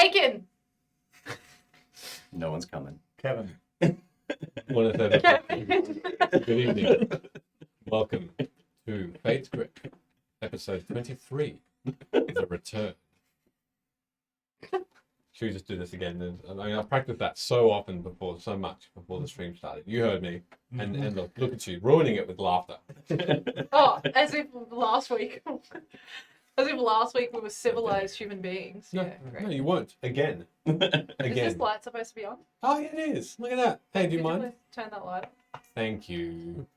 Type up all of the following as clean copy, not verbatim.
Bacon. No one's coming. Kevin. Want to say that? Kevin. Good evening. Welcome to Fate's Grip, episode 23, The Return. Should we just do this again? I mean, I've practiced that so much before the stream started. You heard me, and look at you, ruining it with laughter. Oh, as if last week. As if last week we were civilized human beings. No, Yeah, great. no, you won't. Again. Is Again. this light supposed to be on? Oh, yeah, it is. Look at that. Hey, do you Could mind? please turn that light on? Thank you.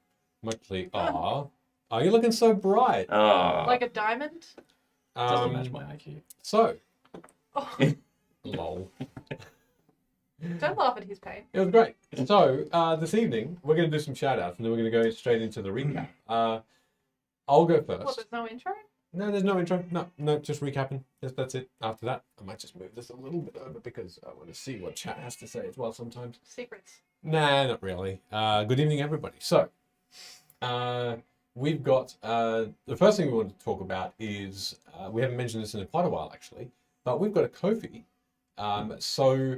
Muchly. Oh, you're looking so bright. Oh, Like a diamond? doesn't match my IQ. So, Oh, lol. don't laugh at his pain. It was great. So, this evening, we're going to do some shout-outs, and then we're going to go straight into the recap. I'll go first. What, there's no intro? No, there's no intro. No, just recapping. That's it. After that, I might just move this a little bit over because I want to see what chat has to say as well sometimes. Secrets. Nah, not really. Good evening, everybody. So, we've got the first thing we want to talk about is we haven't mentioned this in quite a while actually, but we've got a Ko-fi. So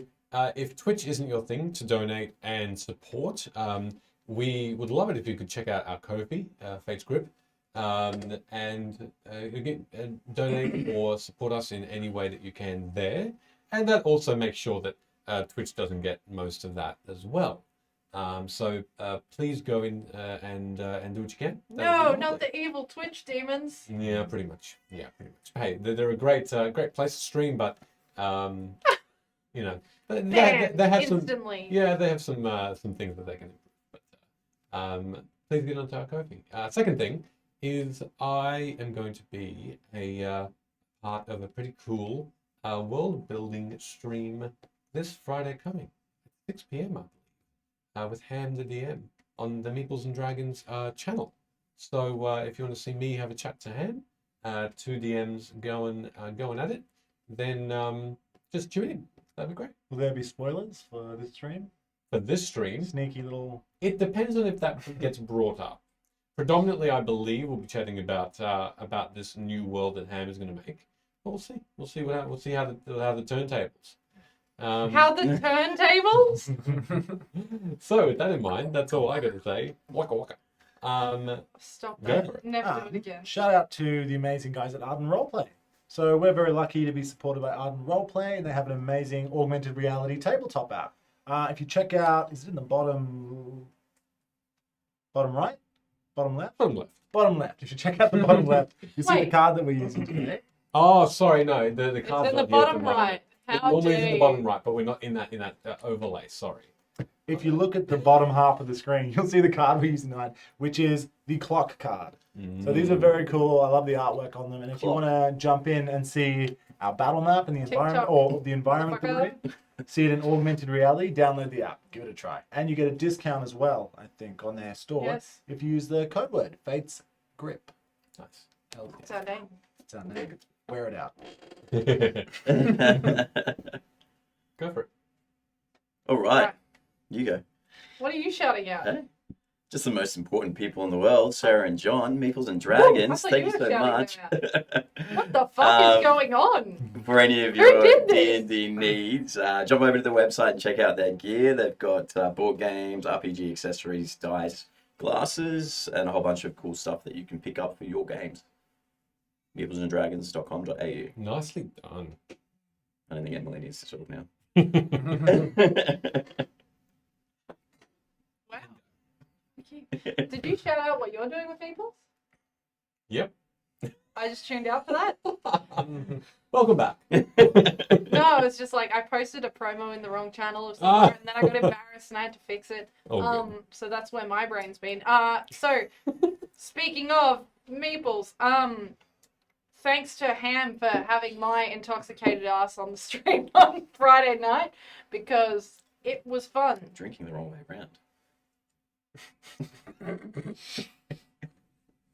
if Twitch isn't your thing to donate and support, we would love it if you could check out our Ko-fi, Fate's Grip, and donate or support us in any way that you can there. And that also makes sure that Twitch doesn't get most of that as well. So please go in and do what you can. No, not the evil Twitch demons. Yeah, pretty much. Hey, they're a great place to stream, but you know, they have instantly. they have some things that they can improve. But please get onto our Ko-fi. Second thing is I am going to be a part of a pretty cool world building stream this Friday coming at 6 p.m. I believe, with Ham the DM on the Meeples and Dragons channel. So if you want to see me have a chat to Ham, two DMs going at it, then just tune in. That'd be great. Will there be spoilers for this stream? For this stream, Sneaky little... it depends on if that gets brought up. Predominantly, I believe we'll be chatting about this new world that Ham is going to make. But we'll see. We'll see how the turntables. How the turntables? So with that in mind, that's all I got to say. Waka waka. Stop Go that. for it. Never do it again. Shout out to the amazing guys at Arden Roleplay. So we're very lucky to be supported by Arden Roleplay. They have an amazing augmented reality tabletop app. If you check out, is it in the bottom right? Bottom left? Bottom left. If you check out the bottom left, you see the card that we're using today. Oh, sorry, no, the card's It's in the not here at bottom right. It How normally dare is in the you? bottom right, but we're not in that overlay. Sorry. If you look at the bottom half of the screen, you'll see the card we're using tonight, which is the clock card. So these are very cool. I love the artwork on them. And if you want to jump in and see our battle map and the environment, or the environment that we're in, see it in augmented reality, download the app. Give it a try. And you get a discount as well, I think, on their store Yes. if you use the code word, Fate's Grip. Nice. It's our name. It's our name. Wear it out. Go for it. All right, Right. you go. What are you shouting out? Hey. Just the most important people in the world, Sarah and John, Meeples and I Dragons. thought Thank you you were so shouting much. What the fuck is going on? For any of Who your did this? D&D needs, jump over to the website and check out their gear. They've got board games, RPG accessories, dice, glasses, and a whole bunch of cool stuff that you can pick up for your games. meeplesanddragons.com.au. Nicely done. I don't think Emily needs to talk now. Wow. Did you shout out what you're doing with people? Yep. I just tuned out for that. Welcome back. No, it's just like I posted a promo in the wrong channel or somewhere, and then I got embarrassed and I had to fix it. Oh, So that's where my brain's been. So speaking of meeples, thanks to Ham for having my intoxicated ass on the stream on Friday night because it was fun. Drinking the wrong way around.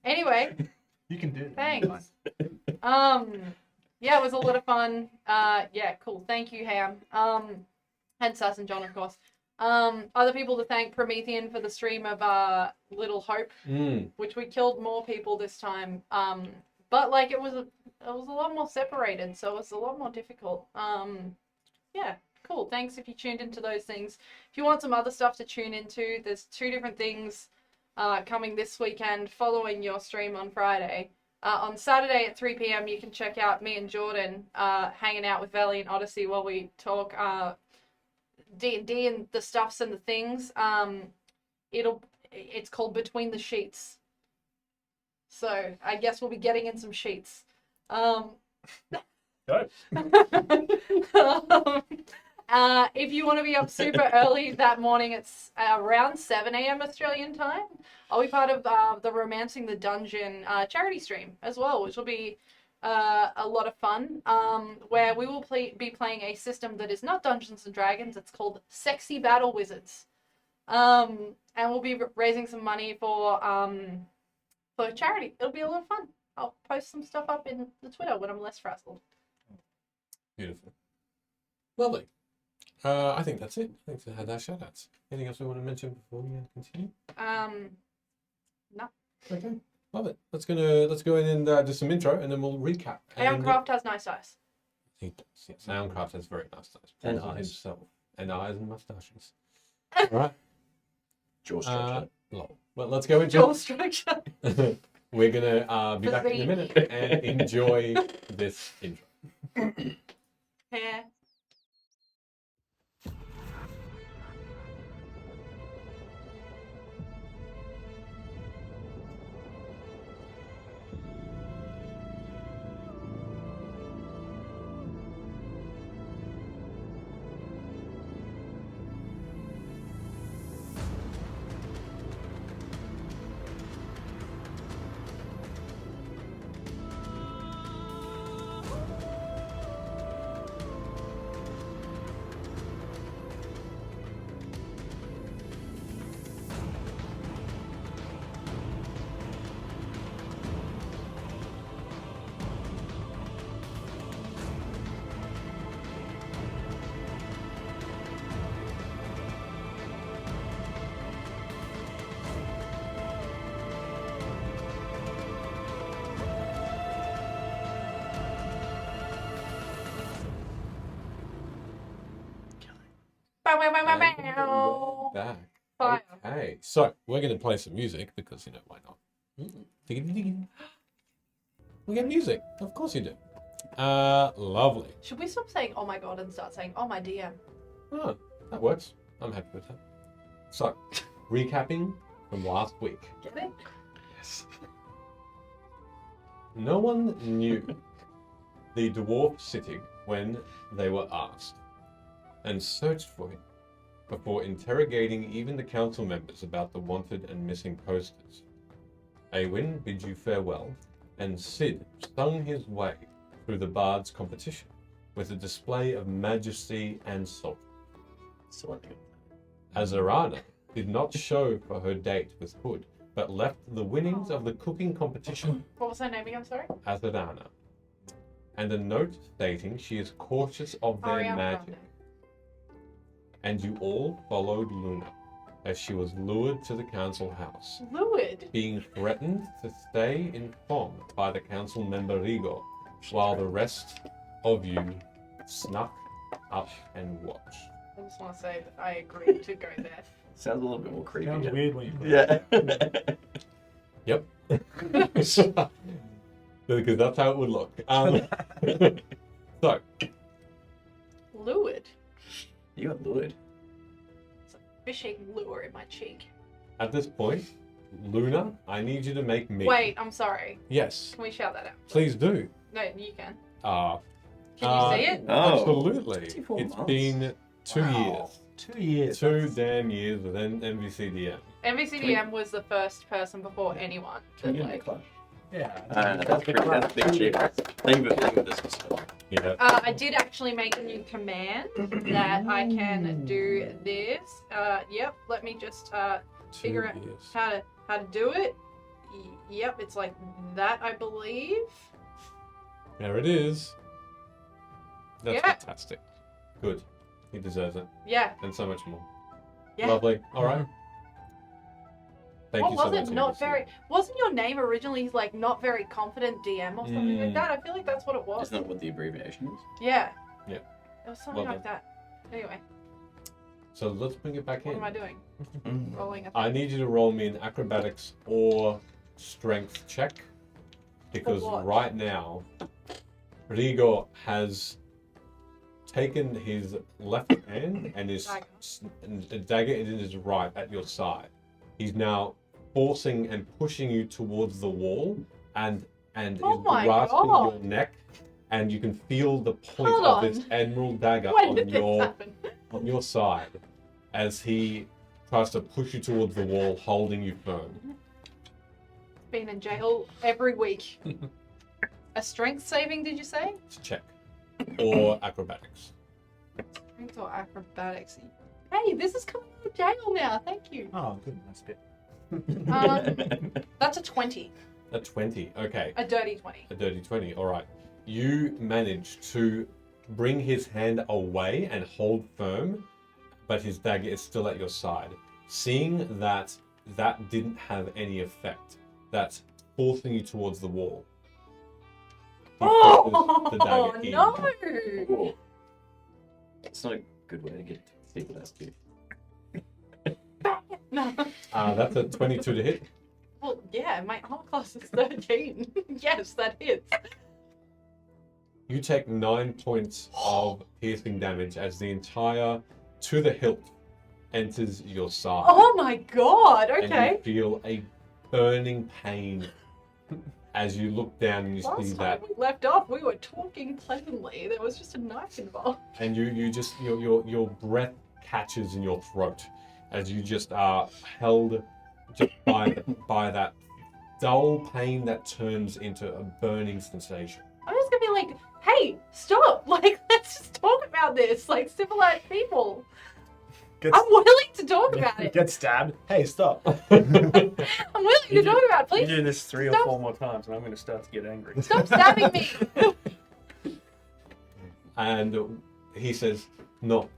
Anyway, You can do it. thanks. Yeah, it was a lot of fun. Yeah, cool. Thank you, Ham. And Sass and John, of course. Other people to thank, Promethean for the stream of Little Hope, which we killed more people this time. But like it was a lot more separated, so it was a lot more difficult. Yeah, cool. Thanks if you tuned into those things. If you want some other stuff to tune into, there's 2 different things coming this weekend following your stream on Friday. On Saturday at 3 p.m, you can check out me and Jordan hanging out with Valiant Odyssey while we talk D&D and the stuffs and the things. It's called Between the Sheets. So I guess we'll be getting in some sheets. Go. If you want to be up super early that morning, it's around 7 a.m. Australian time. I'll be part of the Romancing the Dungeon charity stream as well, which will be a lot of fun, where we will be playing a system that is not Dungeons and Dragons. It's called Sexy Battle Wizards. And we'll be raising some money for charity. It'll be a lot of fun. I'll post some stuff up in the Twitter when I'm less frazzled. Beautiful. Lovely. I think that's it. Thanks for had our shout outs. Anything else we want to mention before we continue? No. Okay. Love it. Let's go in and do some intro and then we'll recap. Aeoncraft has nice eyes. He does, yes. Aeoncraft has very nice eyes. And Paul eyes. himself. And eyes and mustaches. All right. Jaw structure. Lol. Well, let's go into Jaw structure. We're going to be back in a minute and enjoy this intro. Hair. Bow, bow, bow, bow, And bow. we're back. Fire. Okay, so we're going to play some music because, why not? We get music. Of course you do. Lovely. Should we stop saying "oh my god" and start saying "oh my DM"? Oh, that works. I'm happy with that. So, recapping from last week. Get it? Yes. No one knew the dwarf city when they were asked, and searched for him before interrogating even the council members about the wanted and missing posters. Awen bid you farewell, and Sid sung his way through the bard's competition with a display of majesty and soul. So I think Azarana did not show for her date with Hood, but left the winnings of the cooking competition, What was her name again? Sorry. Azarana, and a note stating she is cautious of their Ariana magic. Grande. And you all followed Luna, as she was lured to the council house, Fluid. being threatened to stay in Fong by the council member Rigo, while the rest of you snuck up and watched. I just want to say that I agreed to go there. sounds a little bit more creepy. Sounds weird when you put Yeah. Yep. Because that's how it would look. So, Fluid. You got lured. It's a fishing lure in my cheek. at this point, Luna, I need you to make me. Wait, I'm sorry. Yes, Can we shout that out? please do. No, you can. Uh, Can you see it? Oh. Absolutely. 24 It's months. been 2 Wow. years. 2 years. 2 damn years with MVCDM. MVCDM was the first person before anyone. Can we that, get in the like, club? Yeah. That's pretty. That's a big cheap. Thank you for this. Yeah. I did actually make a new command that I can do this. Yep. Let me just 2 figure out years. how to do it. Yep. It's like that, I believe. There it is. That's Yeah. fantastic. Good. He deserves it. Yeah. And so much more. Yeah. Lovely. All right. Thank What you so was much. it? Not MVC. very. Wasn't your name originally like not very confident DM or something like Mm. that? I feel like that's what it was. Isn't that what the abbreviation is? Yeah. It was something Well like that. Anyway, So let's bring it back what in. am I doing? Rolling a I need you to roll me an acrobatics or strength check. Because what? right now, Rigo has taken his left hand and his Dagger. and a dagger in his right at your side. He's now forcing and pushing you towards the wall and Oh is my grasping God. your neck, and you can feel the point Hold of on. this emerald dagger When did this happen? on your side as he tries to push you towards the wall, holding you firm. Been in jail every week. A strength saving, did you say? It's a check. Or acrobatics. Strength or acrobatics? Hey, this is coming out of jail now. Thank you. Oh, good. Nice bit. That's a 20. A 20. Okay. A dirty 20. A dirty 20. All right. You manage to bring his hand away and hold firm, but his dagger is still at your side. Seeing that that didn't have any effect, that's forcing you towards the wall. He pushes the Oh, dagger in. no! Cool. It's not a good way to get people that's good. No. That's a 22 to hit. Well, yeah, my armor class is 13. Yes, that hits. You take 9 points of piercing damage as the entire to the hilt enters your side. Oh my god, And okay. you feel a burning pain as you look down and you see Last that, time we left off, we were talking pleasantly. There was just a knife involved. and you just your breath catches in your throat as you just are held just by that dull pain that turns into a burning sensation. I'm just gonna be like, hey, stop! Like, let's just talk about this, like civilized people. Gets, I'm willing to talk about it. Get stabbed. Hey, stop. I'm willing to talk about it. You're Please doing this 3 or Stop. 4 more times, and I'm going to start to get angry. stop stabbing me. And he says, "No,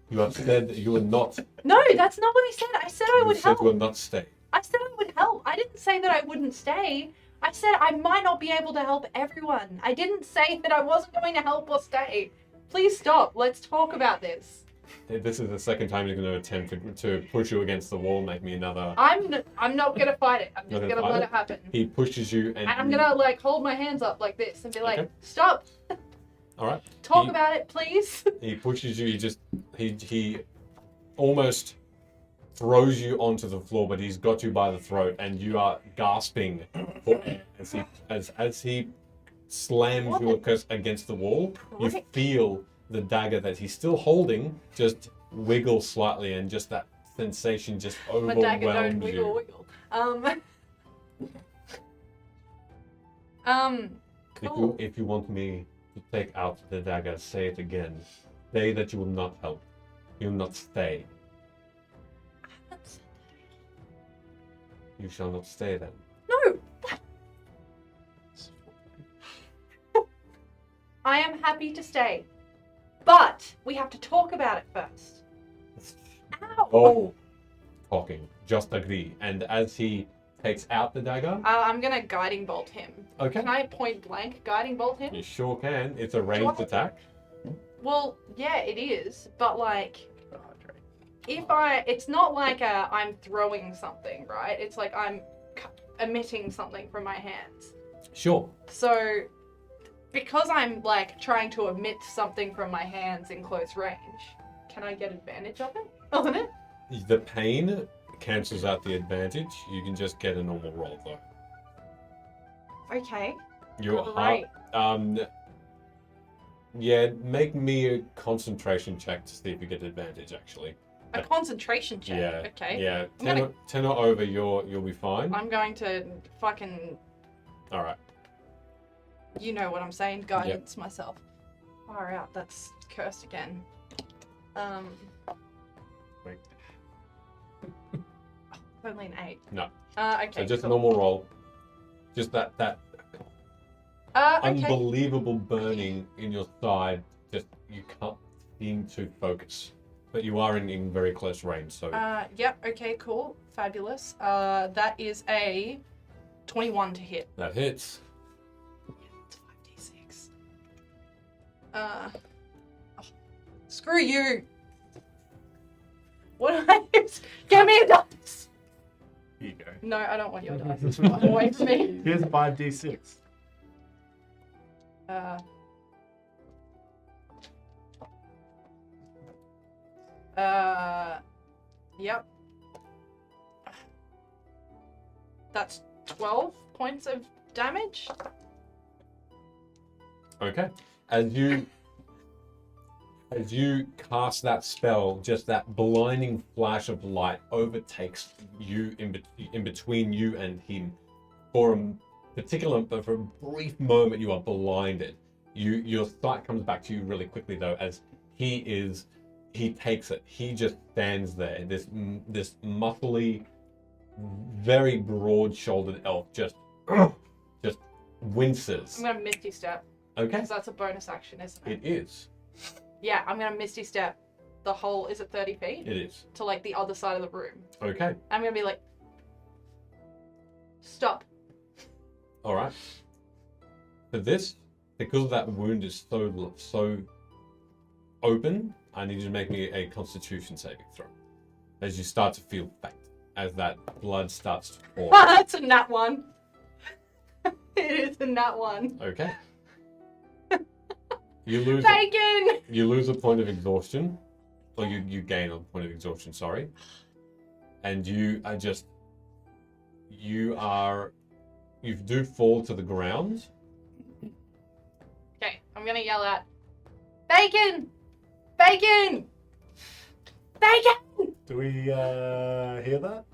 you have said that you will not. No, that's not what I said. I said I You would said you will help. not stay." I said I would help. I didn't say that I wouldn't stay. I said I might not be able to help everyone. I didn't say that I wasn't going to help or stay. Please stop. Let's talk about this. This is the second time he's going to attempt to push you against the wall, make me another. I'm not gonna fight it. I'm Not just gonna gonna fight let it? it happen. He pushes you, and And I'm you- gonna like hold my hands up like this and be like, Okay. stop. All right. Talk He- about it, please. He pushes you. He almost throws you onto the floor, but he's got you by the throat, and you are gasping for air as he slams What you the- against the wall. You Prick. feel the dagger that he's still holding just wiggle slightly, and just that sensation just My dagger don't overwhelms wiggle you. wiggle. If Cool. if you want me to take out the dagger, say it again. Say that you will not help. You will not stay. You shall not stay then. No. I am happy to stay, but we have to talk about it first. Ow. Oh, talking. Just agree. And as he takes out the dagger, I'm gonna guiding bolt him. okay, Can I point blank guiding bolt him? you sure can. It's a ranged attack. Well, yeah, it is, but like, it's not like I'm throwing something, right? It's like I'm emitting something from my hands. Sure. So, because I'm like trying to emit something from my hands in close range, can I get advantage of it? On it? The pain cancels out the advantage. You can just get a normal roll though. Okay. Your Great. heart. Yeah, make me a concentration check to see if you get advantage. Actually. A concentration check. Yeah. Okay. Yeah. I'm gonna- 10 or over, you'll be fine. I'm going to fucking, All right. you know what I'm saying, guidance myself. Far out. That's cursed again. Wait. Only an 8. No. Okay. So just a cool. normal roll. Just that Okay. unbelievable burning in your side. Just you can't seem to focus, but you are in very close range. So Yep. Okay. Cool. Fabulous. That is a 21 to hit. that hits. It's 5d6. Oh, Screw you. What do I use? Give me a dice. Here you go. No, I don't want your dice. It's fine. Away from me. Here's 5d6. Yep. That's 12 points of damage. Okay. As you cast that spell, just that blinding flash of light overtakes you in between you and him. For a brief moment, you are blinded. Your sight comes back to you really quickly though, as he takes it. He just stands there. This muscly, very broad-shouldered elf just winces. I'm gonna Misty Step. Okay. Because that's a bonus action, isn't it? It is. Yeah, I'm gonna Misty Step the whole, is it 30 feet? It is. To like the other side of the room. Okay. I'm gonna be like, stop. All right. For this, because that wound is so open, I need you to make me a Constitution saving throw. As you start to feel faint, as that blood starts to pour. That's a nat one. It is a nat one. Okay. You lose. Bacon! You lose a point of exhaustion, or you gain a point of exhaustion. Sorry. And you do fall to the ground. Okay, I'm gonna yell out, bacon! Bacon! Bacon! Do we hear that?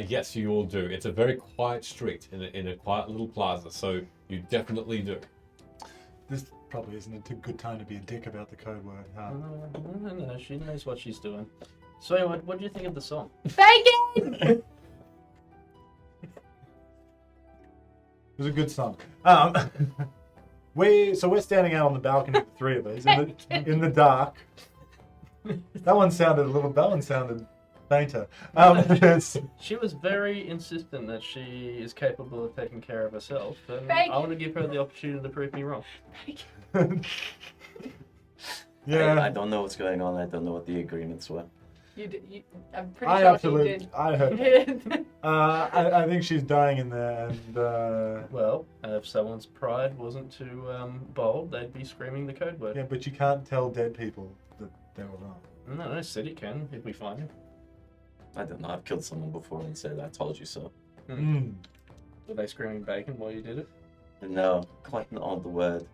Yes, you all do. It's a very quiet street in a quiet little plaza, so you definitely do. This probably isn't a good time to be a dick about the code word. Huh? No, she knows what she's doing. So, what do you think of the song? Bacon! It was a good song. We're standing out on the balcony, the three of us, in the dark. That one sounded fainter. Yes. She was very insistent that she is capable of taking care of herself, and Bacon. I want to give her the opportunity to prove me wrong. Yeah. I don't know what's going on. I don't know what the agreements were. I'm pretty sure you absolutely, did. I heard. I think she's dying in there, and Well, if someone's pride wasn't too bold, they'd be screaming the code word. yeah, but you can't tell dead people that they were wrong. No, I said you can if we find him. I don't know. I've killed someone before and said, I told you so. Mm. Were they screaming bacon while you did it? No, quite not on the word.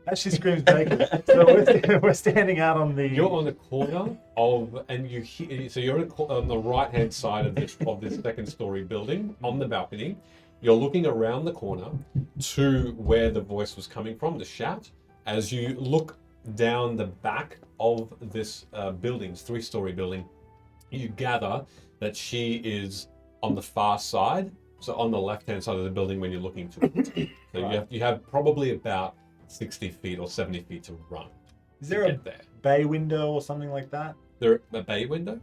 As she screams bacon, so we're standing out on the. You're on the corner of, and you hear, so you're on the right-hand side of this second-story building on the balcony. You're looking around the corner to where the voice was coming from, the shout. As you look down the back of this building's three-story building, you gather that she is on the far side, so on the left-hand side of the building when you're looking to it. So Right. you have probably about 60 feet or 70 feet to run. Is to there a get there? bay window or something like that? There a bay window?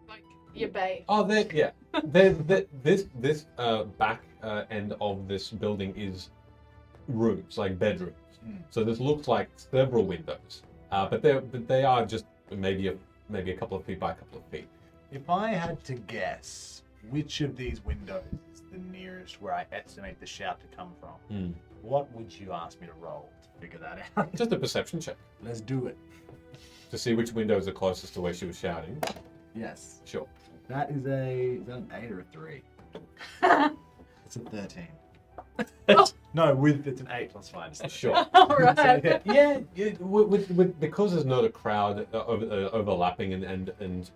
Like, your bay. Oh, there, yeah. This back end of this building is rooms, like bedrooms. So this looks like several windows, but they are just maybe a couple of feet by a couple of feet. If I had to guess which of these windows is the nearest where I estimate the shout to come from, what would you ask me to roll to figure that out? Just a perception check Let's do it. to see which window is the closest to where she was shouting. Yes. Sure. That is an 8 or a 3. It's a 13. No, it's an 8 plus 5. So Sure. Alright. Yeah, because there's not a crowd overlapping and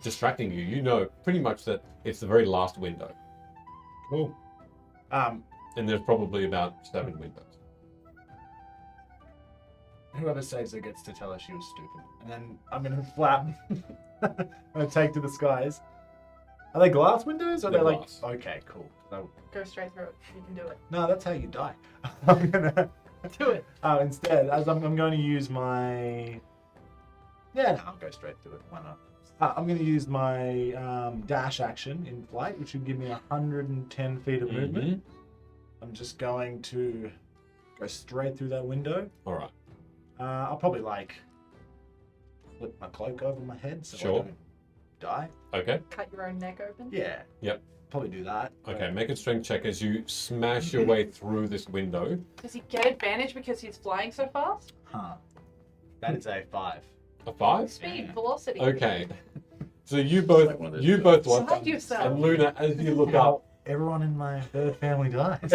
distracting you. You know pretty much that it's the very last window, Cool. and there's probably about 7 windows. Whoever saves her gets to tell her she was stupid. And then I'm going to flap. I'm going to take to the skies. Are they glass windows? Or They're are they glass. like... Okay, cool. So, Go straight through it. You can do it. no, that's how you die. I'm going to... Do it. Instead, as I'm going to use my... Yeah, no, I'll go straight to it. Why not? I'm going to use my dash action in flight, which would give me 110 feet of movement. I'm just going to go straight through that window. All right. I'll probably like flip my cloak over my head so I Sure. don't die. Okay. Cut your own neck open. Yeah. Yep. Probably do that. Okay, make a strength check as you smash your way through this window. Does he get advantage because he's flying so fast? Huh. That is a 5. A 5? Speed, velocity. Okay. So you Like both, one of those you both dogs. watch, Side yourself. and Luna, as you look How up, everyone in my third family dies.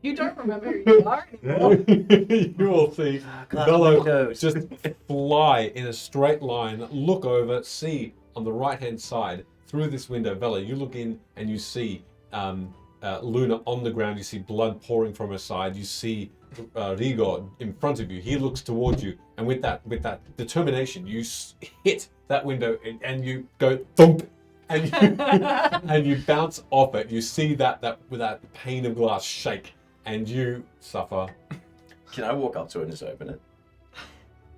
You don't remember who you are anymore. you will see glass Bello windows. just fly in a straight line, look over, see on the right-hand side through this window. Bella, you look in and you see Luna on the ground. You see blood pouring from her side. You see Rigo in front of you. He looks towards you, and with that determination, you hit that window and you go thump, and you, and you bounce off it. You see that pane of glass shake, and you suffer. Can I walk up to it and just open it?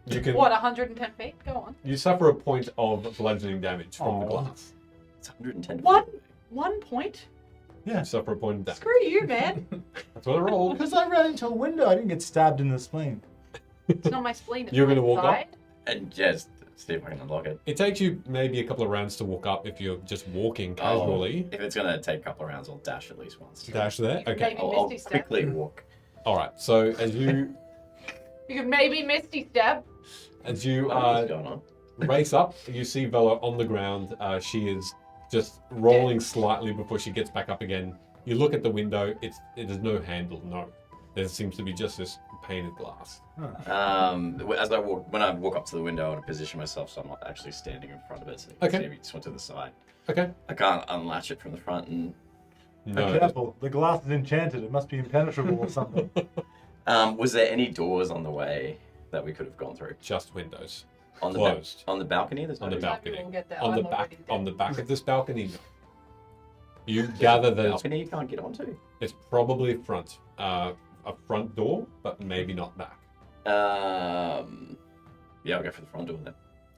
You can. What, 110 feet? Go on. You suffer a point of bludgeoning damage from the Aw. glass. It's 110. What? 1 point? You suffer a point of damage. Screw you, man. That's what I rolled. Because I ran into a window, I didn't get stabbed in the spleen. It's not my spleen. It's You're my gonna walk up? side. And just see if I can unlock it. It takes you maybe a couple of rounds to walk up if you're just walking casually. If it's gonna take a couple of rounds, I'll dash at least once. Dash there. Okay. Maybe I'll Misty Step. quickly walk. All right. So as you You could maybe Misty Step. as you What's going on? race up, you see Vela on the ground. She is just rolling slightly before she gets back up again. You look at the window. It is no handle. No, there seems to be just this pane of glass. As I walk, when I walk up to the window, I want to position myself so I'm not actually standing in front of it. So you can Okay. see me just went to the side. Okay. I can't unlatch it from the front. And No. Careful, the glass is enchanted. It must be impenetrable or something. was there any doors on the way that we could have gone through? Just windows. On the Closed. on the balcony? There's On no the door? balcony. We'll get there. On the I'm back. already dead. On the back of this balcony. No. You gather that it's balcony you can't get onto. It's probably front, a front door, but maybe not back. Yeah, I'll go for the front door then.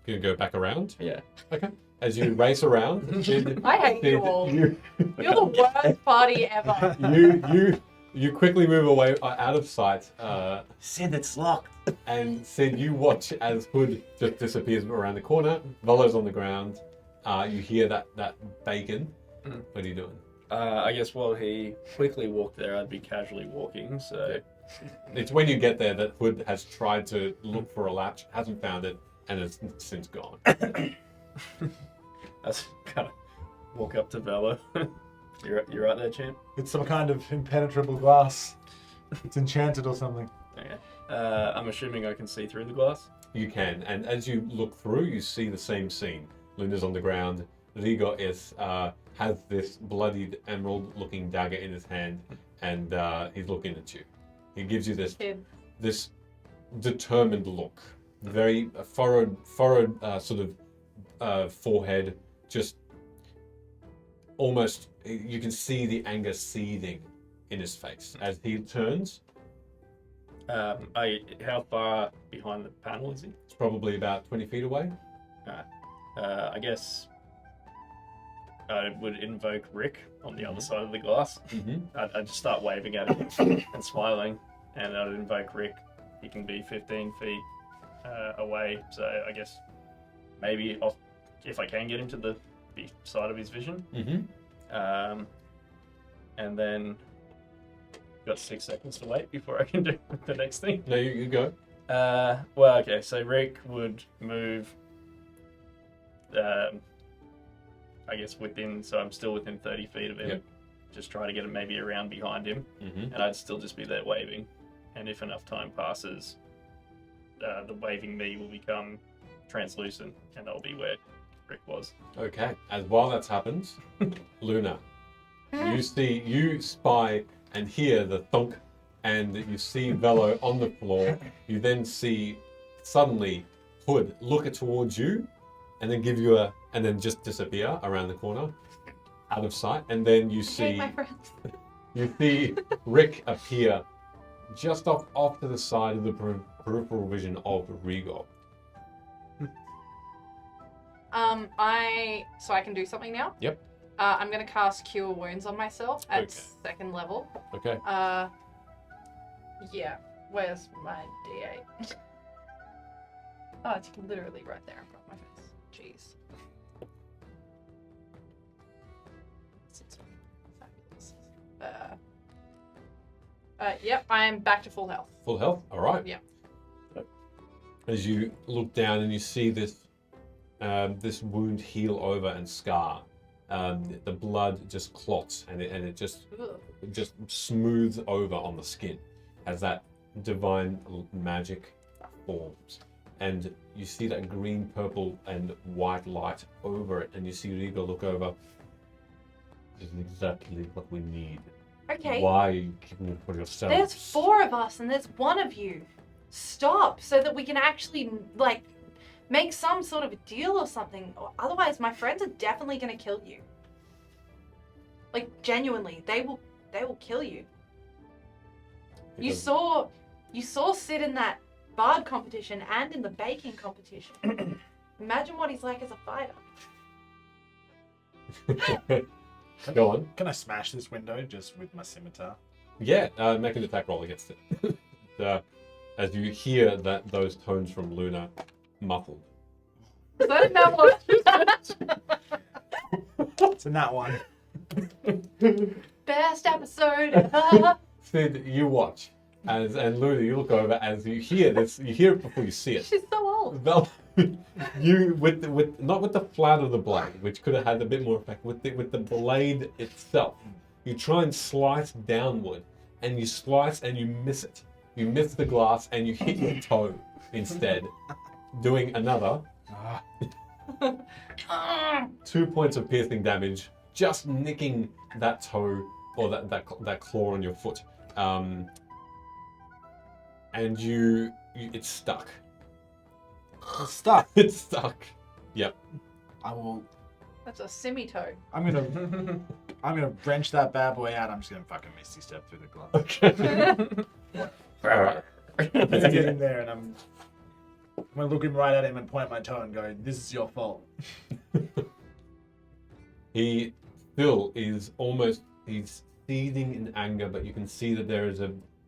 You can go back around. Yeah. Okay. As you race around, Sid, I hate you all. You're the worst party ever. you quickly move away out of sight, Sid, it's locked. and Sid, you watch as Hood just disappears around the corner. Volo's on the ground. You hear that bacon. What are you doing? I guess while he quickly walked there, I'd be casually walking. So It's when you get there that Hood has tried to look for a latch, hasn't found it, and has since gone. I just kind of walk up to Velo. You're right there, champ. It's some kind of impenetrable glass. It's enchanted or something. Okay. I'm assuming I can see through the glass. You can, and as you look through, you see the same scene. Luna's on the ground. Rigo has this bloodied emerald-looking dagger in his hand, and he's looking at you. He gives you Kid. this determined look, very furrowed sort of forehead, just almost. You can see the anger seething in his face as he turns. How far behind the panel is he? It's probably about 20 feet away. I guess I would invoke Rick on the other side of the glass. Mm-hmm. I'd just start waving at him and smiling, and I'd invoke Rick. He can be 15 feet away, so I guess maybe if I can get him to the side of his vision. Mm-hmm. And then got 6 seconds to wait before I can do the next thing. No, you go. Well, okay, so Rick would move, I guess so I'm still within 30 feet of him. Yep. Just try to get him maybe around behind him, Mm-hmm. and I'd still just be there waving. And if enough time passes, the waving me will become translucent, and I'll be where Rick was. Okay. As while that's happened, Luna, you spy and hear the thunk, and you see Velo on the floor. You then see suddenly Hood look towards you, and then and then just disappear around the corner, out of sight. And then you Hey, see my friends. you see Rick appear just off to the side of the peripheral vision of Rigo. So I can do something now? Yep. I'm gonna cast Cure Wounds on myself at Okay. 2nd level. Okay. Yeah. Where's my D8? Oh, it's literally right there in front of my face. Jeez. It's fabulous. Yep, I am back to full health. Full health. All right. Yeah. As you look down and you see this this wound heal over and scar, the blood just clots and it just smooths over on the skin as that divine magic forms. And you see that green, purple, and white light over it, and you see Rigo look over. This is exactly what we need. Okay. Why are you keeping it for yourself? There's 4 of us and there's 1 of you. Stop, so that we can actually, like, make some sort of a deal or something. Otherwise, my friends are definitely gonna kill you. Like, genuinely, they will kill you. You saw Sid in that bard competition and in the baking competition. Imagine what he's like as a fighter. Go on. Can I smash this window just with my scimitar? Yeah, make an attack roll against it. As you hear those tones from Luna muffled. Is that enough? It's in that one. Best episode ever. Sid, you watch. And Luna, you look over as you hear this. You hear it before you see it. She's so old. Well, you with not with the flat of the blade, which could have had a bit more effect. With the blade itself, you try and slice downward, and you slice and you miss it. You miss the glass and you hit your toe instead, doing another 2 points of piercing damage, just nicking that toe or that claw on your foot. And it's stuck. It's stuck. It's stuck. Yep. I will. That's a simmy-toe. I'm gonna wrench that bad boy out. I'm just gonna fucking misty step through the glass. Okay. All right. Let's get in there, and I'm gonna look him right at him and point my toe and go, "This is your fault." He still is he's seething in anger, but you can see that there is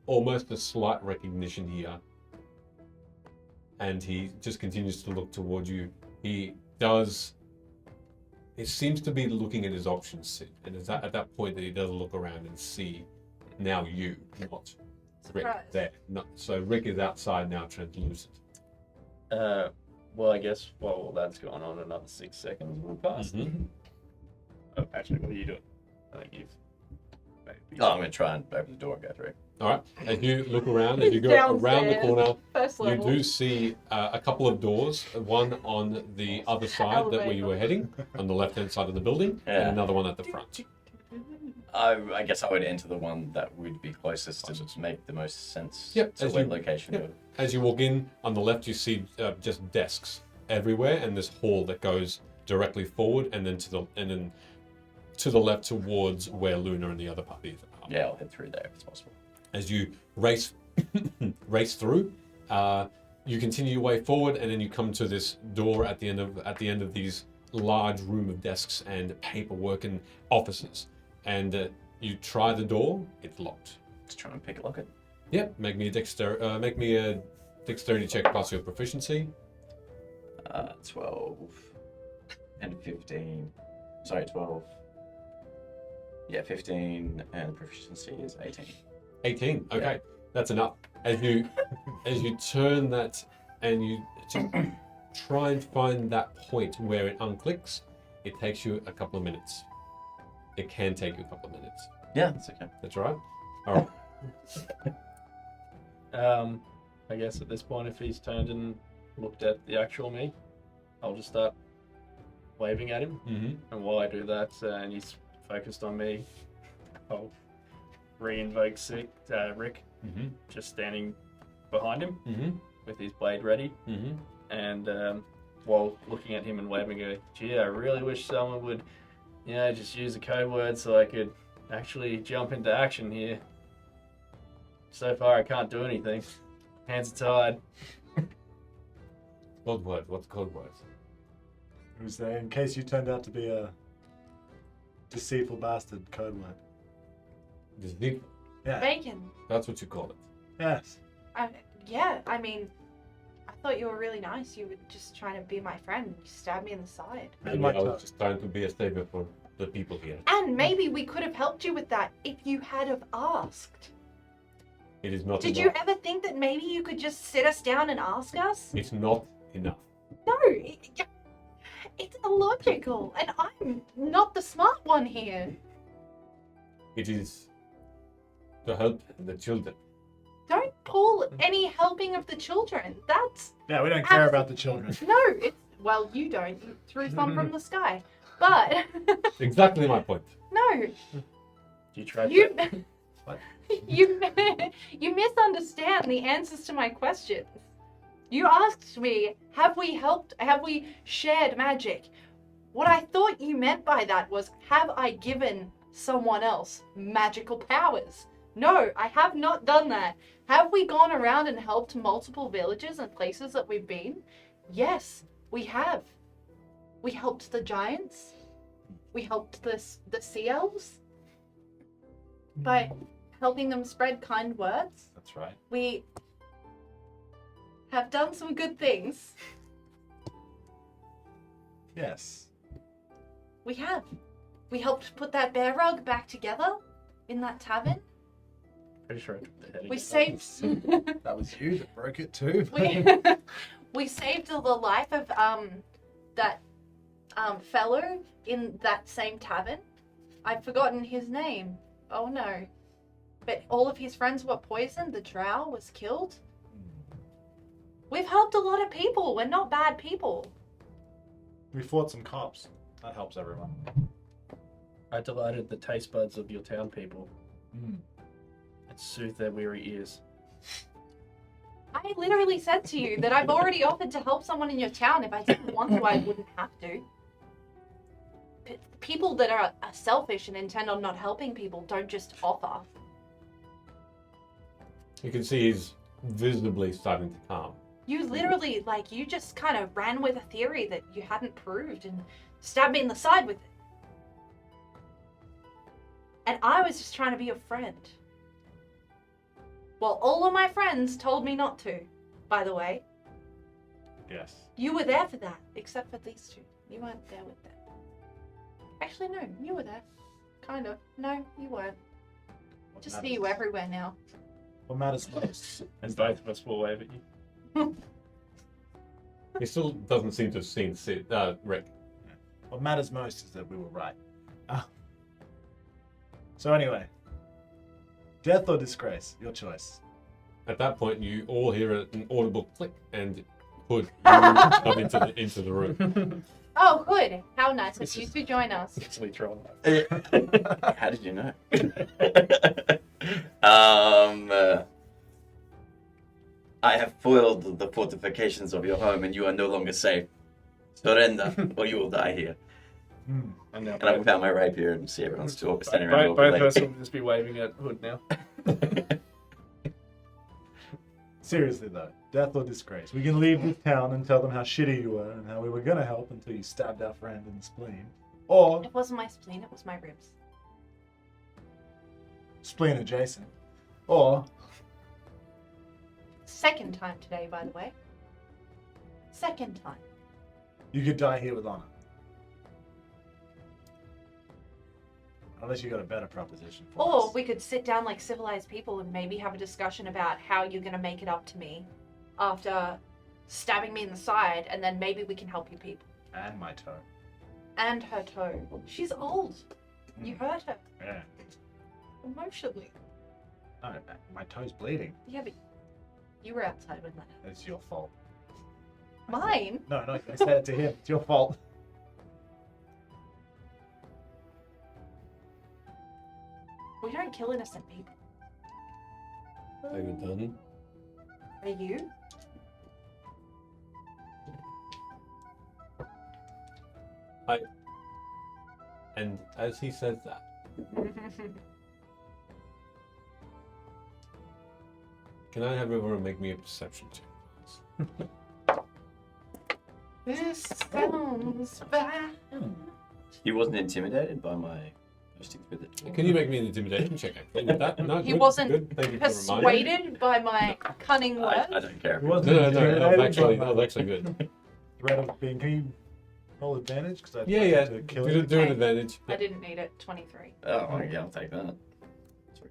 almost a slight recognition here. And he just continues to look toward you. It seems to be looking at his options, Sid. And it's at that point that he does look around and see now you, not Rick Surprise. there. So Rick is outside now, translucent. Well, I guess while that's going on, another 6 seconds will pass. Mhm. Oh, actually, what are you doing? I think you've. Oh, I'm going to try and open the door and go through. All right. As you look around, as you go around the Downstairs. corner, First you level. do see a couple of doors, one on the other side that where you were heading, on the left-hand side of the building, Yeah. and another one at the front. I guess I would enter the one that would be closest to make the most sense Yep, to as where you- location yep. of. As you walk in, on the left you see just desks everywhere, and this hall that goes directly forward, and then to the left towards where Luna and the other parties are. Yeah, I'll head through there if it's possible. As you race through, you continue your way forward, and then you come to this door at the end of these large room of desks and paperwork and offices. And you try the door; it's locked. Let's try and pick a lock it. Yep. Make me a dexterity check plus your proficiency. 12 and 15. Sorry, 12. Yeah, 15 and proficiency is 18. 18. Okay, Yeah. that's enough. As you turn that and you try and find that point where it unclicks, it takes you a couple of minutes. It can take you a couple of minutes. Yeah, that's okay. That's all right. All right. I guess at this point, if he's turned and looked at the actual me, I'll just start waving at him. Mm-hmm. And while I do that, and he's focused on me, I'll re-invoke Rick, Mm-hmm. just standing behind him Mm-hmm. with his blade ready. Mm-hmm. And while looking at him and waving, go, gee, I really wish someone would, just use a code word so I could actually jump into action here. So far, I can't do anything. Hands are tied. Code word. What's code word? Who's there? In case you turned out to be a deceitful bastard, code word. This deep. Yeah. Bacon. That's what you call it. Yes. Yeah, I mean, I thought you were really nice. You were just trying to be my friend. You stabbed me in the side. Maybe I was just trying to be a savior for the people here. And maybe we could have helped you with that if you had have asked. It is not Did enough. you ever think that maybe you could just sit us down and ask us? It's not enough. No, it's illogical, and I'm not the smart one here. It is to help the children. Don't pull any helping of the children. That's Yeah, we don't care about the children. no. It's well, you don't. You threw some from the sky, but Exactly my point. no, You tried you that. What? you you misunderstand the answers to my questions. You asked me, have we shared magic? What I thought you meant by that was, have I given someone else magical powers? No, I have not done that. Have we gone around and helped multiple villages and places that we've been? Yes, we have. We helped the giants. We helped the sea elves by helping them spread kind words. That's right. We have done some good things. Yes. We have. We helped put that bear rug back together in that tavern. Pretty sure I took the head. We again. saved. That was you that broke it too. we saved the life of that fellow in that same tavern. I've forgotten his name. Oh no. But all of his friends were poisoned. The drow was killed. We've helped a lot of people. We're not bad people. We fought some cops. That helps everyone. I delighted the taste buds of your town people Mm. and soothed their weary ears. I literally said to you that I've already offered to help someone in your town. If I didn't want to, I wouldn't have to. People that are selfish and intend on not helping people don't just offer. You can see he's visibly starting to calm. You literally, you just kind of ran with a theory that you hadn't proved and stabbed me in the side with it. And I was just trying to be a friend. Well, all of my friends told me not to, by the way. Yes. You were there for that, except for these two. You weren't there with them. Actually, no, you were there. Kind of. No, you weren't. What Just matters- see you everywhere now. What matters most? And both of us will wave at you. He still doesn't seem to have seen Rick. What matters most is that we were right. So anyway, death or disgrace, your choice. At that point, you all hear an audible click, and Hood come into the room. Oh, Hood. How nice of This you is- to join us. Easily trolling. How did you know? I have foiled the fortifications of your home, and you are no longer safe. Surrender, or you will die here. Hmm. And now And I whip out my rapier and see everyone's standing around. both of us will just be waving at Hood now. Seriously though, death or disgrace. We can leave this town and tell them how shitty you were and how we were gonna help until you stabbed our friend in the spleen. Or It wasn't my spleen, it was my ribs. spleen adjacent. Or Second time today, by the way. Second time. you could die here with honor. Unless you got a better proposition for Or us. we could sit down like civilized people and maybe have a discussion about how you're going to make it up to me after stabbing me in the side, and then maybe we can help you people. And my toe. And her toe. She's old. You hurt her Yeah. emotionally. No, my toe's bleeding. Yeah, but you were outside when that happened. It's your fault. Mine? No, I said it to him. It's your fault. We don't kill innocent people. Are you done? Are you? And as he says that, can I have everyone make me a perception check, please? This sounds bad. He wasn't intimidated by my sticks with it. Can you make me an intimidation check? Actually, with that? No, He good, wasn't good. Thank you for reminding me. Persuaded by my cunning words. I don't care. It wasn't No, that intimidating, was but actually good. threat of being. Can you roll advantage? Because Yeah. to kill Do, it. do an Okay. advantage. I didn't need it. 23. Oh, yeah, I'll take that. Sorry.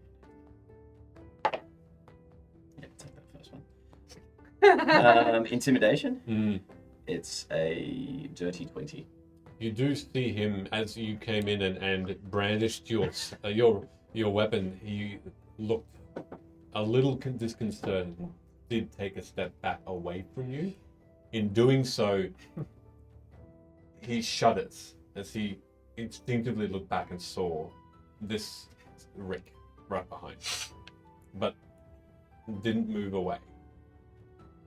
Yeah, take that first one. Intimidation. Mm. It's a dirty 20. You do see him as you came in and brandished your weapon. He looked a little disconcerted and did take a step back away from you. In doing so, he shudders as he instinctively looked back and saw this Rick right behind him, but didn't move away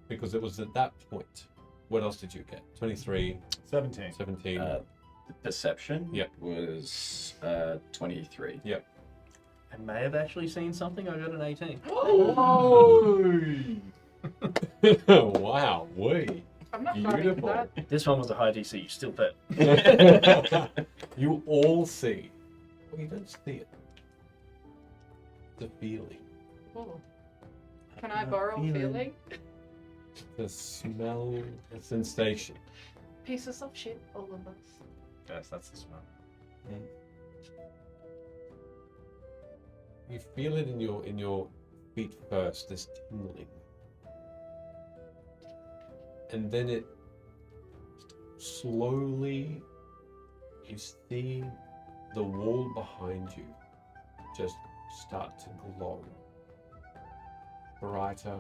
because it was at that point. What else did you get? 23, 17. 17. The perception Yep. was 23. I may have actually seen something. I got an 18. Wow, wait. I'm not fighting Beautiful. that. This one was a high DC. You still bet. You all see. Well, you don't see it. The feeling, Ooh. Can I borrow a feeling? the smell, the sensation. Pieces of shit, all of us. Yes, that's the smell. You feel it in your feet first, this tingling. And then it slowly, you see the wall behind you just start to glow. Brighter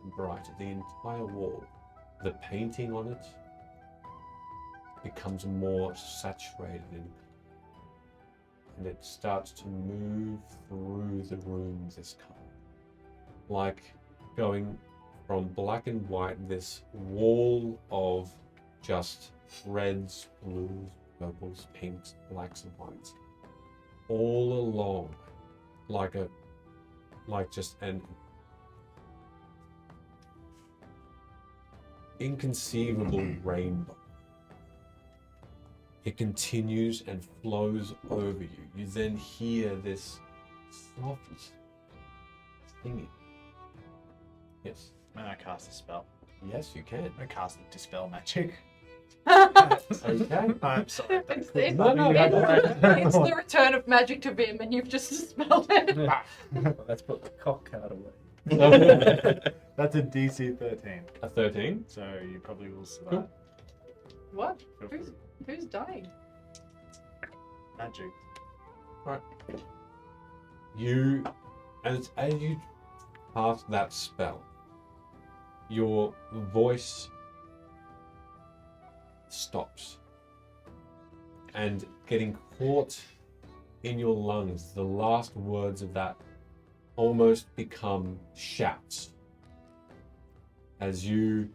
and brighter. The entire wall, the painting on it becomes more saturated in color. And it starts to move through the room this color. Like going from black and white, this wall of just reds, blues, purples, pinks, blacks and whites, all along, like just an inconceivable rainbow. It continues and flows over you. You then hear this soft singing. Yes. May I cast a spell? Yes, you can. I cast Dispel Magic. Okay. I'm sorry. It's, But it's, No, no, it's the return of magic to Vim, and you've just dispelled it. Well, let's put the cock card away. That's a DC 13. A 13. so you probably will survive. Cool. What? Feel Who's, free. who's dying? Magic. You, as you cast that spell, your voice stops, and getting caught in your lungs, the last words of that almost become shouts as you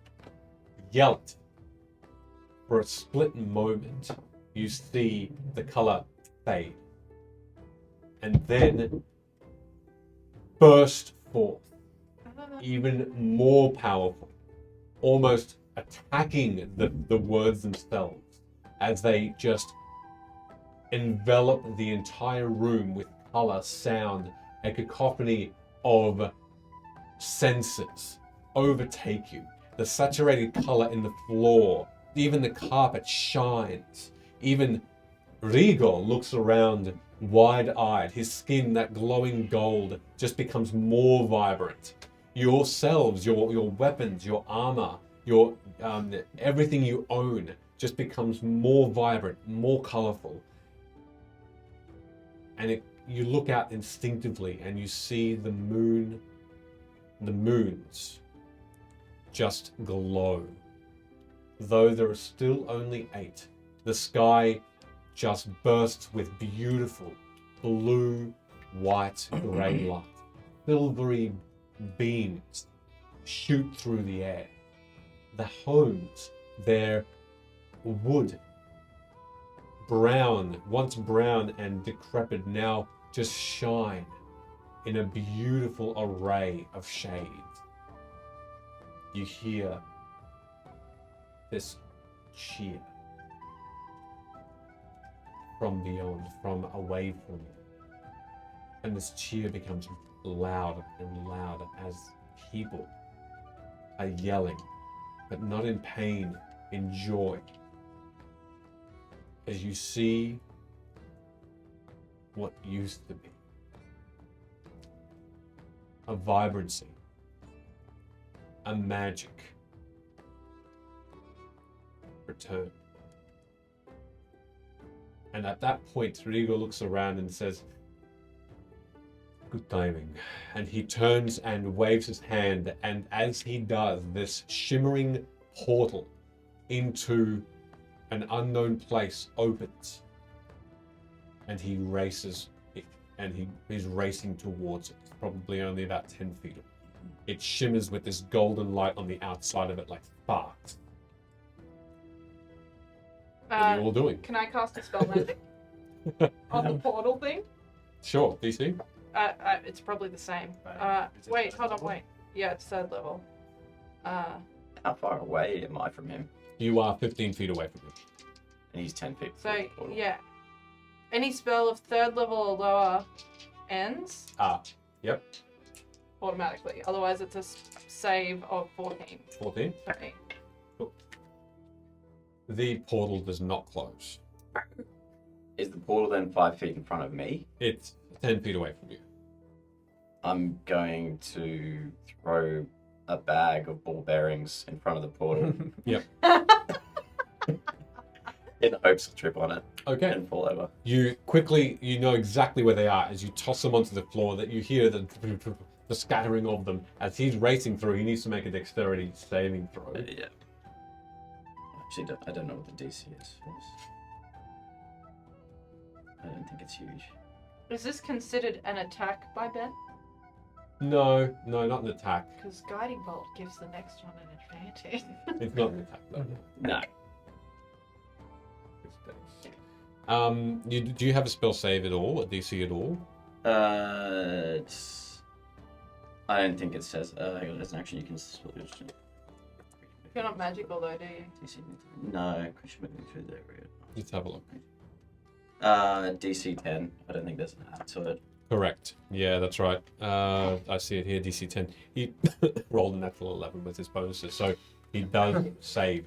yelled. For a split moment, you see the color fade and then burst forth, even more powerful, almost attacking the words themselves as they just envelop the entire room with color, sound, a cacophony of senses overtake you. The saturated color in the floor, even the carpet shines. Even Rigo looks around wide-eyed. His skin, that glowing gold, just becomes more vibrant. Yourselves, your weapons, your armor, your everything you own just becomes more vibrant, more colorful. And you look out instinctively and you see the moons just glow. Though there are still only 8, the sky just bursts with beautiful blue, white, grey light. Silvery beams shoot through the air. The homes, they're wood, brown, once brown and decrepit, now just shine in a beautiful array of shades. You hear this cheer from beyond, from away from you. And this cheer becomes louder and louder as people are yelling, but not in pain, in joy. As you see what used to be a vibrancy, a magic return. And at that point, Rigo looks around and says, "Good timing." And he turns and waves his hand, and as he does, this shimmering portal into an unknown place opens. And he races it, and he's racing towards it. It's probably only about 10 feet away. It shimmers with this golden light on the outside of it like sparks. What are you all doing? Can I cast a spell magic on the portal thing? Sure, DC. It's probably the same. Is it Wait, third hold on, level? wait. Yeah, it's third level. How far away am I from him? You are 15 feet away from him. And he's 10 feet. So, from the portal. yeah. Any spell of third level or lower ends Yep, automatically. Otherwise, it's a save of 14. 14. 13. The portal does not close. Is the portal then 5 feet in front of me? It's 10 feet away from you. I'm going to throw a bag of ball bearings in front of the portal in the hopes to trip on it Okay. and fall over. You know exactly where they are as you toss them onto the floor, that you hear the scattering of them. As he's racing through, he needs to make a dexterity saving throw. Yeah. Actually, I don't know what the DC is for this. I don't think it's huge. Is this considered an attack by Ben? No, not an attack. Because Guiding Bolt gives the next one an advantage. It's not an attack though. No. Do you have a spell save at all, a DC at all? I don't think it says. Hang on, there's an action you can. You're not magical though, do you? DC. No, because you're moving through the area. Let's have a look. DC 10. I don't think there's an add to it. Correct. Yeah, that's right. I see it here, DC 10. He rolled a natural 11 with his bonuses, so he does save.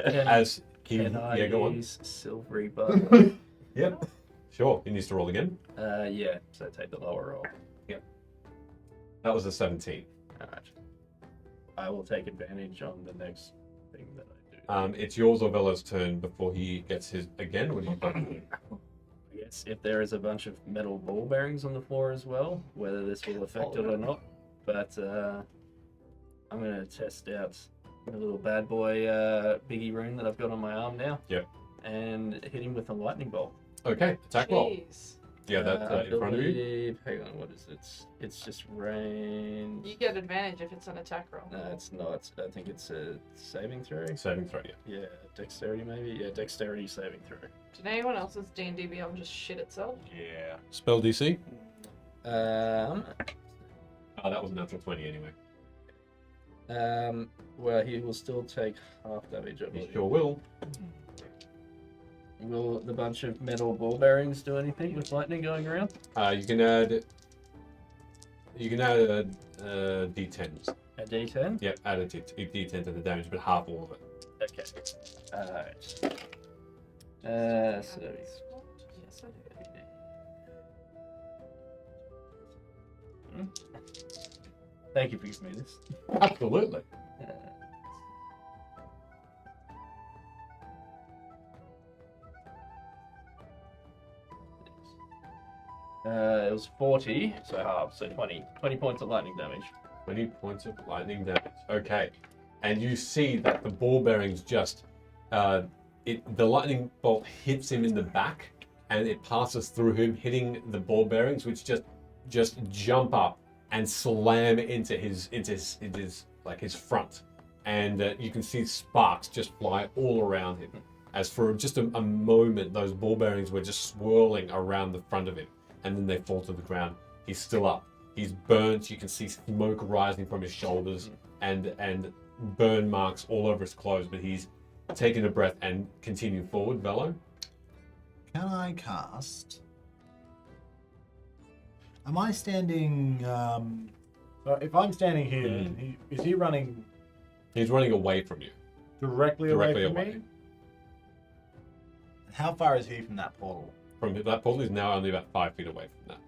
As he... Can I Yeah, go on. use Silvery Bow? Yep. Sure, he needs to roll again. Yeah, so take the lower roll. That was a 17. Alright. I will take advantage on the next thing that I do. It's yours or Vella's turn before he gets his... Again, what do you do? I guess if there is a bunch of metal ball bearings on the floor as well, whether this will affect it or not. But I'm going to test out the little bad boy biggie rune that I've got on my arm now. Yep. And hit him with a lightning bolt. Okay, attack roll. Jeez. Yeah, that's in front of you. believe- Hang on, what is it? It's just range. You get advantage if it's an attack roll. No, it's not. I think it's a saving throw. Saving throw, yeah. Yeah, dexterity maybe. Yeah, dexterity saving throw. Did anyone else's D&D beyond just shit itself? Yeah. Spell DC? Um, Oh, that was a natural 20 anyway. well, he will still take half damage. I He believe. sure will. Will the bunch of metal ball bearings do anything with lightning going around? You can add a D10. A D10? Yep, add a D10 to the damage, but half all of it. Okay. Alright. So Yes, I do. thank you for giving me this. Absolutely. It was 40, so half, so 20. 20 points of lightning damage. 20 points of lightning damage. Okay. And you see that the ball bearings just, the lightning bolt hits him in the back, and it passes through him, hitting the ball bearings, which just jump up and slam into his front. And you can see sparks just fly all around him. As for just a moment, those ball bearings were just swirling around the front of him, and then they fall to the ground. He's still up. He's burnt. You can see smoke rising from his shoulders and burn marks all over his clothes, but he's taken a breath and continued forward. Velo? Can I cast? Am I standing? So if I'm standing here, is he running He's running away from you. directly Directly away from away. me? How far is he from that portal? From that portal is now only about 5 feet away from that.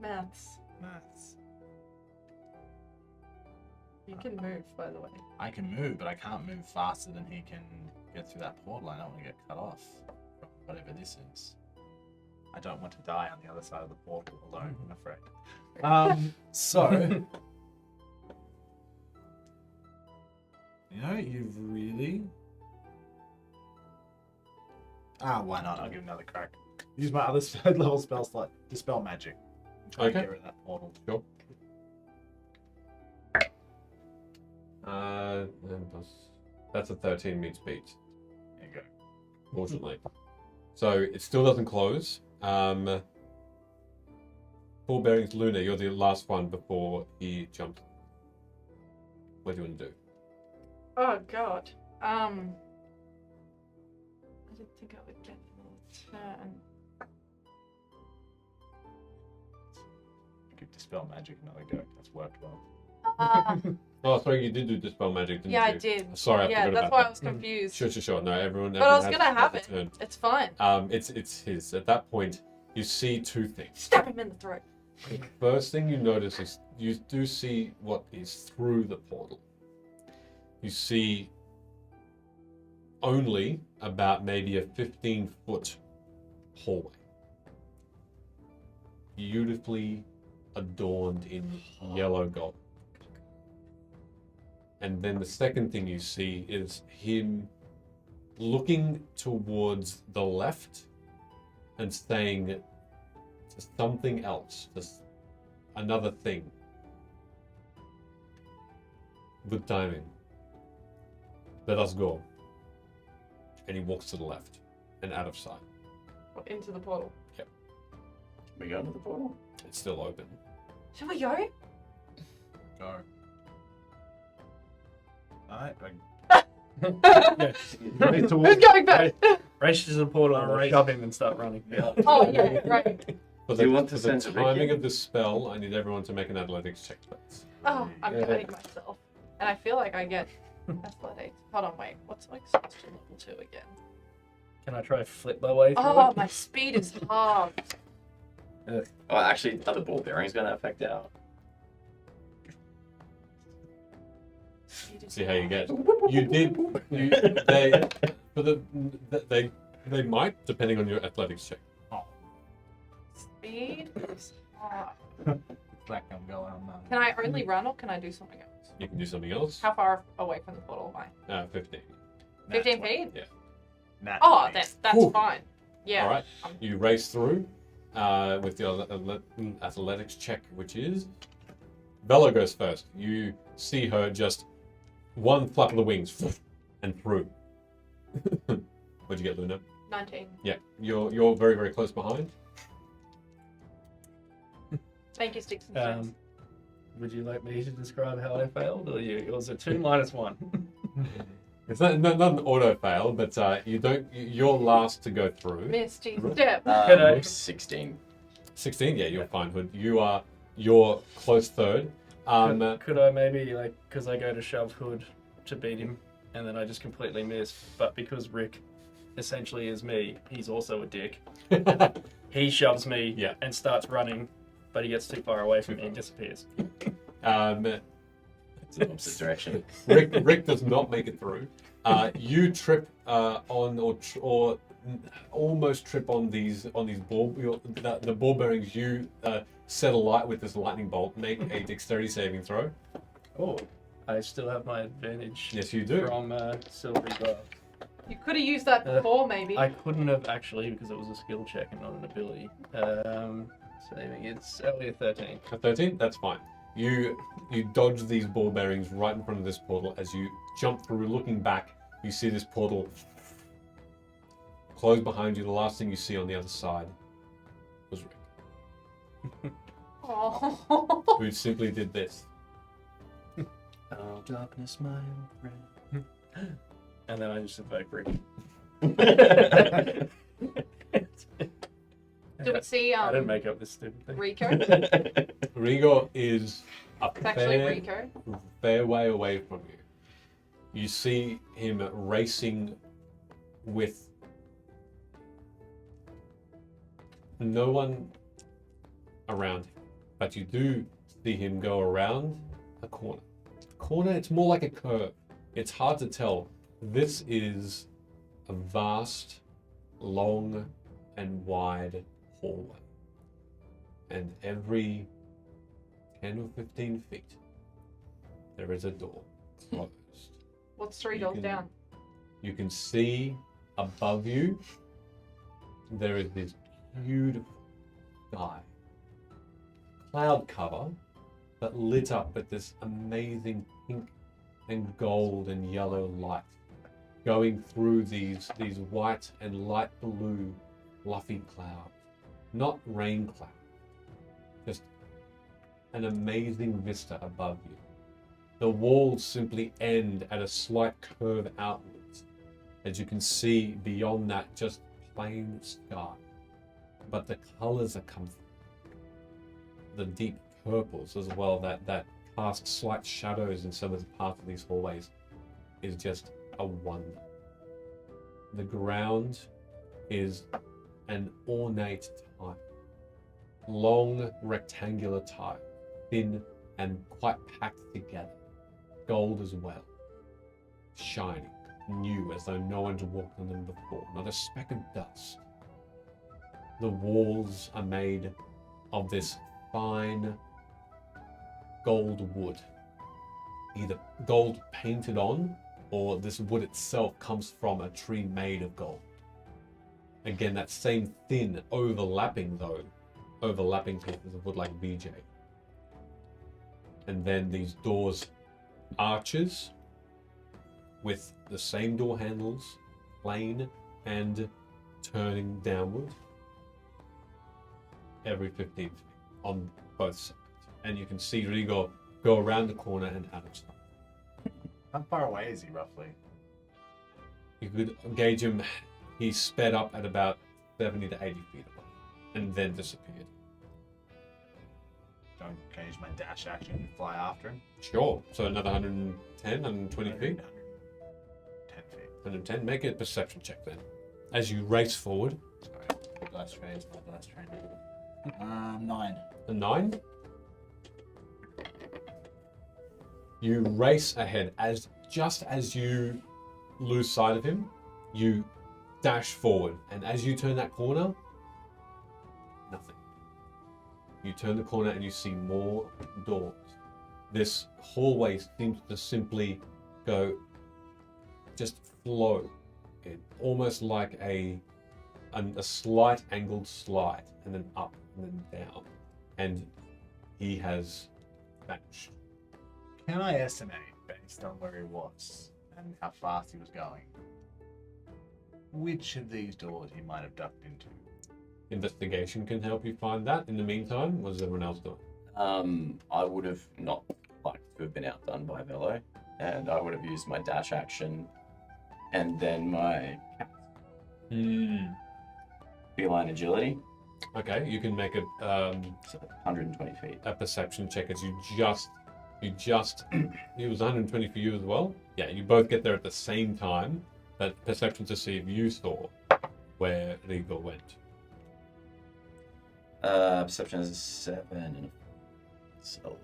Maths. Nice. You can move, by the way. I can move, but I can't move faster than he can get through that portal. I don't want to get cut off from whatever this is. I don't want to die on the other side of the portal alone, I'm afraid. So, you know, you've really. Why not? I'll give it another crack. Use my other third level spell slot, Dispel Magic. Try to Okay. get rid of that portal. Sure. That's a 13 meets beat, There you go. fortunately. So it still doesn't close. Ball bearings, Luna, you're the last one before he jumps. What do you want to do? Oh god. I didn't think I would get a turn. You could Dispel Magic another go. That's worked well. Oh, sorry, you did do Dispel Magic, didn't you? Yeah, I did. Sorry, I Yeah, forgot that's about why that. I was confused. Sure. No, everyone. But I was everyone gonna have has it. a turn. It's fine. It's his. At that point, you see two things. Stab him in the throat. The first thing you notice is you do see what is through the portal. You see only about maybe a 15-foot hallway. Beautifully adorned in yellow gold. And then the second thing you see is him looking towards the left and saying to something else, just another thing. Good timing. Let us go. And he walks to the left and out of sight. Into the portal. We go to the portal. It's still open. Shall we go? Go. Alright, Who's going first? Race to the portal and Race. shove him and start running. Yeah. Oh yeah, right. For Do you want to for send the Ricky? timing of the spell, I need everyone to make an athletics check, please. Oh, I'm Yeah. guiding myself. And I feel like I get athletics. Hold on, wait. What's my exhaustion level 2 again? Can I try to flip my way through Oh, it? my speed is halved. Oh, actually, are the ball bearings going to affect our? Speed is See how you halved. get. You did. They for the they might depending on your athletics check. Speed is halved. Black I'm going on that. Can I only run or can I do something else? You can do something else. How far away from the portal am I? 15. 15 feet? Nat Oh, 20. that's Ooh. fine. Yeah. All right. You race through with the athletics check, which is Bella goes first. You see her just one flap of the wings and through. What'd you get, Luna? 19. Yeah, you're very very close behind. Thank you, Sticks and Stones. Would you like me to describe how I failed, or you? It was a 2 minus 1. It's not an auto fail, but you're last to go through. Misty step. Can I- 16. 16, yeah, you're fine, Hood. You're close third. Could I maybe, like, because I go to shove Hood to beat him, and then I just completely miss, but because Rick essentially is me, he's also a dick. He shoves me Yeah. and starts running, but he gets too far away from me and disappears. It's the opposite direction. Rick does not make it through. You trip on or almost trip on these ball the ball bearings. You set alight with this lightning bolt. Make a dexterity saving throw. Oh, I still have my advantage Yes, you do. from Silvery Glass. You could have used that before, maybe. I couldn't have actually because it was a skill check and not an ability. Saving it's only a 13. A 13, that's fine. You dodge these ball bearings right in front of this portal. As you jump through, looking back, you see this portal close behind you. The last thing you see on the other side was Rick, Oh. who simply did this. Oh, darkness, my old friend. And then I just invoke Rick. Do we see I didn't make up this stupid thing. Rico? Rigo is a It's actually Rico. fair way away from you. You see him racing with no one around him, but you do see him go around a corner. Corner, it's more like a curve. It's hard to tell. This is a vast, long, and wide hallway. And every 10 or 15 feet, there is a door closed. What's 3 You doors can- down? You can see above you, there is this beautiful sky. Cloud cover, but lit up with this amazing pink and gold and yellow light going through these white and light blue fluffy clouds. Not rain clouds, just an amazing vista above you. The walls simply end at a slight curve outwards. As you can see beyond that, just plain sky. But the colors are coming through. The deep purples as well, that cast slight shadows in some of the parts of these hallways is just a wonder. The ground is an ornate tile. Long rectangular tile, thin and quite packed together. Gold as well. Shiny, new, as though no one's walked on them before. Not a speck of dust. The walls are made of this fine gold wood. Either gold painted on, or this wood itself comes from a tree made of gold. Again, that same thin, overlapping pieces of wood like BJ. And then these doors, arches, with the same door handles, plain and turning downward every 15 feet on both sides. And you can see Rigo go around the corner and out of sight. How far away is he roughly? You could gauge him, he sped up at about 70 to 80 feet away and then disappeared. Can I use my dash action and fly after him? Sure. So another 110, 120 feet? 10 feet. 110. Make a perception check then. As you race forward. Dice trade, my dice trade. 9. A 9. You race ahead just as you lose sight of him, you dash forward. And as you turn that corner, nothing. You turn the corner and you see more doors. This hallway seems to simply go, just flow. It almost like a slight angled slide, and then up and then down. And he has vanished. Can I estimate, based on where he was and how fast he was going, which of these doors he might have ducked into? Investigation can help you find that. In the meantime, what is everyone else doing? I would have not liked to have been outdone by Velo, and I would have used my dash action and then my feline agility. Okay, you can make So 120 feet. a perception check as you just it was 120 for you as well. Yeah, you both get there at the same time. But perception to see if you saw where Rigo went. Perception is a 7 and a 11.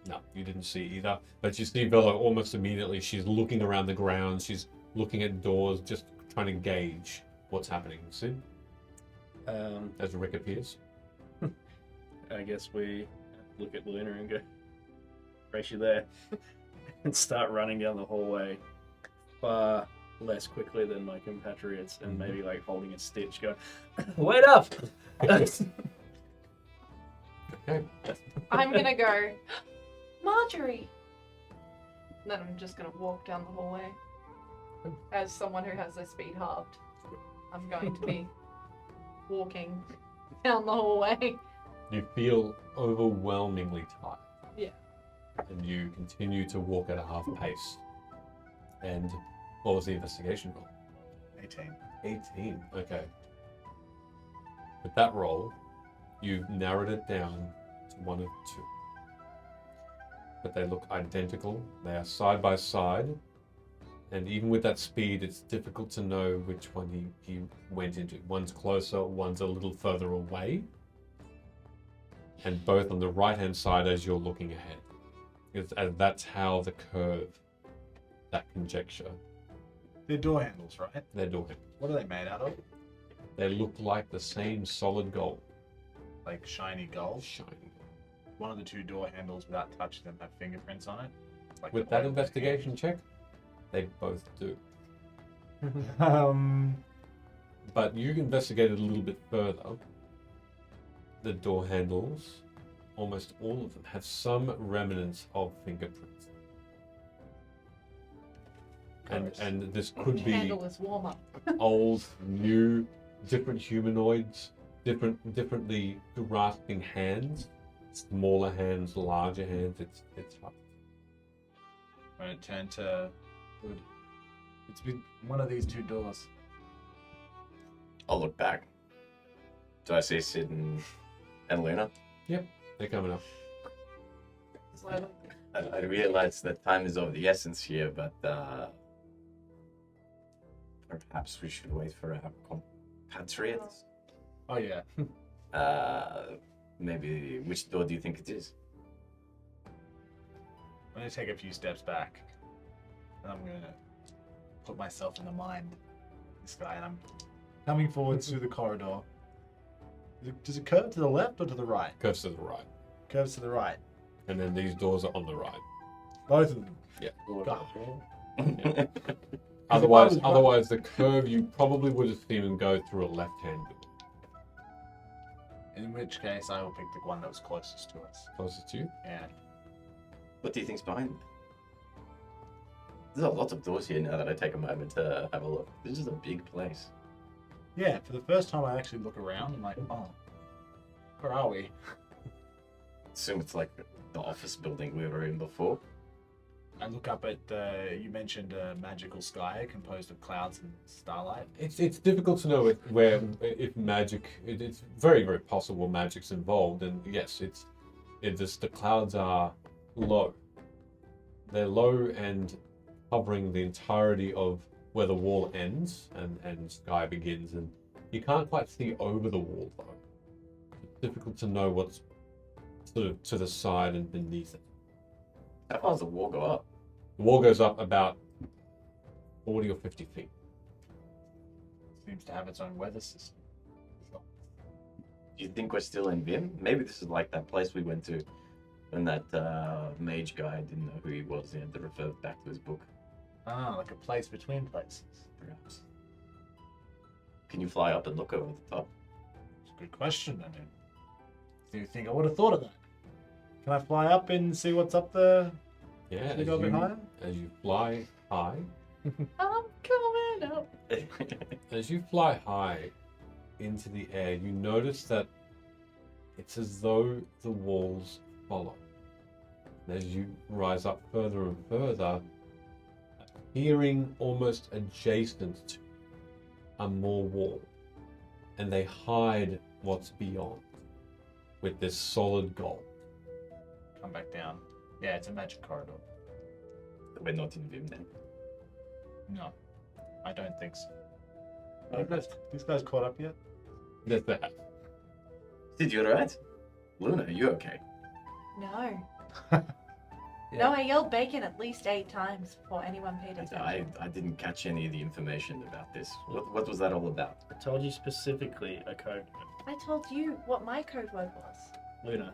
No, you didn't see either. But you see Velo almost immediately. She's looking around the ground. She's looking at doors, just trying to gauge what's happening. Sid, as Rick appears. I guess we look at Luna and go, "Race you there," and start running down the hallway far less quickly than my compatriots, and maybe like holding a stitch, going, "Wait up!" Okay. I'm gonna go, Marjorie. Then I'm just gonna walk down the hallway. As someone who has their speed halved, I'm going to be walking down the hallway. You feel overwhelmingly tired. Yeah. and you continue to walk at a half pace. And what was the investigation roll? 18. 18. Okay. With that roll, you've narrowed it down to one of two. But they look identical. They are side by side. And even with that speed, it's difficult to know which one he went into. One's closer, one's a little further away. And both on the right-hand side as you're looking ahead. And that's how the curve, that conjecture, They're door handles, right? they're doing. What are they made out of? They look like the same solid gold. Like shiny gold. Shiny. One of the two door handles, without touching them, have fingerprints on it. Like With the that oil investigation check, they both do. But you investigated a little bit further. The door handles, almost all of them, have some remnants of fingerprints. And this could be Handle is warmer. old, new, different humanoids, differently grasping hands, smaller hands, larger hands. It's hard. When it turned to wood. It's been one of these two doors. I'll look back. Do I see Sid and Luna? They're coming up. Slowly. I realize that time is of the essence here, but perhaps we should wait for our compatriots. Oh yeah. Maybe which door do you think it is? I'm gonna take a few steps back, and I'm gonna put myself in the mind of this guy, and I'm coming forward through the corridor. Does it curve to the left or to the right? Curves to the right. Curves to the right. And then these doors are on the right. Both of them. Yeah. God. Otherwise, the curve you probably would have seen him go through a left-hand door. In which case, I will pick the one that was closest to us. Closest to you. Yeah. What do you think's behind it? There's a lot of doors here now that I take a moment to have a look. This is a big place. Yeah, for the first time, I actually look around. I'm like, oh, where are we? Assume it's like the office building we were in before. I look up at, you mentioned a magical sky composed of clouds and starlight. It's difficult to know if magic. It's very, very possible magic's involved, and yes, it's just the clouds are low. They're low and covering the entirety of where the wall ends and sky begins, and you can't quite see over the wall though. It's difficult to know what's sort of to the side and beneath it. How far does the wall go up? The wall goes up about 40 or 50 feet. Seems to have its own weather system. Do you think we're still in Vim? Maybe this is like that place we went to when that mage guy didn't know who he was. He had to refer back to his book. Ah, like a place between places. Perhaps. Can you fly up and look over the top? It's a good question. I mean, do you think I would have thought of that? Can I fly up and see what's up there? Yeah, Should we go a bit higher? as you fly high, I'm coming up. as you fly high into the air, you notice that it's as though the walls follow. And as you rise up further and further, appearing almost adjacent to are more wall, and they hide what's beyond with this solid gold. Come back down. Yeah, it's a magic corridor. We're not in Vim then. No, I don't think so. These guys caught up yet? There's that. Sid, you alright? Luna, are you okay? No. Yeah. No, I yelled bacon at least 8 times before anyone paid attention. I didn't catch any of the information about this. What was that all about? I told you specifically a code word. I told you what my code word was. Luna.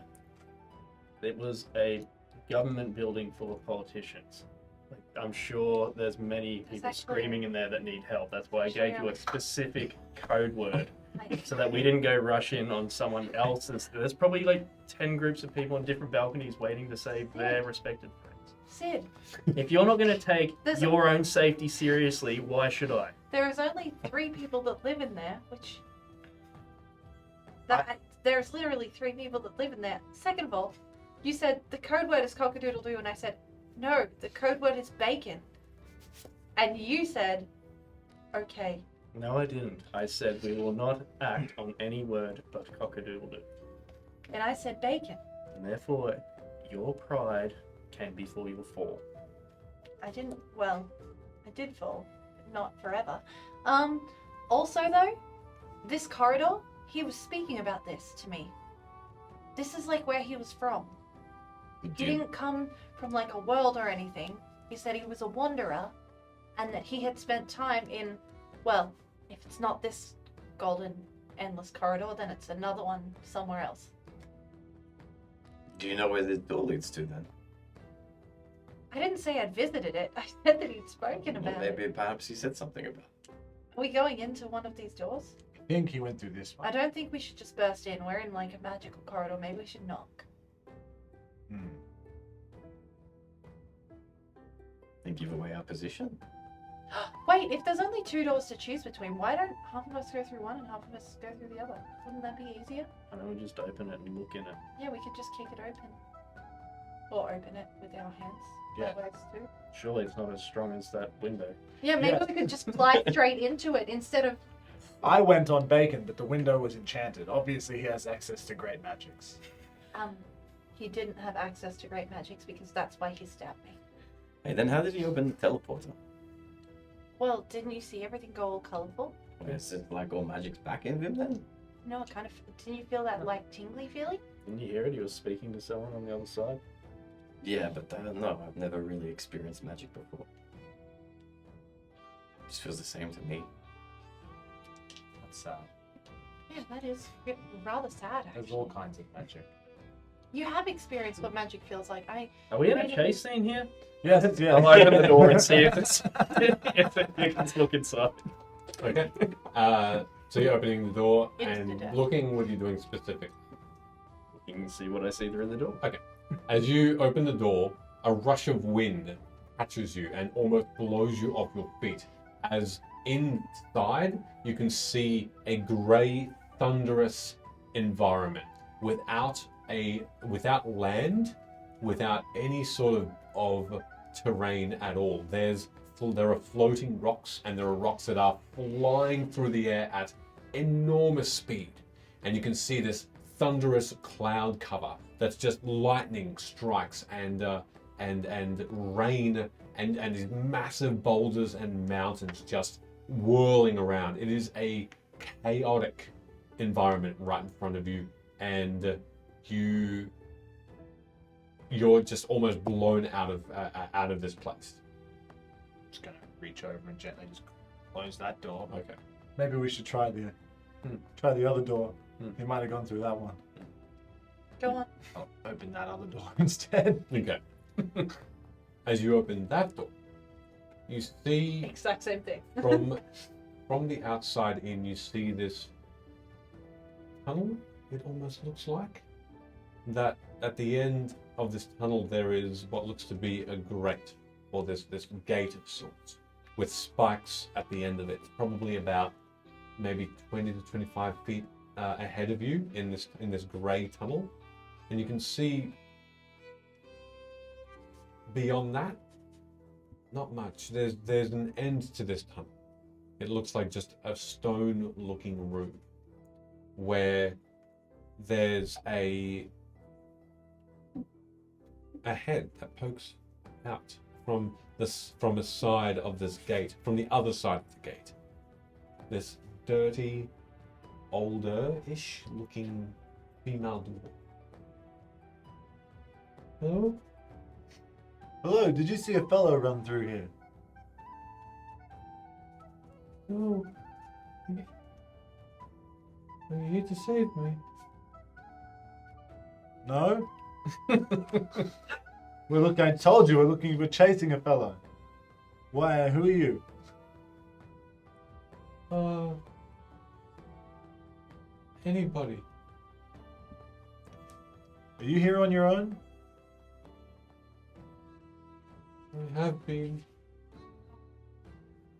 It was a government building full of politicians. Like, I'm sure there's many people Exactly. screaming in there that need help. That's why I Sure. gave you a specific code word. Like, So that we didn't go rush in on someone else. There's probably like 10 groups of people on different balconies waiting to save their respected friends. Sid, If you're not going to take There's your own safety seriously, why should I? there is only 3 people that live in there, which... there's literally 3 people that live in there. Second of all, You said the code word is cock-a-doodle-doo, and I said, no, the code word is bacon. And you said, okay. No, I didn't. I said we will not act on any word but cock-a-doodle-doo. And I said bacon. And therefore, your pride came before your fall. I did fall, but not forever. Also though, this corridor, he was speaking about this to me. This is like where he was from. He didn't come from like a world or anything. He said he was a wanderer and that he had spent time in, well, if it's not this golden endless corridor, then it's another one somewhere else. Do you know where the door leads to then? I didn't say I'd visited it. I said that he'd spoken Well, about maybe it. perhaps he said something about it. Are we going into one of these doors? I think he went through this I one. don't think we should just burst in. We're in like a magical corridor. Maybe we should knock. Hmm. And give away our position. Wait, if there's only 2 doors to choose between, why don't half of us go through one and half of us go through the other? Wouldn't that be easier? And then we just open it and look in it. Yeah, we could just kick it open. Or open it with our hands. Yeah. That works too. Surely it's not as strong as that window. Yeah, maybe Yeah. we could just fly straight into it instead of... I went on bacon, but the window was enchanted. Obviously, he has access to great magics. He didn't have access to great magics because that's why he stabbed me. Hey, then how did he open the teleporter? Well, didn't you see everything go all colourful? Is it like all magic's back in him then? No, it kind of... Didn't you feel that, like, tingly feeling? Didn't you hear it? He was speaking to someone on the other side. Yeah, but no, I've never really experienced magic before. Just feels the same to me. That's sad. Yeah, that is rather sad, actually. There's all kinds of magic. You have experienced what magic feels like. Are we in a chase scene here? Yes, yeah. I'll open the door and see if it's if you can look inside. Okay. So you're opening the door Into and death. looking. What are you doing specific? You can see what I see through the door. As you open the door, a rush of wind catches you and almost blows you off your feet. As inside, you can see a grey, thunderous environment without land, without any sort of terrain at all. There are floating rocks, and there are rocks that are flying through the air at enormous speed. And you can see this thunderous cloud cover that's just lightning strikes and rain and these massive boulders and mountains just whirling around. It is a chaotic environment right in front of you, and you're just almost blown out of this place. Just gonna reach over and gently just close that door. Okay. Maybe we should try the other door. He might have gone through that one. Go on. I'll open that other door. Instead. Okay. As you open that door, you see Exact same thing. from the outside in, you see this tunnel. It almost looks like that at the end of this tunnel there is what looks to be a grate, or this gate of sorts, with spikes at the end of it. Probably about maybe 20 to 25 feet ahead of you in this grey tunnel, and you can see beyond that, not much. There's an end to this tunnel. It looks like just a stone-looking room where there's a head that pokes out from a side of this gate, from the other side of the gate. This dirty, older-ish looking female dwarf. Hello? Hello, did you see a fellow run through here? No. Are you here to save me? No? I told you we're chasing a fellow. Why, who are you? Anybody. Are you here on your own? I have been.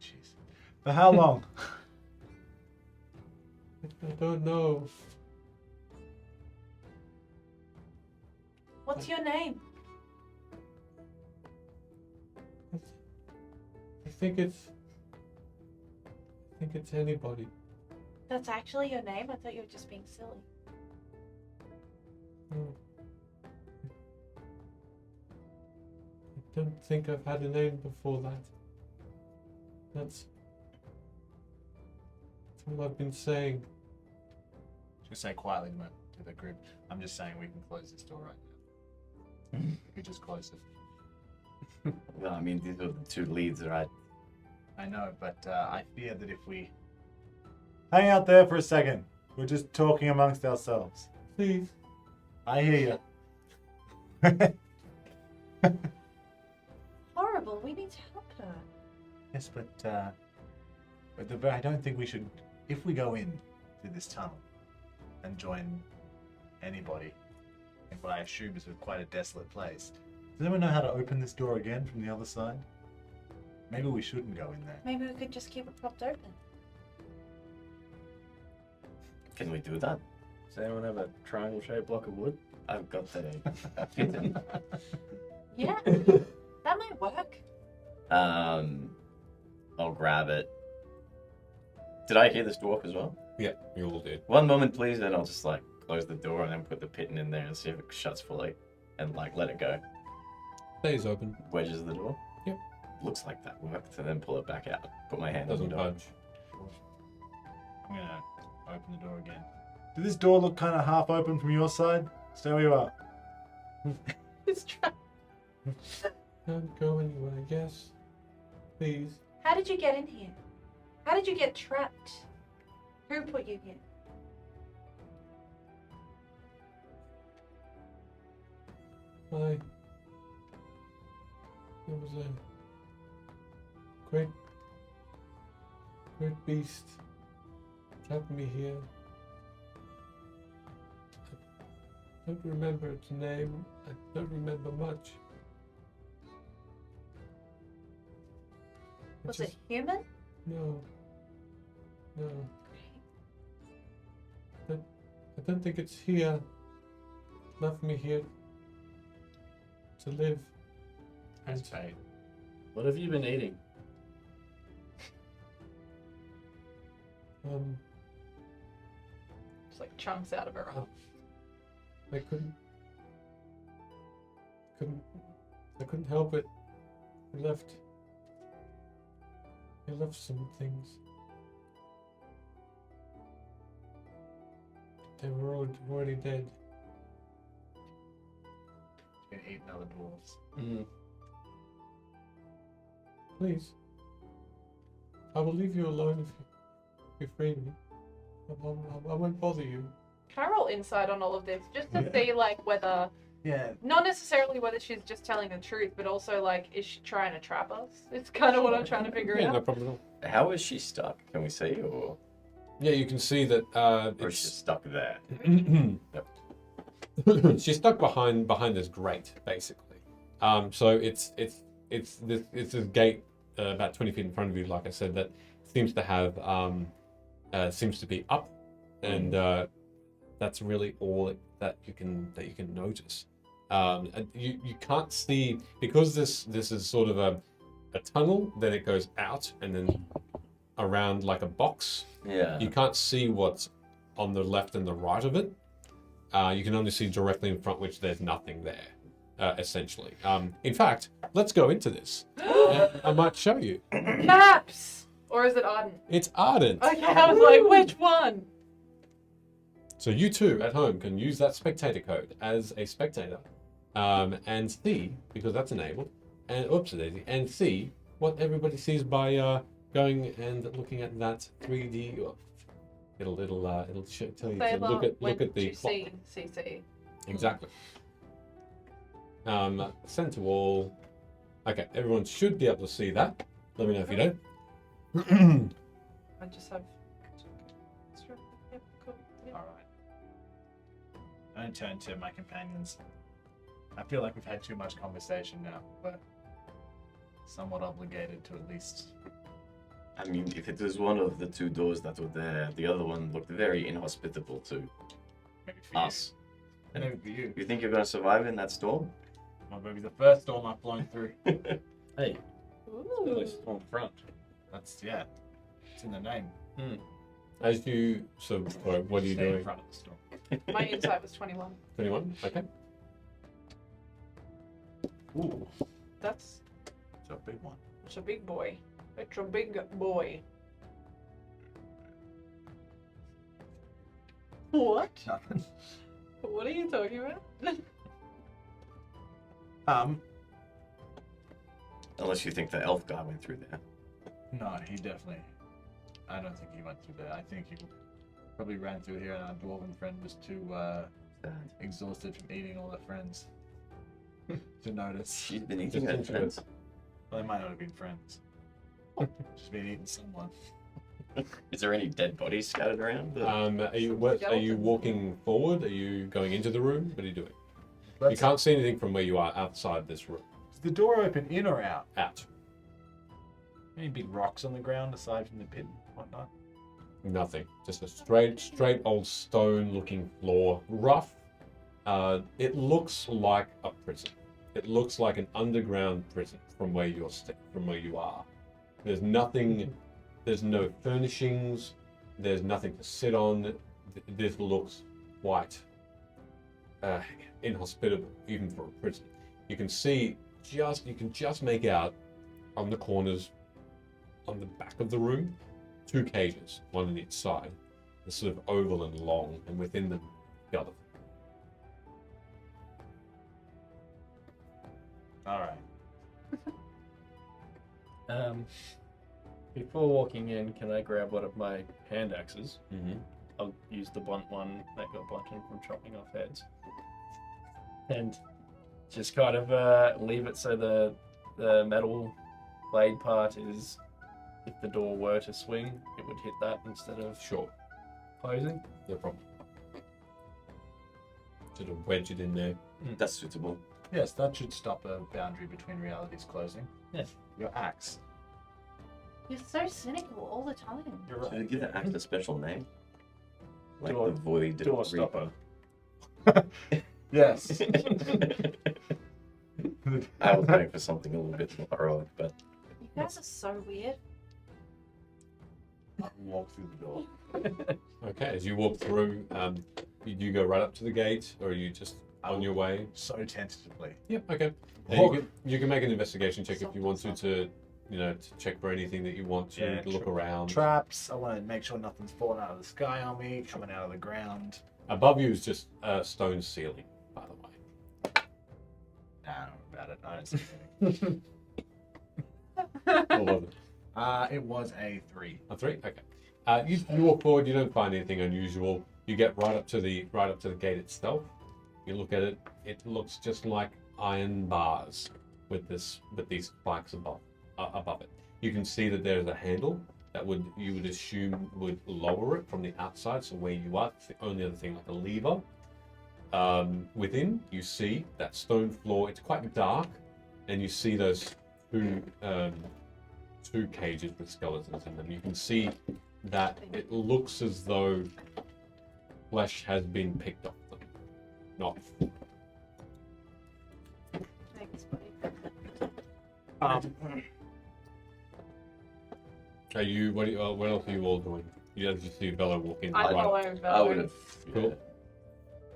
Jeez. For how long? I don't know. What's your name? I think it's anybody. That's actually your name? I thought you were just being silly. No. I don't think I've had a name before that. That's all I've been saying. Just say quietly to the group. I'm just saying we can close this door right now. We just close it. Well, I mean, these are the two leads, right? I know, but I fear that if we... Hang out there for a second. We're just talking amongst ourselves. Please. I hear you. Horrible. We need to help her. Yes, but I don't think we should. If we go in through this tunnel and join anybody in what I assume is quite a desolate place, does anyone know how to open this door again from the other side? Maybe we shouldn't go in there. Maybe we could just keep it propped open. Can we do that? Does anyone have a triangle-shaped block of wood? I've got a kitten. Yeah, that might work. I'll grab it. Did I hear this dwarf as well? Yeah, you all did. One moment, please, then I'll just like close the door and then put the pitten in there and see if it shuts fully, and like let it go. Stays open. Wedges the door. Yep. Looks like that worked, and then pull it back out. Put my hand Doesn't on the door. budge. I'm gonna open the door again. Did this door look kind of half open from your side? Stay where you are. It's trapped. Can't go anywhere, yes. Please. How did you get in here? How did you get trapped? Who put you here? There was a great beast trapped me here. I don't remember its name. I don't remember much. Was it human? No. No. I don't think it's here. Left me here to live. That's fate. What have you been eating? Just like chunks out of her arm. I couldn't help it. I left some things. They were already dead. You can eat other dwarves. Mm. Please. I will leave you alone if you free me. I won't bother you. Can I roll insight on all of this just to see like whether, Yeah. not necessarily whether she's just telling the truth, but also like is she trying to trap us? It's kind of what I'm trying to figure Yeah, no out. problem at all. How is she stuck? Can we see, or Yeah, you can see that or is she it's stuck there? she's stuck behind this grate, basically. So it's this gate about 20 feet in front of you, like I said, that seems to have seems to be up, and that's really all that you can notice. And you can't see, because this is sort of a tunnel, then it goes out and then around like a box. Yeah. You can't see what's on the left and the right of it. You can only see directly in front, which there's nothing there, essentially. In fact, let's go into this. I might show you. Maps! Or is it Ardent? It's ardent. Okay, I was like, which one? So you two at home can use that spectator code as a spectator, and see, because that's enabled, and oopsie-daisy, and see what everybody sees by going and looking at that 3D. It'll tell you to look at the you plot. see CC. Exactly. Send to all. Okay, everyone should be able to see that. Let me know if you don't. I just have. Yep, cool. Yep. Alright. I turn to my companions. I feel like we've had too much conversation now, but somewhat obligated to at least... I mean, if it was one of the two doors that were there, the other one looked very inhospitable to Maybe for us. And even for you. You think you're going to survive in that storm? My baby's the first storm I've blown through. Hey, Ooh. at least on front. That's, yeah. It's in the name. As you what are you Stay in doing? front of the storm. My insight was 21. 21. Okay. Ooh, That's it's a big one. it's a big boy. It's a big boy. What? Nothing. What are you talking about? Unless you think the elf guy went through there. No, he definitely. I don't think he went through there. I think he probably ran through here, and our dwarven friend was too exhausted from eating all their friends to notice. She's been eating Just her into friends. Well, they might not have been friends. Just been eating someone. Is there any dead bodies scattered around? Are you walking forward? Are you going into the room? What are you doing? You Let's- can't see anything from where you are outside this room. Is the door open in or out? Out. Any big rocks on the ground aside from the pit and whatnot? Nothing. Just a straight old stone-looking floor. Rough. It looks like a prison. It looks like an underground prison from where you are. There's nothing. There's no furnishings. There's nothing to sit on. This looks quite inhospitable, even for a prison. You can just make out on the corners, on the back of the room, 2 cages, one on each side. They're sort of oval and long, and within them, the other. All right. Before walking in, can I grab one of my hand axes? Mm-hmm. I'll use the blunt one that got blunted from chopping off heads. And just kind of leave it so the metal blade part is, if the door were to swing, it would hit that instead of Sure, closing. no problem. Sort of wedge it in there. That's suitable. Yes, that should stop a boundary between realities closing. Yes. Your axe. You're so cynical all the time. You're Should we right. give the act a special name? Like Door- the void Door stopper. Yes. I was going for something a little bit more heroic, but You guys are so weird. Walk through the door. Okay, as you walk through, do you go right up to the gate, or are you just on your way? So tentatively. Yep. Okay. Oh. You can make an investigation check if you want to check for anything that you want to Yeah, look around. Traps. I want to make sure nothing's falling out of the sky on me, coming out of the ground. Above you is just a stone ceiling, by the way. Nah, I don't know about it. I don't see anything. All of it. It was a 3. A 3. Okay. You walk forward. You don't find anything unusual. You get right up to the gate itself. You look at it. It looks just like iron bars with these spikes above it. You can see that there's a handle that you would assume would lower it from the outside. So where you are, it's the only other thing, like a lever. Within, you see that stone floor. It's quite dark, and you see those two cages with skeletons in them. You can see that it looks as though flesh has been picked off them. Not. Thanks, buddy. Are you? What else are you all doing? You as you see Bella walk in. I right. follow I Bella. would have. Cool.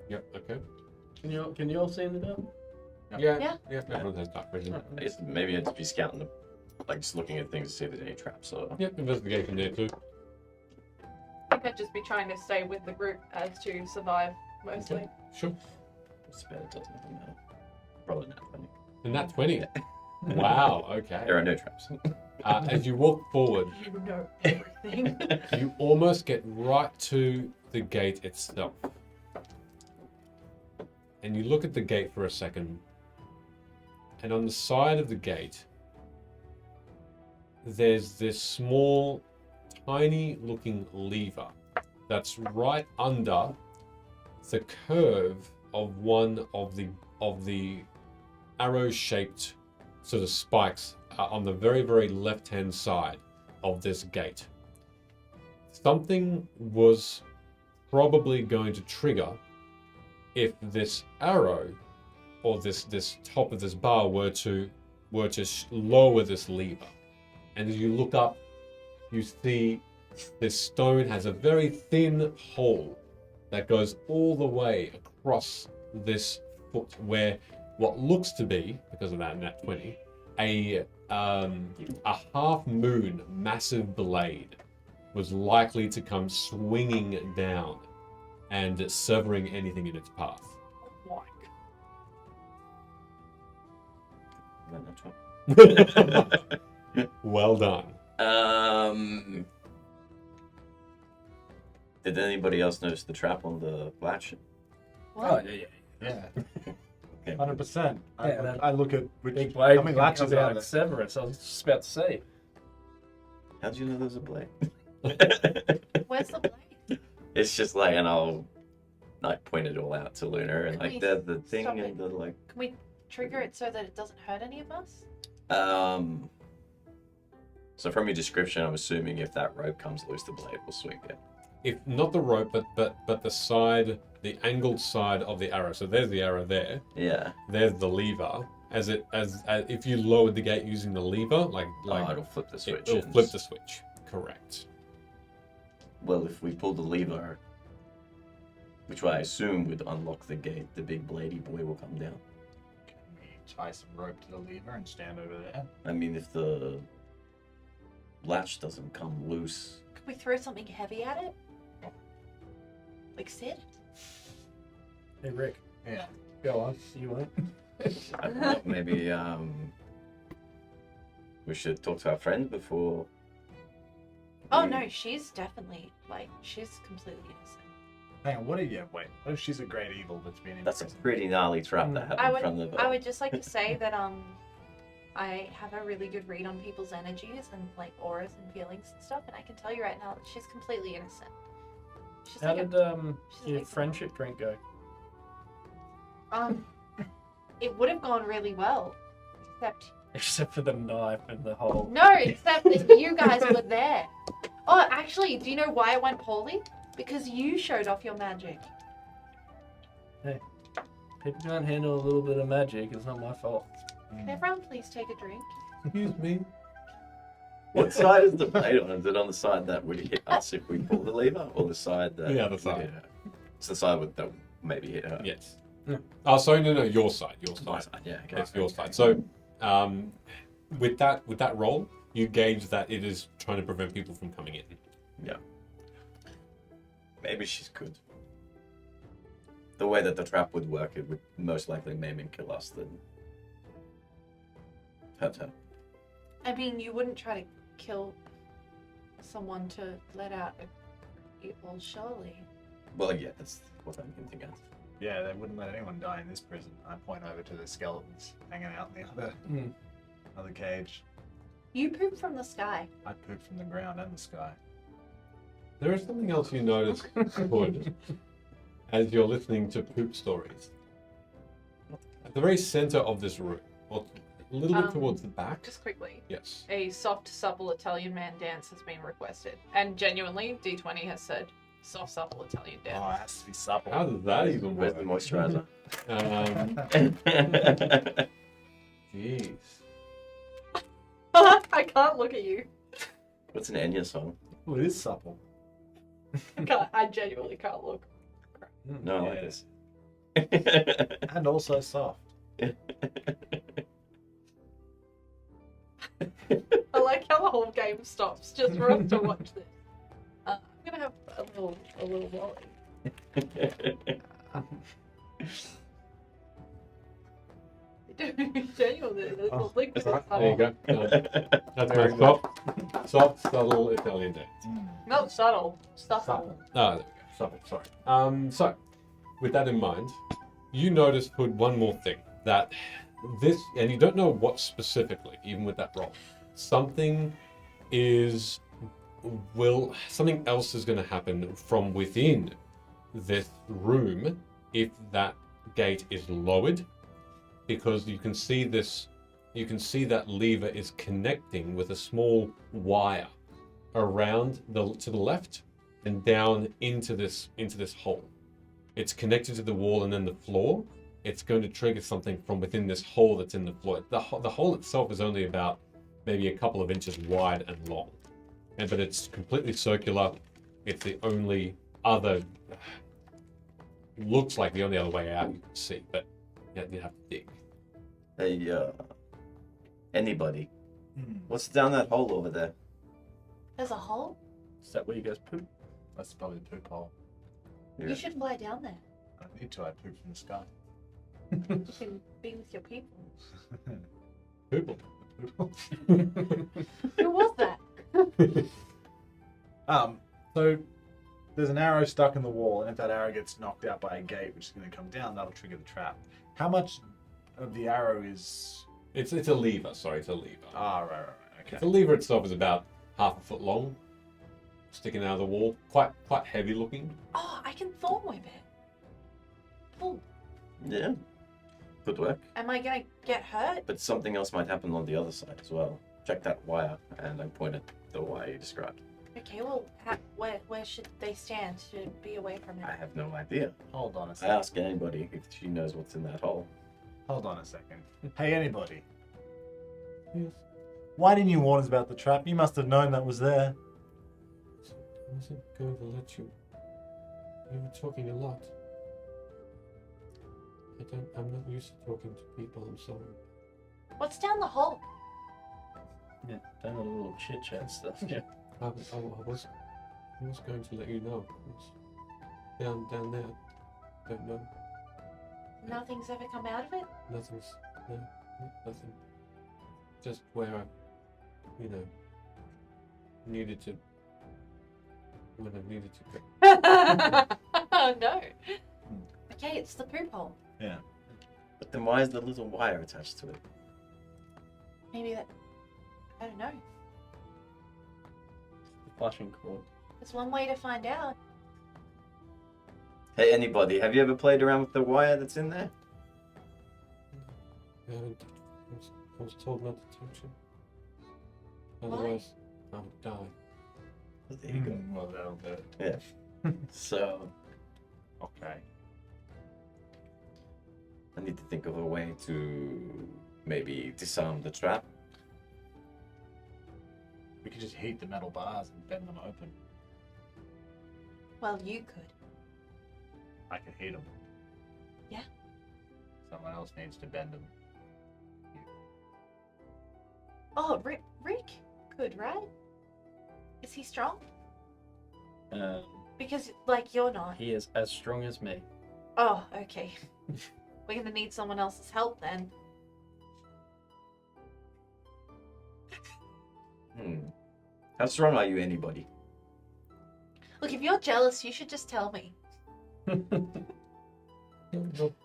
Yep. Okay. Can you all see in the dark? Yeah. Everyone has dark vision. I guess maybe I'd be scouting, like just looking at things to see if there's any traps or. Yep. Investigation there too. I think I'd just be trying to stay with the group as to survive, mostly. Okay. Sure. It's bad, it doesn't really matter. Probably not funny. And that's 20. Wow. Okay. There are no traps. As you walk forward, You know everything. you almost get right to the gate itself. And you look at the gate for a second. And on the side of the gate, there's this small, tiny looking lever that's right under the curve of one of the arrow-shaped sort of spikes on the very, very left-hand side of this gate. Something was probably going to trigger if this arrow or this top of this bar were to lower this lever, and as you look up, you see this stone has a very thin hole that goes all the way across this foot, where what looks to be, because of that nat 20, a half moon massive blade was likely to come swinging down and severing anything in its path. Well done. Did anybody else notice the trap on the latch? Oh, yeah. Yeah, Okay. 100%. Yeah, I look at which Big blade how many comes latches out are of there? Severus. I was just about to say. How'd you know there's a blade? Where's the blade? It's just like, and I'll like point it all out to Luna, and Can like we the thing stop and it? the like. Can we trigger it so that it doesn't hurt any of us? So from your description, I'm assuming if that rope comes loose, the blade will swing it. If not the rope, but the side, the angled side of the arrow. So there's the arrow there. Yeah. There's the lever. As if you lowered the gate using the lever, like Oh, it'll flip the switch. it'll and- flip the switch. Correct. Well, if we pull the lever, which I assume would unlock the gate, the big bladey boy will come down. Can we tie some rope to the lever and stand over there? I mean, if the latch doesn't come loose, Could we throw something heavy at it? Like Sid? Hey, Rick. Yeah. Go on. You want? I don't know, maybe we should talk to our friend before. Oh we- no, she's definitely she's completely innocent. Hang on, what if she's a great evil that's been in That's a prison? pretty gnarly trap that happened from the. I would just like to say that I have a really good read on people's energies and like auras and feelings and stuff, and I can tell you right now that she's completely innocent. She's How like did she's your like- friendship drink go? it would have gone really well, Except for the knife and the hole. no, except that you guys were there. Oh, actually, do you know why it went poorly? Because you showed off your magic. People can't handle a little bit of magic. It's not my fault. Can everyone please take a drink? Excuse me. What side is the blade on? Is it on the side that would hit us if we pull the lever, or the side that? The other would side. hit her? It's the side that would maybe hit her. Yes. Yeah. Oh, sorry, no, your side. My side. Yeah. Okay. Yes, your side. So, with that roll, you gauge that it is trying to prevent people from coming in. Yeah. Maybe she's good. The way that the trap would work, it would most likely maim and kill us than hurt her. I mean, you wouldn't try to kill someone to let out a evil, surely. Well, yeah, that's what I'm hinting at. Yeah, they wouldn't let anyone die in this prison. I point over to the skeletons hanging out in the other cage. You poop from the sky. I poop from the ground and the sky. There is something else you notice, Hood, as you're listening to poop stories. At the very center of this room, or a little bit towards the back. Just quickly, Yes. a soft, supple Italian man dance has been requested. And genuinely, D20 has said, soft, supple Italian Oh, dance. it has to be supple. How does that even Where's work? the moisturizer? Jeez. I can't look at you. What's an Enya song? Well, it is supple. I genuinely can't look. No, I like this. And also soft. I like how the whole game stops just for us to watch this. I'm gonna have a little volley. Genuinely, there's a liquid. There you go. That's my soft, subtle Italian dance. Not subtle, supple. Ah, there we go. Subtle, sorry. So, with that in mind, you notice, Hood, one more thing. That this, and you don't know what specifically, even with that roll, something else is going to happen from within this room if that gate is lowered, because you can see that lever is connecting with a small wire around to the left and down into this hole. it's connected to the wall and then the floor, it's going to trigger something from within this hole that's in the floor. The hole itself is only about maybe a couple of inches wide and long, but it's completely circular. It's the only other, looks like the only other way out you can see, but you have to dig. Hey, anybody, Hmm. what's down that hole over there? There's a hole? Is that where you guys poop? That's probably the poop hole. Yeah. You should lie down there. I don't need to. I poop from the sky. You can be with your people. People. Who was that? So there's an arrow stuck in the wall, and if that arrow gets knocked out by a gate, which is going to come down, that'll trigger the trap. How much of the arrow is? It's a lever. Sorry, it's a lever. Right. The Okay. lever itself is about 1/2 foot long, sticking out of the wall. Quite heavy looking. Oh, I can thorn whip it. Oh, Yeah. Good work. am I gonna get hurt? But something else might happen on the other side as well. Check that wire, and I pointed the wire you described. Okay, well, where should they stand? Should it be away from I it? have no idea. Hold on a I second. ask anybody if she knows what's in that hole. Hold on a second. Hey, anybody. Yes. Why didn't you warn us about the trap? You must have known that was there. I wasn't going to let you. You were talking a lot. I'm not used to talking to people. I'm sorry. What's down the hole? Yeah, done a little chit chat stuff. Yeah. I was going to let you know. It's down there. Don't know. Nothing's ever come out of it? Nothing. Just where I, needed to. When I needed to go. Oh no. Okay, it's the poop hole. Yeah. But then why is the little wire attached to it? Maybe that. I don't know. Flushing cord. There's one way to find out. Hey, anybody, have you ever played around with the wire that's in there? I haven't. I was told not to touch it. Why? Otherwise, I would die. Well, there you go. Well, that'll do it. Yeah. So, Okay. I need to think of a way to maybe disarm the trap. We could just heat the metal bars and bend them open. Well, you could. I can heat them. Yeah. Someone else needs to bend them. Oh, Rick could, right? Is he strong? Because, like, you're not. He is as strong as me. Oh, okay. We're gonna need someone else's help then. How strong are you, anybody? Look, if you're jealous, you should just tell me. Don't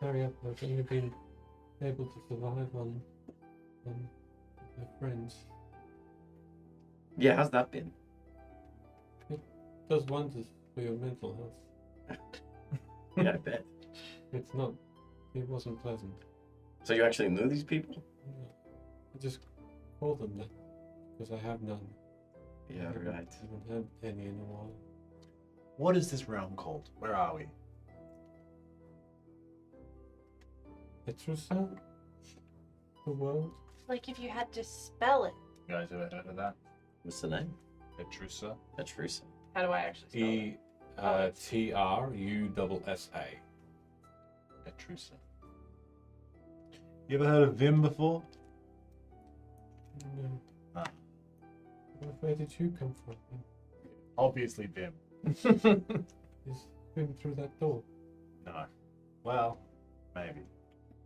hurry up. I've only been able to survive on my friends. Yeah, how's that been? Does wonders for your mental health. Yeah, I bet. It's not. It wasn't pleasant. So you actually knew these people? I just call them that because I have none. Yeah, I right. haven't had any in a while. What is this realm called? Where are we? Etrusa? The world? Like, if you had to spell it. You guys ever heard of that? What's the name? Etrusa? Etrusa. How do I actually spell it? Etrusa. Etrusa. You ever heard of Vim before? No. Ah. Where did you come from? Obviously Vim. Is been through that door? No. Well, maybe.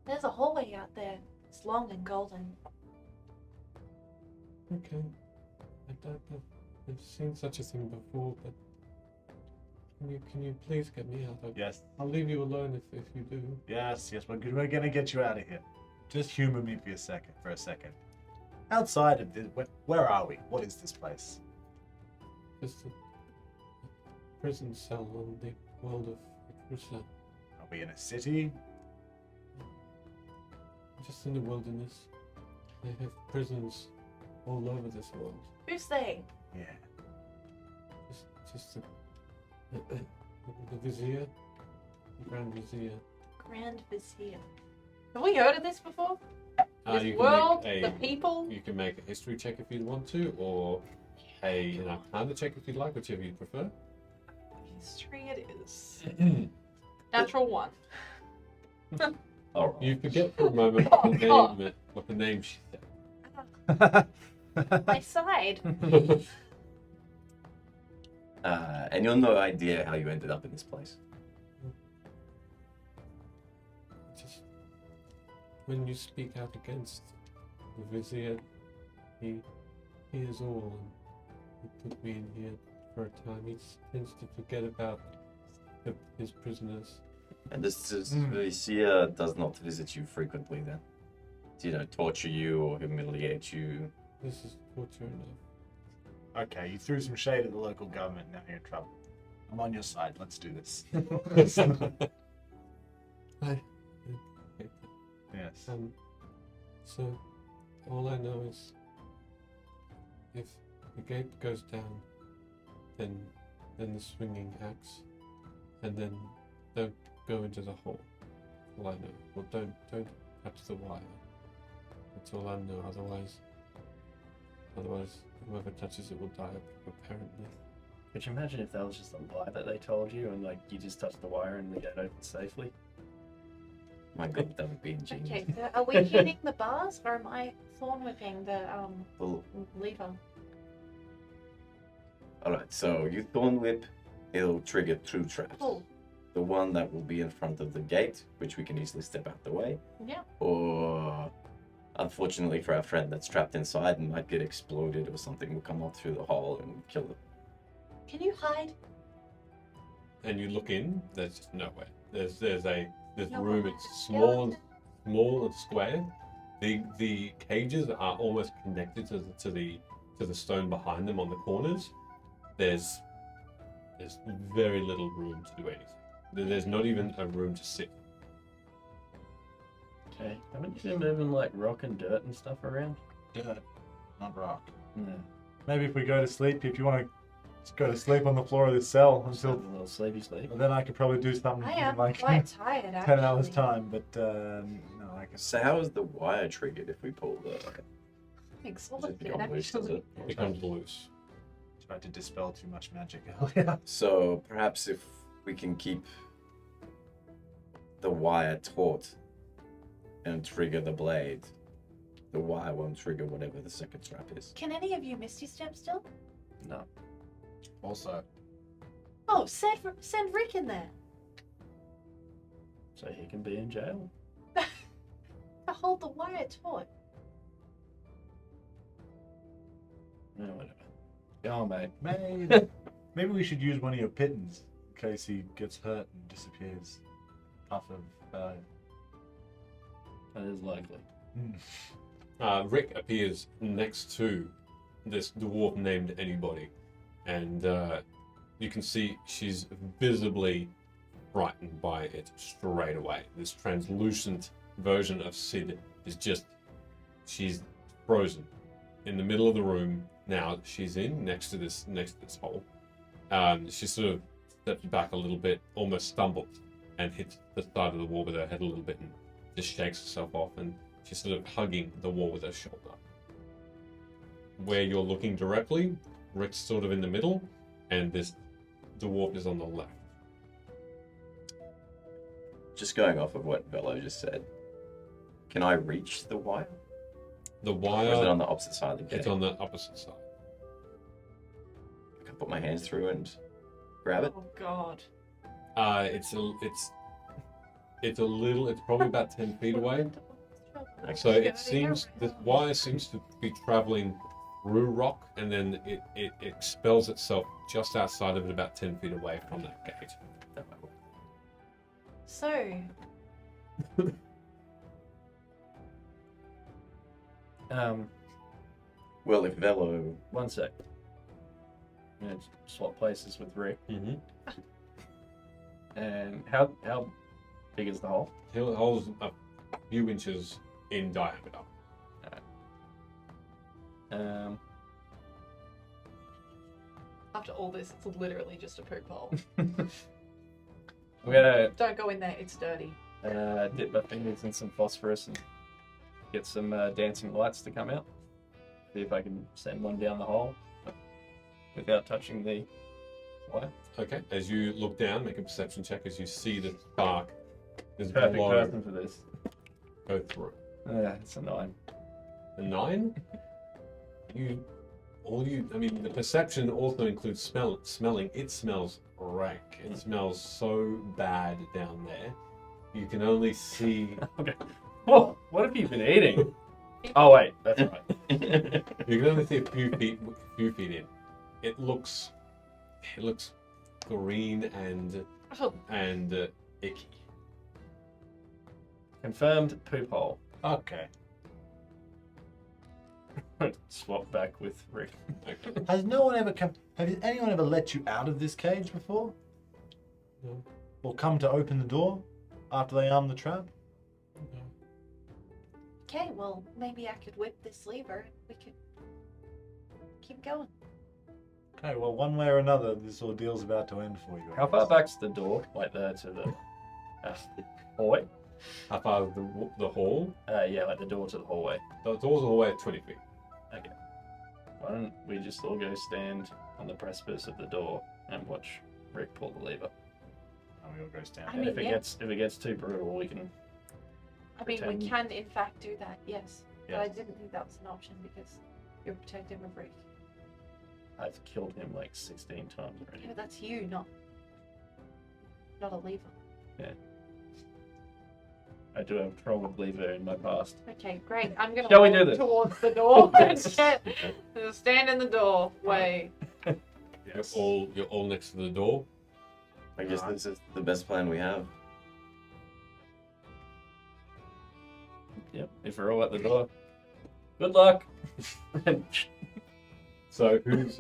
There's a hallway out there. It's long and golden. Okay. I don't know. I've seen such a thing before, but can you please get me out? Yes. I'll leave you alone if you do. Yes, we're gonna get you out of here. Just humor me for a second. Outside of this, where are we? What is this place? Just a prison cell on the world of Etrusa. Are we in a city? Just in the wilderness. They have prisons all over this world. Who's they? Yeah. Just the vizier. Grand Vizier. Grand Vizier. Have we heard of this before? This You can world, make the people. You can make a history check if you'd want to, or an arcana check if you'd like, whichever you prefer. History it is. Natural 1. All right. You forget for a moment what the name she said. My side. And you've no idea how you ended up in this place. Just when you speak out against the Vizier, he is all. And he put me in here for a time. He tends to forget about his prisoners. And this Vizier does not visit you frequently then? Torture you or humiliate you? This is torture enough. Okay, you threw some shade at the local government. Now you're in trouble. I'm on your side. Let's do this. Yes. So, all I know is, if the gate goes down, then the swinging axe, and then don't go into the hole. All I know. Well, don't touch the wire. That's all I know. Otherwise, whoever touches it will die. Apparently. Could you imagine if that was just a lie that they told you and you just touched the wire and the gate opened safely? My God, that would be ingenious. Okay, so are we hitting the bars or am I thorn whipping the Well, lever? alright, so you thorn whip, it'll trigger 2 traps. Oh, The one that will be in front of the gate, which we can easily step out the way, yeah. or unfortunately for our friend that's trapped inside and might get exploded or something, will come up through the hole and kill it. Can you hide? And you look in. There's just nowhere. There's No room. one. It's small and square. The cages are almost connected to the stone behind them on the corners. There's very little room to do anything. There's not even a room to sit. Okay. Haven't you been moving like rock and dirt and stuff around? Dirt, not rock. No. Maybe if we go to sleep, if you want to just go to sleep on the floor of this cell Just have until, a little sleepy sleep. well, then I could probably do something I in am like quite tired, actually. 10 hours time. But no, I guess. So how is the wire triggered if we pull the... I'm Does it exhausted, become loose, does actually. it? It becomes loose. Tried to dispel too much magic earlier. So perhaps if we can keep the wire taut and trigger the blade, the wire won't trigger whatever the second trap is. Can any of you Misty Step still? No. Also, Oh, send Rick in there So he can be in jail. to hold the wire taut. No, whatever. Go on, mate. Maybe we should use one of your pittons in case he gets hurt and disappears. Puff of. That is likely. Rick appears next to this dwarf named Anybody, and you can see she's visibly frightened by it straight away. This translucent version of Sid is she's frozen in the middle of the room. Now she's next to this hole. She sort of steps back a little bit, almost stumbles, and hits the side of the wall with her head a little bit, and just shakes herself off, and she's sort of hugging the wall with her shoulder. Where you're looking directly, Rick's sort of in the middle, and this dwarf is on the left. Just going off of what Velo just said, can I reach the wire? The Or is it wire, on the opposite side of the gate? it's on the opposite side. I can put my hands through and grab it. Oh God. It's probably about 10 feet away. So it seems, this wire seems to be traveling through rock, and then it expels itself just outside of it, about 10 feet away from that gate. That might work. So, Well, if Velo... One sec. I'm gonna swap places with Rick. Mm-hmm. And how big is the hole? It holds a few inches in diameter. after all this, it's literally just a poop hole. I'm gonna Don't go in there. It's dirty. dip my fingers in some phosphorus and get some dancing lights to come out. See if I can send one down the hole without touching the wire. Okay. As you look down, make a perception check as you see the spark is Perfect below person for this. go through. It's a 9. A 9? I mean, the perception also includes smelling. It smells rank. It smells so bad down there. You can only see. Okay. Whoa, what have you been eating? Oh wait, that's right. You can only see a few feet in. It looks green and Oh, icky. Confirmed poop hole. Okay. Swap back with Rick. Okay. Has no one ever come? Has anyone ever let you out of this cage before? No. Or come to open the door after they arm the trap? Okay, well, maybe I could whip this lever and we could keep going. Okay, well, one way or another, this ordeal's about to end for you. I How far guess. back's the door? Like there to the hallway? How far is the hall? Yeah, like the door to the hallway. The door's all the way at 20 feet. Okay. Why don't we just all go stand on the precipice of the door and watch Rick pull the lever? And we all go stand. I And mean, if it yeah. gets too brutal, we can. I mean, we Pretend. can in fact do that, yes. But I Yes. didn't think that was an option because you're protective of Rick. I've killed him like 16 times already. Yeah, but that's you, not a lever. I do have trouble with lever in my past. okay, great. I'm gonna Shall we walk do this? towards the door and Yes. stand in the doorway. Yes. You're all next to the door. I guess this is the best plan we have. Yep. If we're all at the door, good luck. So who's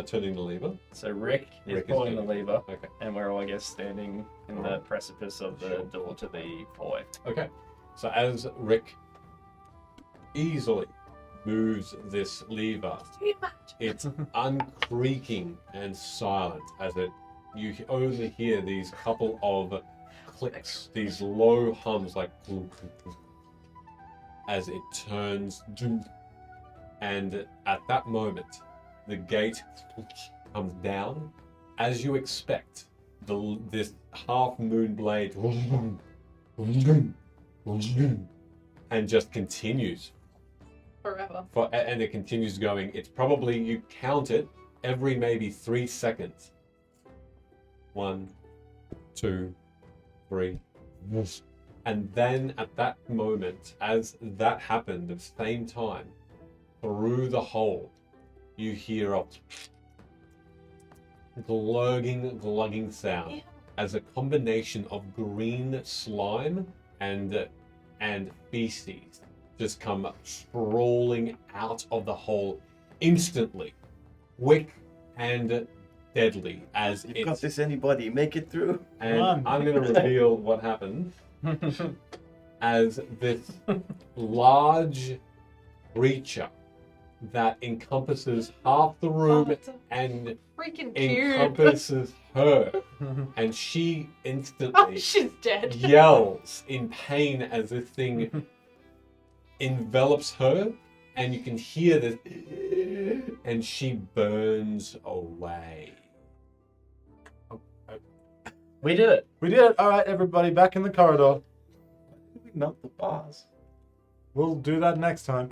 turning the lever? So Rick is Rick is pulling the turning. lever, Okay. and we're all, I guess, standing in the precipice of the door to the hallway. Okay. So as Rick easily moves this lever, Too much. it's uncreaking and silent as you only hear these couple of clicks, these low hums like as it turns, and at that moment the gate comes down as you expect. This half moon blade and just continues Forever. and it continues going. It's probably, you count it every maybe 3 seconds. 1, 2, 3. And then at that moment, as that happened at the same time, through the hole, you hear a glugging sound Ew. as a combination of green slime and feces just come sprawling out of the hole instantly, quick and deadly as You've got it's. this, anybody. Make it through. And Run. I'm going to reveal what happened as this large creature that encompasses half the Oh, room it's a and freaking cube. encompasses her, and she Oh, instantly she's dead. yells in pain as this thing envelops her, and you can hear this, and she burns away. We did it. We did it. All right, everybody, back in the corridor. We melt the bars. We'll do that next time.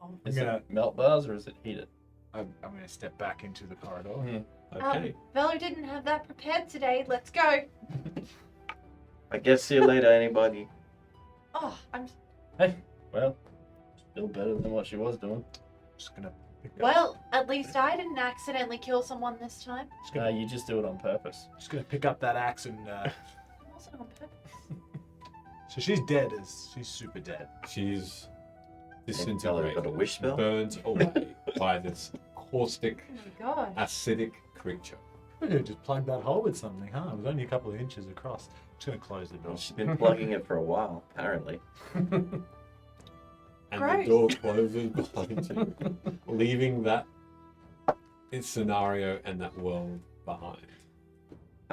Wow. Is gonna- it melt bars or is it heated? I'm going to step back into the corridor. Okay. Velo didn't have that prepared today. Let's go. I guess see you later, anybody. Oh, I'm. Well, still better than what she was doing. Just going to pick up. Well, at least I didn't accidentally kill someone this time. You just do it on purpose. Just going to pick up that axe and. It wasn't on purpose. So she's dead. She's super dead. She's Maybe tell her we've got a disintegrated, wish spell. burnt away by this caustic, Oh my gosh. acidic creature. We could have just plugged that hole with something, huh? It was only a couple of inches across. Just going to close the door. Well, she's been plugging it for a while, apparently. And Gross. the door closes behind you, leaving that scenario and that world behind.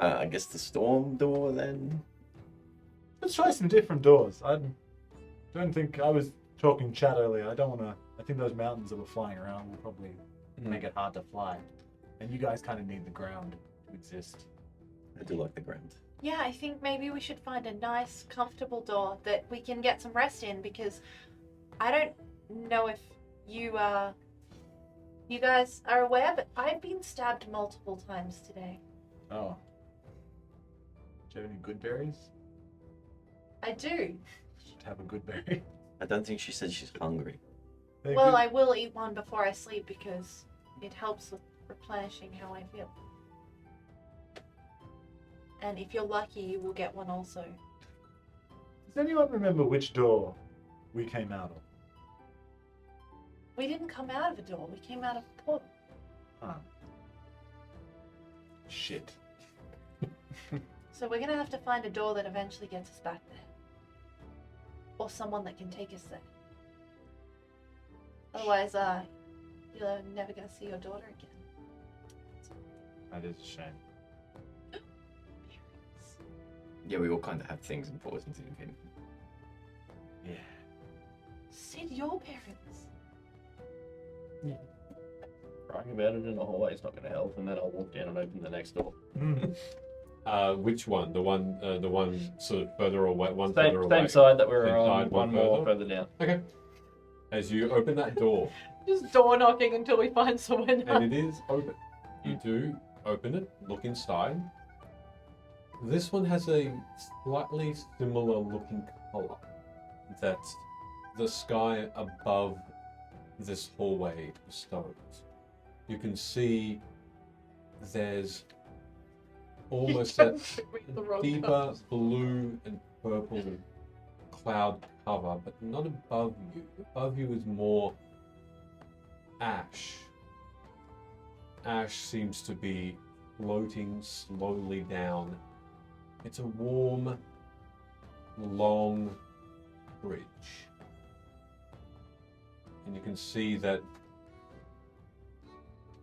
I guess the storm door then. Let's try some different doors. I don't think I was talking chat earlier. I don't want to. I think those mountains that were flying around will probably make it hard to fly, and you guys kind of need the ground to exist. I do like the ground. Yeah, I think maybe we should find a nice, comfortable door that we can get some rest in because I don't know if you guys are aware, but I've been stabbed multiple times today. Oh. Do you have any good berries? I do. Should have a good berry. I don't think she said she's hungry. They're Well, good- I will eat one before I sleep because it helps with replenishing how I feel. And if you're lucky, you will get one also. Does anyone remember which door we came out of? We didn't come out of a door, we came out of a portal. Ah. Shit. So we're gonna have to find a door that eventually gets us back there. Or someone that can take us there. Otherwise, you're never gonna see your daughter again. That is a shame. Yeah, we all kind of have things important to him. Yeah. Sid, your parents. Crying about it in the hallway is not going to help, and then I'll walk down and open the next door. Which one? The one sort of further away. One Same, further away. same side that we're Same on. side, one one more further? further down. Okay. As you open that door, Just door knocking until we find someone. and it is open. You do open it, look inside. This one has a slightly similar looking color that the sky above this hallway bestows. You can see there's almost a The wrong deeper colours. blue and purple cloud cover, but not above you. Above you is more ash. Ash seems to be floating slowly down. It's a warm, long bridge. And you can see that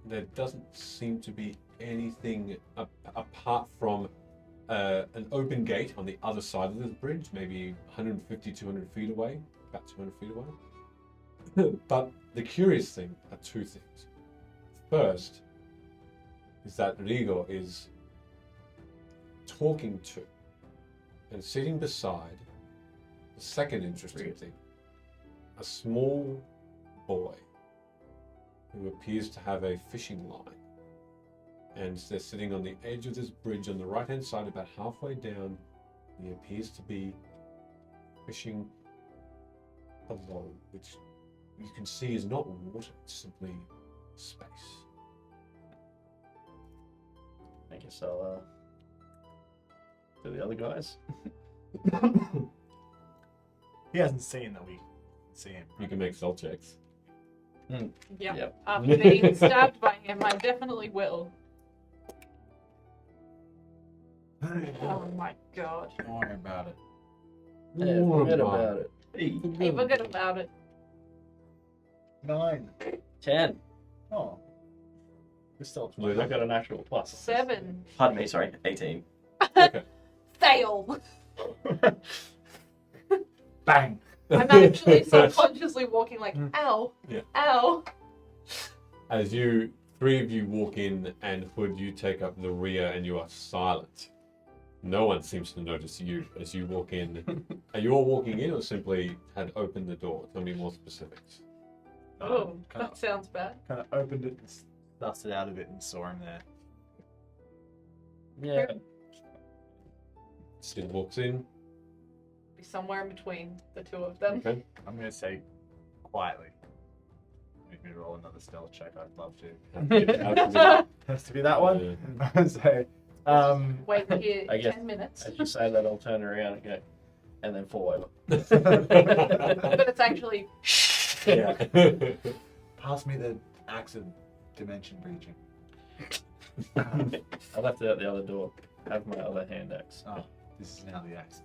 there doesn't seem to be anything apart from an open gate on the other side of this bridge, maybe 150, 200 feet away, about 200 feet away. But the curious thing are two things. First is that Rigo is talking to and sitting beside the second interesting thing, a small boy who appears to have a fishing line. And they're sitting on the edge of this bridge on the right-hand side, about halfway down. He appears to be fishing alone, which you can see is not water, it's simply space. I guess I'll do the other guys. He hasn't seen that we see him. You can make stealth checks. Yeah. Yep. After being stabbed by him, I definitely will. Oh my god. Don't worry about it. Yeah, forget about it. Hey, Hey, forget about it. 9. 10. Oh. We're still I got an actual plus. 7. Pardon me, sorry, 18. Okay. Fail. bang. I'm actually subconsciously walking like, ow, Yeah. ow. As you, three of you walk in, and Hood, you take up the rear, and you are silent. No one seems to notice you as you walk in. Are you all walking in, or simply had opened the door? Tell me more specifics. Oh, kind that sounds bad. Kind of opened it and dusted out of it and saw him there. Yeah. Sid walks in. Be somewhere in between the two of them. Okay. I'm gonna say quietly. Make me roll another stealth check. I'd love to. Has to be that one. Say, Wait here I guess- 10 minutes. As you say that, I'll turn around and go, and then fall over. But it's actually Yeah. pass me the axe of dimension breaching. I left it out the other door. Have my other hand axe. Oh, this is now the axe.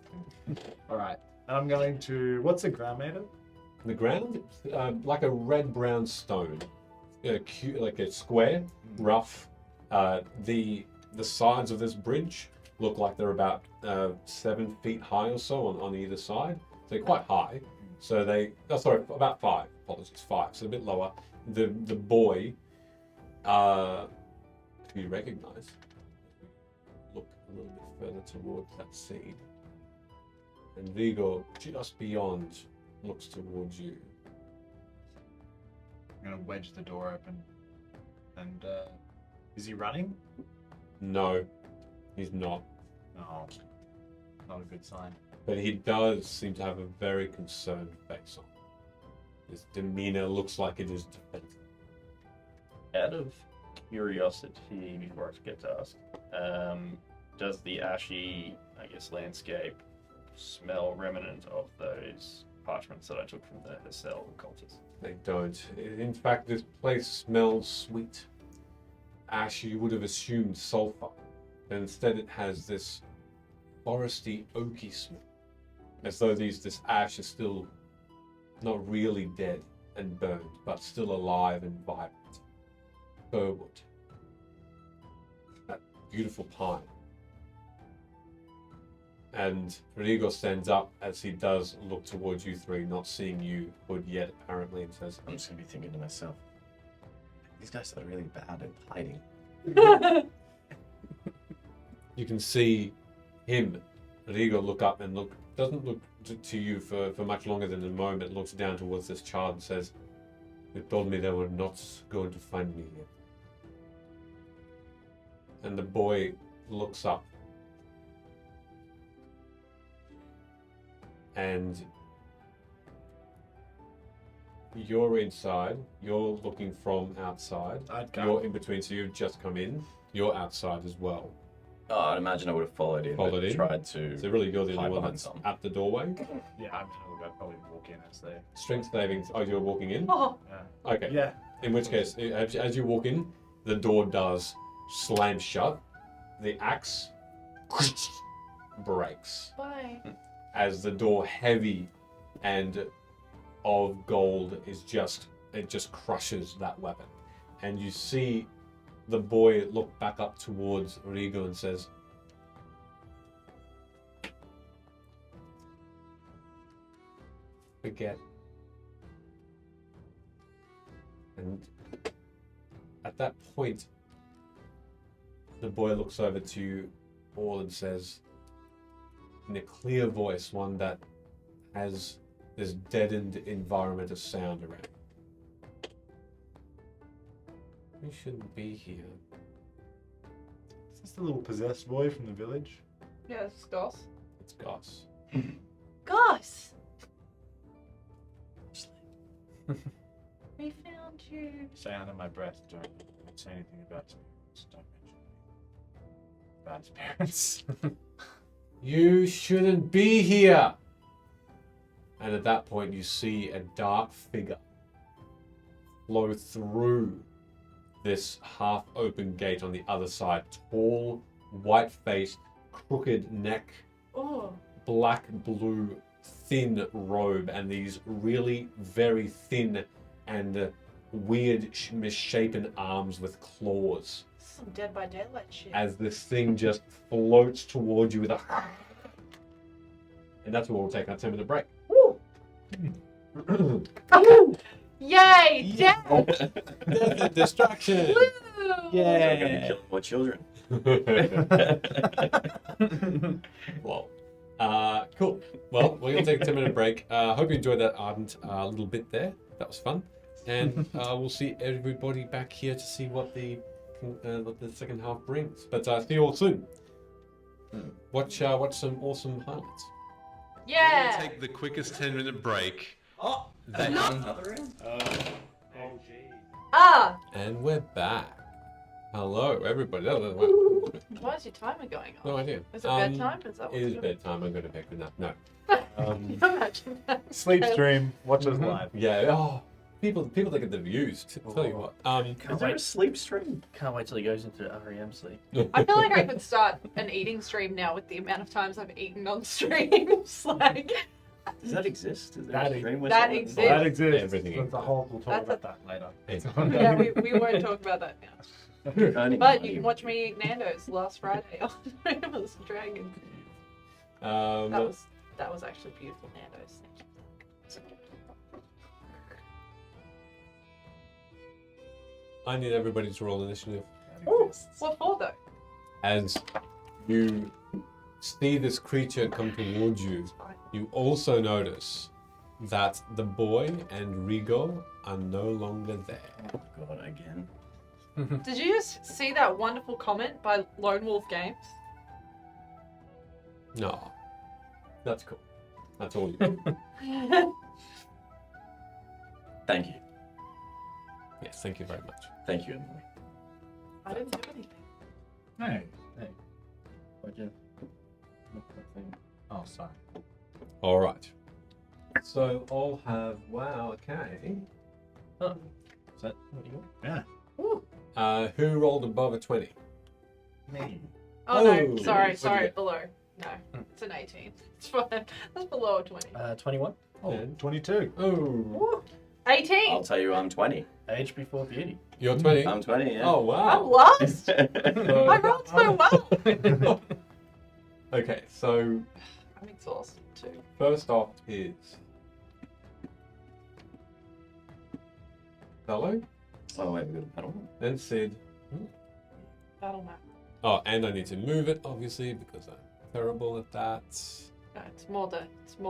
All right. And I'm going to. What's the ground made of? The ground, like a red-brown stone, like a square, rough. The the sides of this bridge look like they're about 7 feet high or so on either side. So they're quite high. So about 5. Apologies, 5. So a bit lower. The boy, to be recognised, look a little bit further towards that seed. And Rigo, just beyond, looks towards you. I'm gonna wedge the door open. And is he running? No, he's not. No, not a good sign. But he does seem to have a very concerned face on. His demeanor looks like it is defensive. Out of curiosity, before I forget to ask, does the ashy, I guess, landscape smell remnant of those parchments that I took from the cell cultist? They don't. In fact, this place smells sweet. Ash, you would have assumed sulfur, but instead it has this foresty, oaky smell, as though this ash is still not really dead and burned, but still alive and vibrant. Burwood, that beautiful pine. And Rigo stands up as he does look towards you three, not seeing you Hood yet apparently, and says, I'm just gonna be thinking to myself, these guys are really bad at hiding. you can see him, Rigo, look up and doesn't look to you for much longer than a moment, looks down towards this child and says, they told me they were not going to find me here. And the boy looks up. And you're inside, you're looking from outside. You're in between, so you've just come in. You're outside as well. Oh, I'd imagine I would have followed in. Followed in? Tried to. So really you're the hide only one behind that's some. at the doorway. Yeah, I'd probably walk in as they. Strength savings. Oh, you're walking in? Oh, Yeah. Okay. Yeah. In which case, as you walk in, the door does slam shut. The axe breaks bye. as the door, heavy and of gold, it just crushes that weapon. And you see the boy look back up towards Rigo and says, forget. And at that point, the boy looks over to you all and says, in a clear voice, one that has this deadened environment of sound around. We shouldn't be here. Is this the little possessed boy from the village? Yeah, it's Goss. It's Goss. Goss! We found you. Say under my breath, don't say anything about spirits. Don't mention bad spirits. You shouldn't be here! And at that point, you see a dark figure flow through this half-open gate on the other side. Tall, white-faced, crooked neck, Oh. black, blue, thin robe, and these really very thin and weird, misshapen arms with claws. Some Dead by Daylight shit. As this thing just floats towards you with a... And that's where we'll take our 10-minute break. Yay! Death! Distraction! Woo! We're going to be killing more children. Well, cool. Well, we're going to take a 10-minute break. Hope you enjoyed that ardent little bit there. That was fun. And we'll see everybody back here to see what the second half brings. But see you all soon. Watch some awesome highlights. Yeah! Take the quickest 10-minute break. Oh, another round? Ah! And we're back. Hello, everybody. Why is your timer going No on? idea. Is it bedtime? Is that what It is it's bedtime. I'm going to pick it up. No. Imagine that. Sleep stream. Watch us live. Yeah. Oh, people that get the views. Tell you what. Is there a sleep stream? Can't wait till he goes into REM sleep. I feel like I could start an eating stream now with the amount of times I've eaten on streams. Like, Does that exist? Is there That a stream where that someone- exists. That exists. Everything That's a whole. We'll talk That's about that later. yeah, we won't talk about that now. Earning But money. you can watch me eat Nando's last Friday on Rainbow's Dragon. That was actually beautiful Nando's. I need everybody to roll initiative. Ooh, what for though? As you see this creature come towards you, you also notice that the boy and Rigo are no longer there. Oh God, again. Did you just see that wonderful comment by Lone Wolf Games? No. That's cool. That's all you. Thank you. Yes, thank you very much. Thank you, Emily. I didn't do anything. Hey. What'd you? Oh, sorry. All right. So I'll have, wow, okay. Is that what you got? Yeah. Who rolled above a 20? Me. Oh, Oh, no, sorry, what'd you sorry, get? below. No, it's an 18. It's fine. That's below a 20. 21. Oh, And- 22. Oh, Ooh, 18! I'll tell you, I'm 20. Age before beauty. you're 20? I'm 20. Yeah. Oh, I'm wow. lost! I So- rolled so well! Okay, so I'm exhausted too. first off is Fellow, Oh wait, we got a battle. then Sid. Battle map. Oh, and I need to move it, obviously, because I'm terrible at that. No, it's more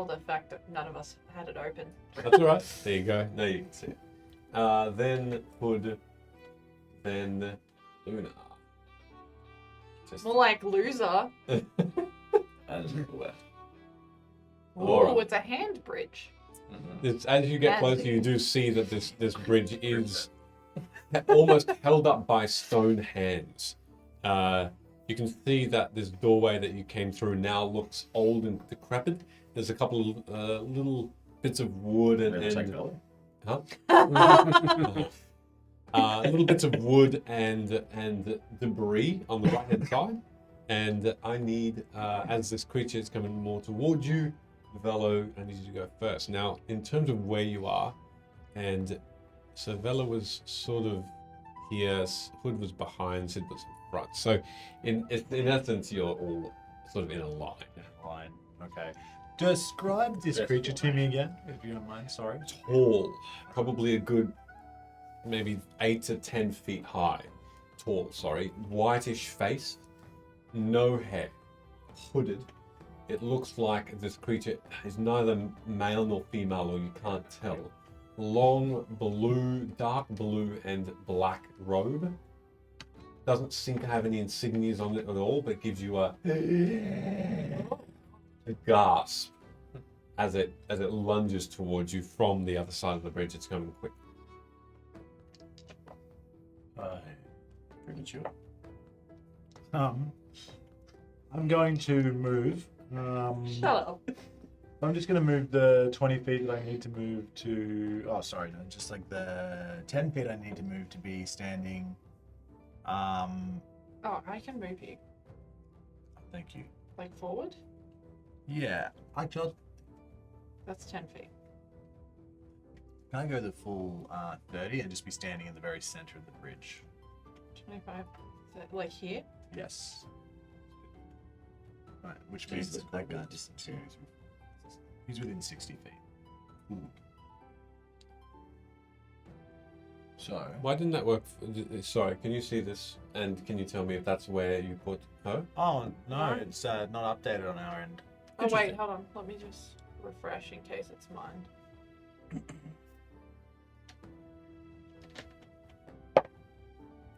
the fact that none of us had it open. That's all right. There you go. Now you can see it. Then Hood, then Luna. Just More like loser. As left. Ooh, Alright. it's a hand bridge. It's, as you get And- closer, you do see that this bridge is almost held up by stone hands. You can see that this doorway that you came through now looks old and decrepit. There's a couple of little bits of wood little bits of wood and debris on the right hand side. And I need, as this creature is coming more towards you, Velo, I need you to go first. Now, in terms of where you are, and so Velo was sort of here, Hood was behind, Sid was in front. So, in essence, you're all sort of in a line. Line. Okay. Describe this Yes. creature to me again, if you don't mind. Sorry. Tall, probably a good maybe 8 to 10 feet high. Tall, sorry. Whitish face, no hair, hooded. It looks like this creature is neither male nor female, or you can't tell. Long blue, dark blue and black robe. Doesn't seem to have any insignias on it at all, but gives you a gasp as it lunges towards you from the other side of the bridge. It's coming quick. Pretty sure. I'm going to move. Shut up. I'm just going to move the 20 feet that I need to move to. Oh, sorry. No, just like the 10 feet I need to move to be standing. Oh, I can move you. Thank you. Like forward? Yeah. I just. That's 10 feet. Can I go the full 30 and just be standing in the very center of the bridge? 25. Is that like here? Yes. Right, which means Jesus, that quite guy good. he's within 60 feet. So, Why didn't that work? Sorry, can you see this? And can you tell me if that's where you put her? oh no, No. it's not updated on our end. Oh, wait, Interesting. hold on. Let me just refresh in case it's mine.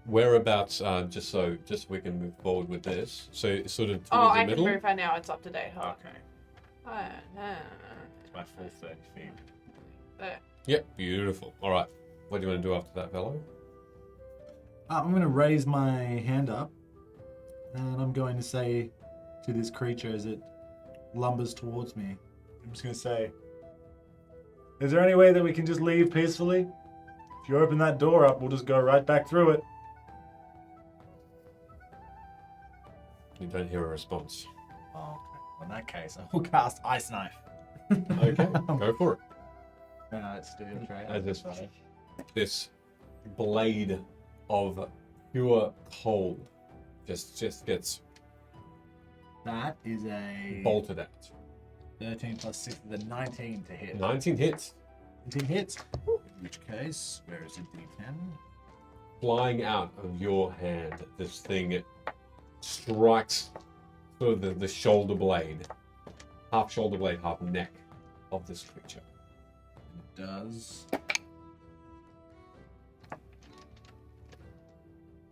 Whereabouts? Just so we can move forward with this. So it's sort of towards Oh, the I can middle. move her now. It's up to date. Hold on. Okay, Oh, it's my full 30 feet. there. Yep, beautiful. All right. What do you want to do after that, fellow? I'm going to raise my hand up, and I'm going to say to this creature as it lumbers towards me, I'm just going to say, is there any way that we can just leave peacefully? If you open that door up, we'll just go right back through it. You don't hear a response. Oh, okay. Well, in that case, I will cast Ice Knife. Okay, go for it. It's still your tray. As this blade of pure cold just gets That is a bolted out. 13 plus 6 is a 19 to hit. 19 hits, 19 hits. In which case, where is it? D10. flying out of your hand. This thing strikes sort of the shoulder blade, half shoulder blade, half neck of this creature. It does.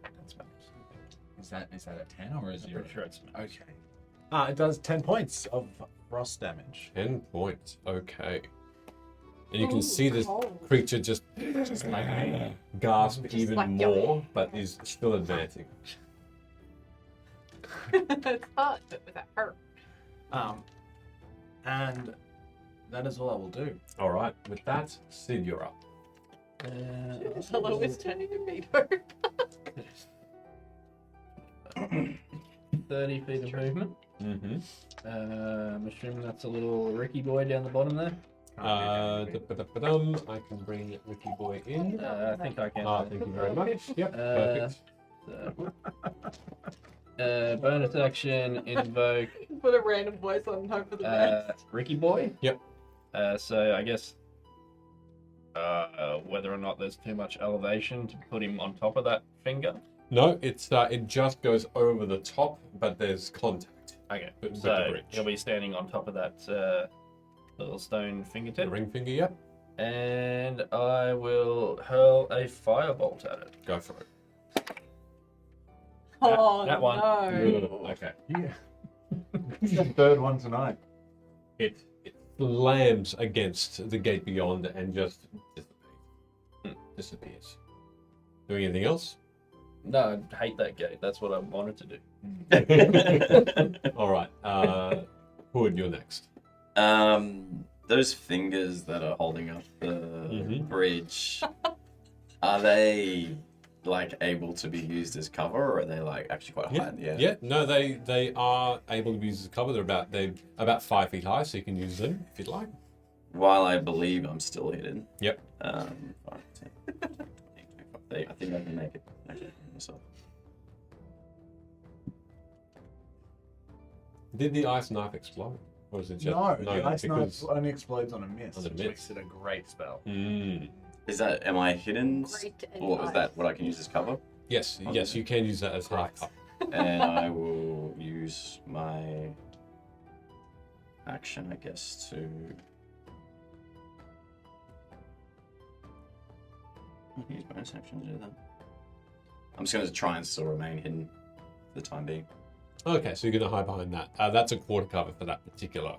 That's bad. Is that a 10 or a 0? Pretty sure it's Okay. It does 10 points of frost damage. 10 points. Okay. And you can Ooh, see this cold. creature just like gasp Just even like more, but is still advancing. It's hard, but with that hurt. And that is all I will do. All right. With that, Sid, you're up. Hello is turning to Vito. 30 feet of movement. Mm-hmm. I'm assuming that's a little Ricky boy down the bottom there. I can bring Ricky Boy in. I think I can. Thank you very much. Yep, Uh, perfect. Bonus action, invoke Put a random voice on hope for the best. Ricky boy. Yep. So I guess whether or not there's too much elevation to put him on top of that finger. No, it just goes over the top, but there's contact. Okay. With the So bridge. he'll be standing on top of that little stone The fingertip, ring finger, yep. and I will hurl a firebolt at it. Go for it. Oh that one. no. Okay. Yeah. It's the third one tonight. It slams against the gate beyond and just disappears. Doing anything else? No, I hate that gate. That's what I wanted to do. All right. Hood, you're next. Those fingers that are holding up the Mhm. bridge, are they like able to be used as cover, or are they like actually quite high in the air? Yeah. No, they are able to be used as cover. They're about 5 feet high, so you can use them if you'd like. While I believe I'm still hidden. Yep. 5, 10, 20, I think I can make it. Myself. Did the ice knife explode? Or is it just No, the ice because... knife only explodes on a miss. On a Which miss. makes it a great spell. Mm. Is that, am I hidden? Great Or is advice. that what I can use as cover? Yes, Okay. yes, you can use that as half Correct. cover. And I will use my action, I guess, to. I can use bonus action to do that. I'm just going to try and still remain hidden for the time being. Okay, so you're going to hide behind that. That's a quarter cover for that particular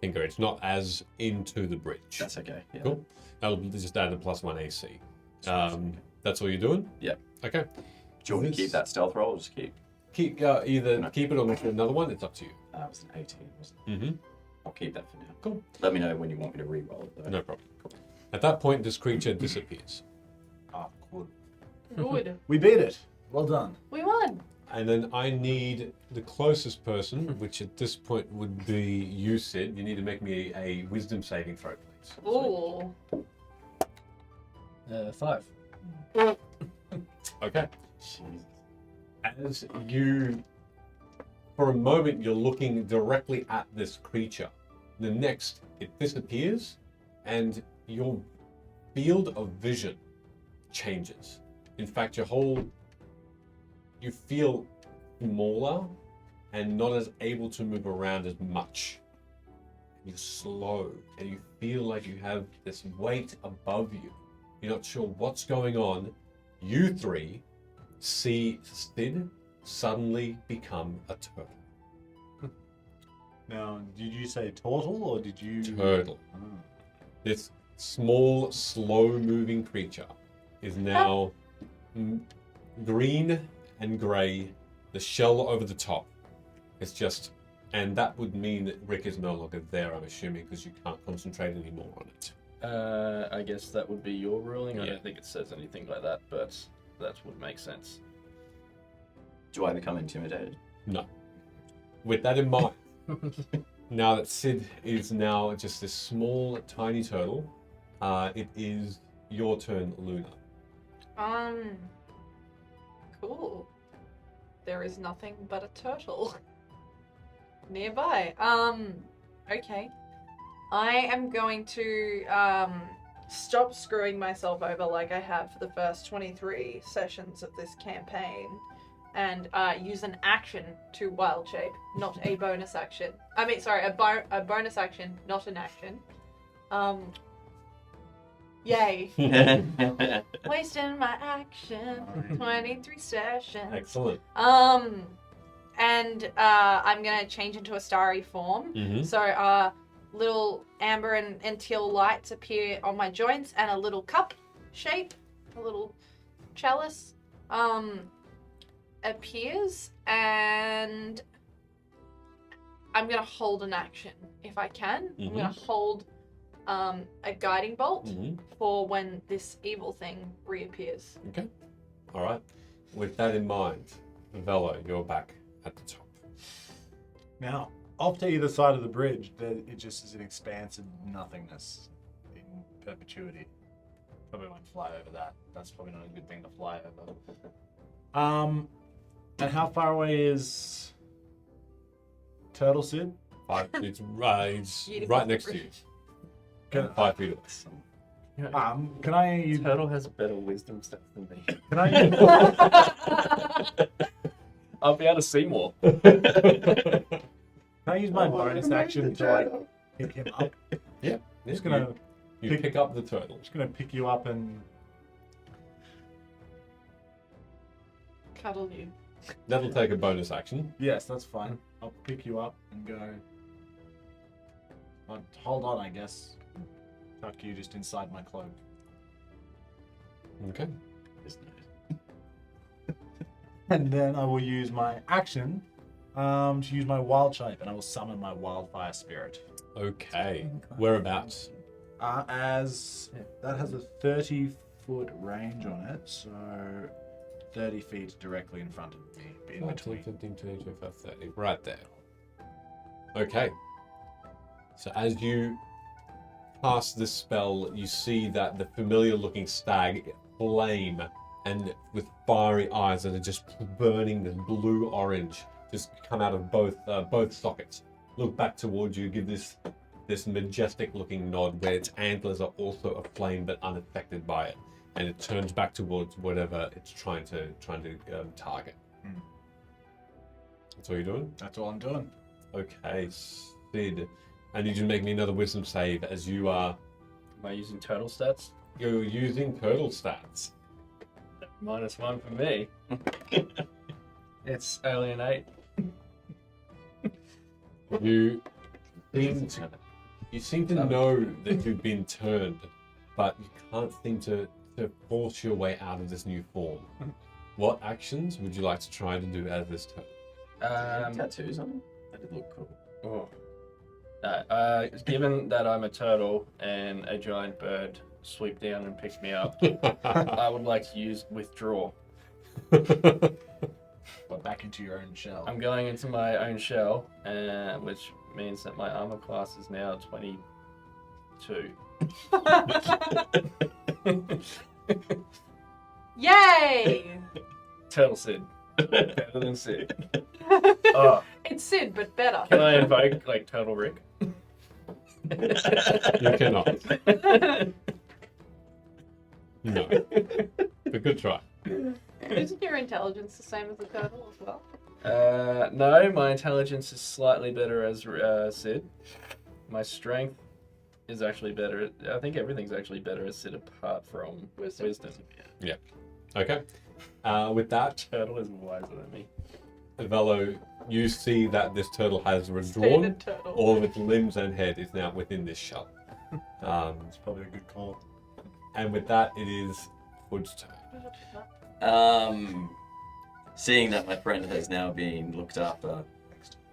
finger. It's not as into the bridge. That's okay. Yeah. Cool. That'll just add a +1 AC. That's all you're doing? Yeah. Okay. Do you want me to keep that stealth roll or just keep? Keep either keep it or make it another one. It's up to you. It was an 18, wasn't it? Mm-hmm. I'll keep that for now. Cool. Let me know when you want me to re-roll it, though. No problem. Cool. At that point, this creature disappears. Ah, cool. Good. We beat it. Well done. We won. And then I need the closest person, which at this point would be you, Sid. You need to make me a wisdom saving throw, please. Ooh. 5. Okay. Jesus. As you, for a moment, you're looking directly at this creature. The next, it disappears, and your field of vision changes. In fact, you feel smaller and not as able to move around as much. You're slow, and you feel like you have this weight above you. You're not sure what's going on. You three see Sid suddenly become a turtle. Now, did you say turtle or did you? Turtle. Oh. This small, slow-moving creature is now green and grey. The shell over the top is just, and that would mean that Rick is no longer there, I'm assuming, because you can't concentrate anymore on it. I guess that would be your ruling. I Yeah. don't think it says anything like that, but that would make sense. Do I become intimidated? No. With that in mind, now that Sid is now just this small, tiny turtle, it is your turn, Luna. Cool. There is nothing but a turtle nearby. Okay. I am going to stop screwing myself over like I have for the first 23 sessions of this campaign and use an action to wild shape, not a bonus action. I mean, sorry, a bonus action, not an action. Yay. Wasting my action. 23 sessions. Excellent. And I'm gonna change into a starry form. Mm-hmm. So little amber and teal lights appear on my joints, and a little cup shape, a little chalice, appears, and I'm gonna hold an action if I can. I'm gonna hold a guiding bolt for when this evil thing reappears. Okay. All right. With that in mind, Velo, you're back at the top. Now, off to either side of the bridge, it just is an expanse of nothingness in perpetuity. Probably won't fly over that. That's probably not a good thing to fly over. And how far away is Turtle Sid? 5 feet. It's right next to you. Can, 5 feet away. can I? Turtle has better wisdom stats than me. Can I? I'll be able to see more. Can I use my bonus action to like pick him up? Yeah. I'm just gonna You pick up the turtle. just gonna pick you up and Cuddle you. That'll take a bonus action. yes, that's fine. I'll pick you up and go. Well, hold on, I guess. Tuck you just inside my cloak. Okay. And then I will use my action to use my wild shape, and I will summon my wildfire spirit. Okay. Whereabouts? As that has a 30-foot range on it, so 30 feet directly in front of me, in 14, between. 15, 20, 25, 30. Right there. Okay. So as you cast this spell, you see that the familiar looking stag flame and with fiery eyes that are just burning this blue orange just come out of both sockets. Look back towards you, give this majestic looking nod where its antlers are also aflame but unaffected by it, and it turns back towards whatever it's trying to target. That's all you're doing? That's all I'm doing. Okay, Sid. I need you to make me another wisdom save as you are Am I using turtle stats? you're using turtle stats. -1 for me. It's alienate. You seem to know that you've been turned, but you can't seem to force your way out of this new form. What actions would you like to try to do as this turn? Tattoos on them? That did look cool. Oh. Given that I'm a turtle and a giant bird swoop down and pick me up, I would like to use withdraw. But back into your own shell. I'm going into my own shell, which means that my armor class is now 22. Yay! Turtle Sid. Better than Sid. Oh, It's Sid, but better. can I invoke like Turtle Rick? You cannot. No. But good try. Isn't your intelligence the same as the turtle as well? No, my intelligence is slightly better as Sid. My strength is actually better. I think everything's actually better as Sid apart from wisdom. Okay. With that, Turtle is wiser than me. Velo, you see that this turtle has withdrawn. Standard turtle. All of its limbs and head is now within this shell. It's probably a good call. And with that, it is Hood's turn. Seeing that my friend has now been looked after,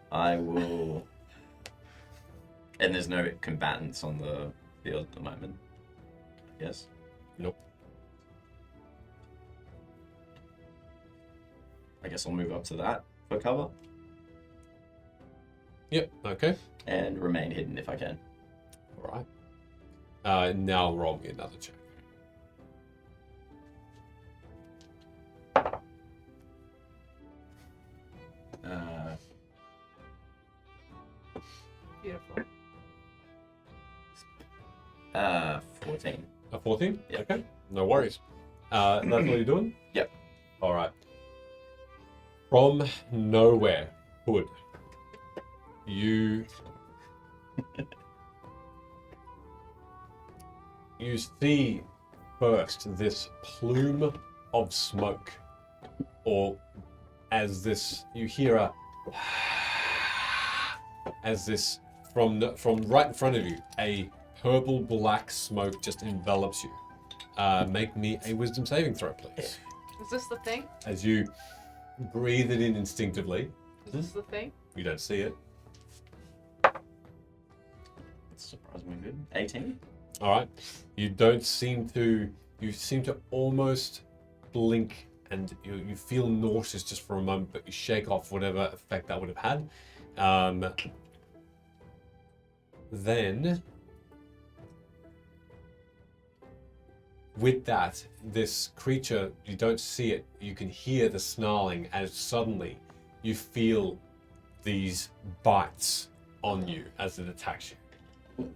I will. And there's no combatants on the field at the moment. Yes. Nope. I guess I'll move up to that for cover Yep. Okay. and remain hidden if I can. All right. Now roll me another check. Beautiful. 14. A 14? Yeah. Okay, no worries. That's what you're doing? Yep. All right. From nowhere, Hood, you see first this plume of smoke, or as this, you hear a as this from right in front of you, a purple black smoke just envelops you. Make me a wisdom saving throw, please. Is this the thing? As you breathe it in instinctively, Is this the thing? you don't see it. That's surprisingly good. 18. All right. You don't seem to. You seem to almost blink, and you feel nauseous just for a moment, but you shake off whatever effect that would have had. Then, with that, this creature, you don't see it. You can hear the snarling as suddenly you feel these bites on you as it attacks you.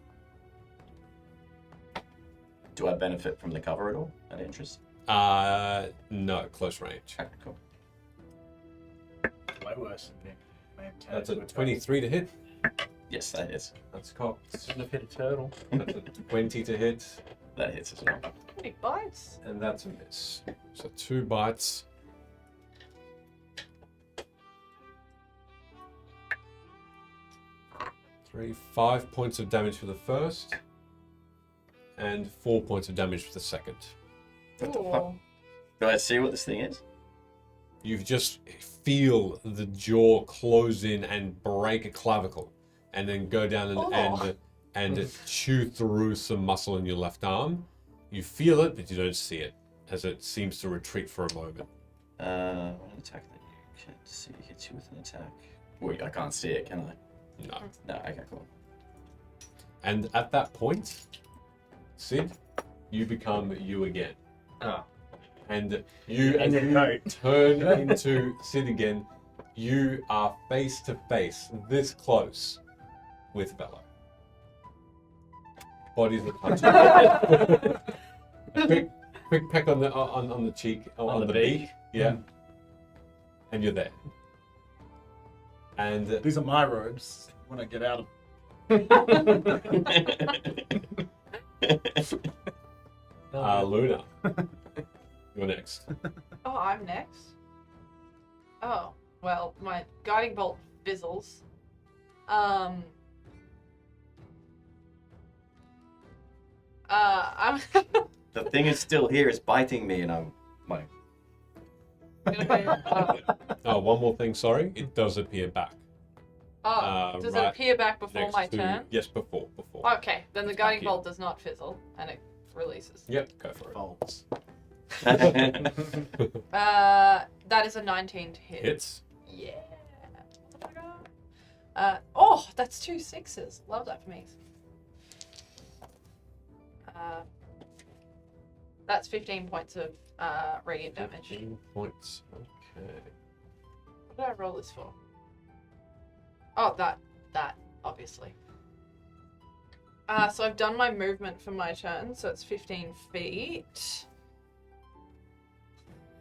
Do I benefit from the cover at all? Out of interest? No, close range. Okay, cool. Way worse than Nick. May have That's a turned to 23 to hit. Yes, that hits. That's cocked. Shouldn't have hit a turtle. That's a 20 to hit, That hits as well. How many bites? and that's a miss. So 2 bites. Three, 5 points of damage for the first, and 4 points of damage for the second. What the Ooh. fuck? Do I see what this thing is? You just feel the jaw close in and break a clavicle, and then go down and chew through some muscle in your left arm. You feel it, but you don't see it, as it seems to retreat for a moment. An attack that you can see hits you with an attack. Wait, I can't see it, can I? No. No, okay, cool. And at that point, Sid, you become you again. Ah. And you, And as your you coat. turn into Sid again, you are face to face, this close, with Bella. Bodies are punching. quick peck on the cheek, on the beak. Yeah. And you're there. And These are my robes. When I get out of Luna, you're next. Oh, I'm next. Oh, well, my guiding bolt fizzles. I'm The thing is still here, it's biting me, and I'm like, Oh, one more thing, sorry. It does appear back. does it right appear back before next my to- turn? Yes, before. Okay, then the guiding here. bolt does not fizzle, and it releases. Yep, go for it. folds. That is a 19 to hit. Hits. Yeah. Oh, that's 2 6s. Love that for me. That's 15 points of radiant damage. 15 points. Okay. What did I roll this for? Oh, that, obviously. So I've done my movement for my turn, so it's 15 feet.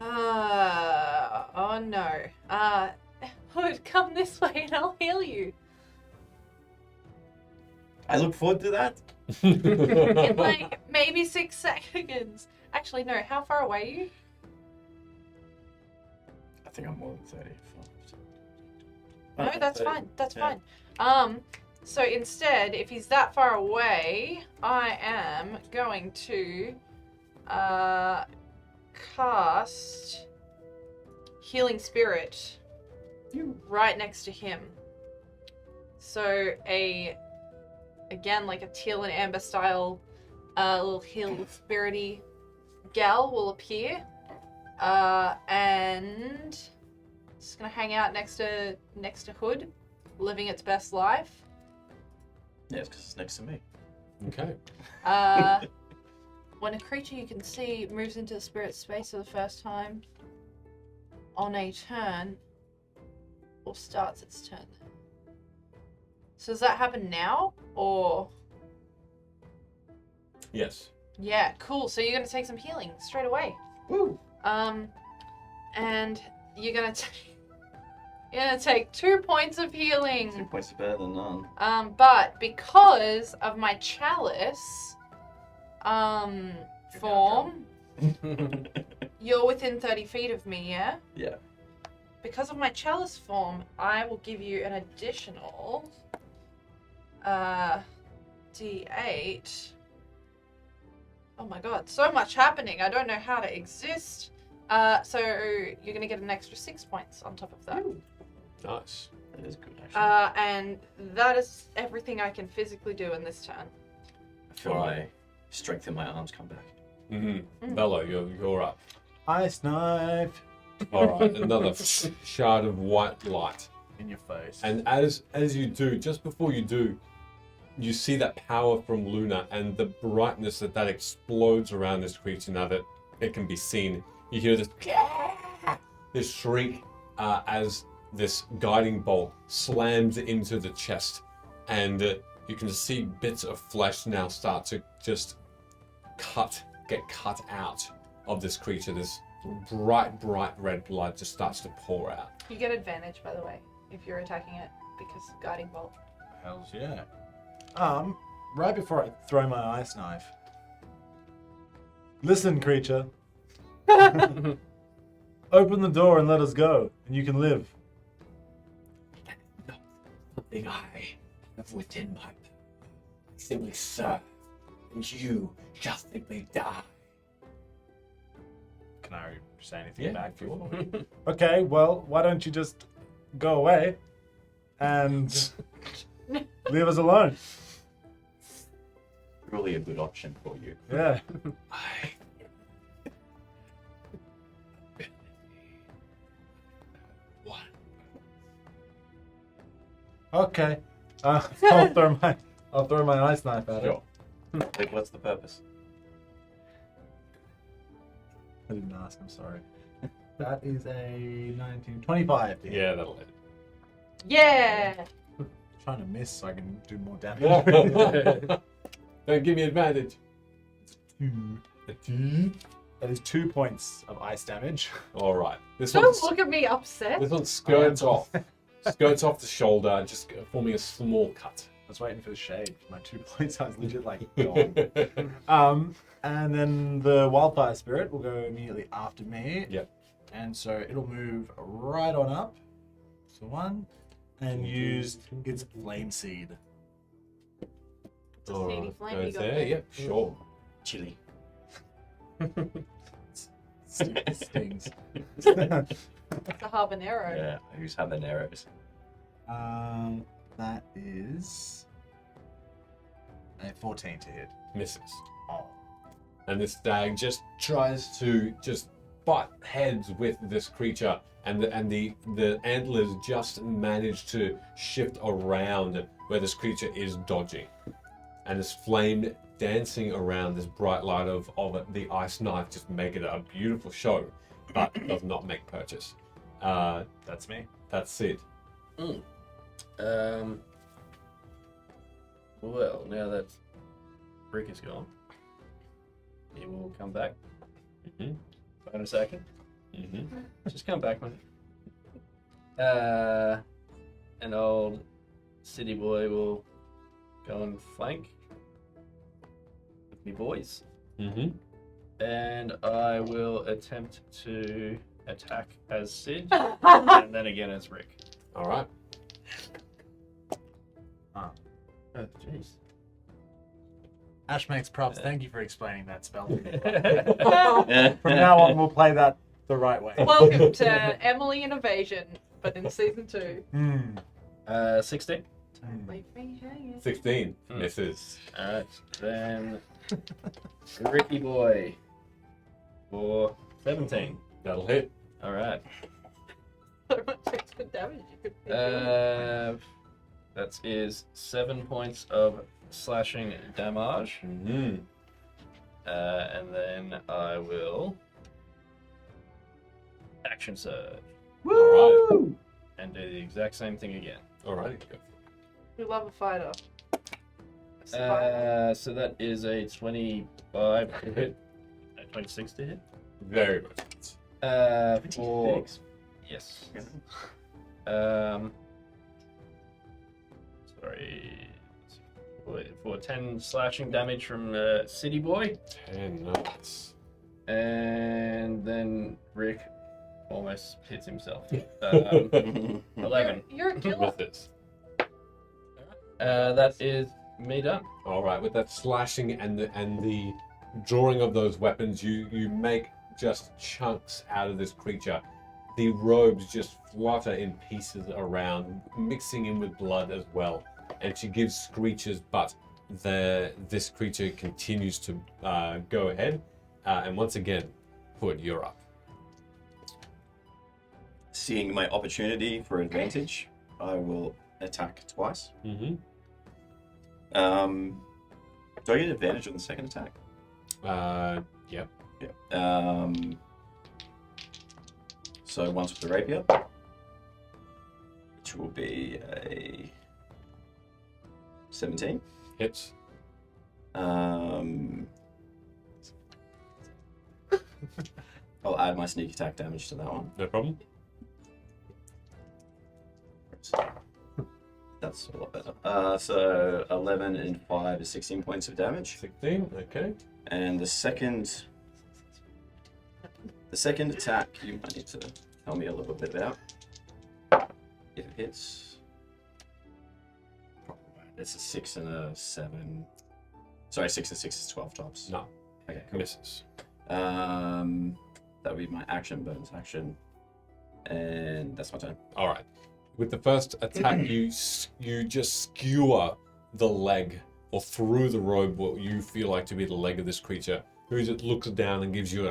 Oh no. Hood, come this way and I'll heal you. I look forward to that. In like maybe 6 seconds. Actually, no, how far away are you? I think I'm more than 30. No, that's 30. fine. That's Yeah. fine. So instead, if he's that far away, I am going to cast Healing Spirit right next to him. So again, like a teal and amber style little healing spirity gal will appear. And it's gonna hang out next to Hood, living its best life. Yeah, it's because it's next to me. Okay. When a creature you can see moves into the spirit space for the first time on a turn, or starts its turn. So does that happen now, or? Yes. Yeah, cool. So you're gonna take some healing straight away. Woo. And you're gonna take 2 points of 2 healing. points are better than none. But because of my chalice, form, you're within 30 feet of me, yeah? Yeah. Because of my chalice form, I will give you an additional D8. Oh my god, so much happening. I don't know how to exist. So you're gonna get an extra 6 points on top of that. Nice. That is good, actually. And that is everything I can physically do in this turn. I feel my strength in my arms come back. Mm-hmm. Bello, you're up. Ice knife. All right, another shard of white light. In your face. And as you do, just before you do, you see that power from Luna and the brightness that explodes around this creature now that it can be seen. You hear this shriek as this guiding bolt slams into the chest, and you can see bits of flesh now start to just get cut out of this creature. This bright red blood just starts to pour out. You get advantage, by the way, if you're attacking it, because guiding bolt. Hells yeah. Right before I throw my ice knife. Listen, creature. Open the door and let us go, and you can live. Something I have within my simply serve, and you just simply die. Can I say anything Yeah, back if you want. before? Okay, well, why don't you just go away and leave us alone? Really a good option for you. Yeah. I one. Okay. I'll throw my ice knife at it. Sure. Like, what's the purpose? I didn't ask. I'm sorry. That is a 19, 25. Yeah, that'll hit. Yeah! Trying to miss so I can do more damage. Don't give me advantage. That is 2 points of ice damage. All right. This Don't one's look at me upset. This one skirts off. Skirts off the shoulder, just forming a small cut. I was waiting for the shade. My 2 points, I was legit like gone. And then the wildfire spirit will go immediately after me. Yep. And so it'll move right on up. So 1. And use its flame seed. It's a seedy flame you Goes got there. there. Yep, sure. Chili. Stings. It's a habanero. Yeah, I use habaneros. That is a 14 to hit. Misses. Oh. And this stag just tries to just butt heads with this creature, and the antlers just manage to shift around where this creature is dodging, and this flame dancing around this bright light of the ice knife just make it a beautiful show, but does not make purchase. That's me. That's it. Well, now that Rick is gone, he will come back. Mhm. Wait a second. Mm-hmm. Just come back, man. An old city boy will go and flank with me boys, Mm-hmm. and I will attempt to attack as Sid, and then again as Rick. All right. Oh, jeez. Ash makes props. Thank you for explaining that spell. From now on, we'll play that the right way. Welcome to Emily and Evasion, but in season 2. 16. Leave me hanging. 16 misses. Alright, then Ricky boy for 17. That'll hit. Alright. So much extra damage you could be doing. That is 7 points of slashing damage. Mm-hmm. And then I will action surge All right. and do the exact same thing again. All right. We love a fighter. So that is a 25 to hit. 26 to hit. Very much. For yes. Sorry. For 10 slashing damage from City Boy, 10, nice. and then Rick almost hits himself. 11. You're a killer. With this. That is me done. All right, with that slashing and the drawing of those weapons, you make just chunks out of this creature. The robes just flutter in pieces around, mixing in with blood as well. And she gives screeches, but this creature continues to go ahead. And once again, Hood, you're up. Seeing my opportunity for advantage, I will attack twice. Mm-hmm. Do I get advantage on the second attack? Yep. Yeah. So once with the rapier, which will be a 17. Hits. I'll add my sneak attack damage to that one. No problem. That's a lot better. So 11 and 5 is 16 points of damage. 16, okay. And the second attack, you might need to tell me a little bit about. If it hits, it's a 6 and a 7. Sorry, 6 and 6 is 12 tops. No. Okay, cool. Misses. That would be my action, bonus action, and that's my turn. All right. With the first attack, you just skewer the leg or through the robe, what you feel like to be the leg of this creature, who looks down and gives you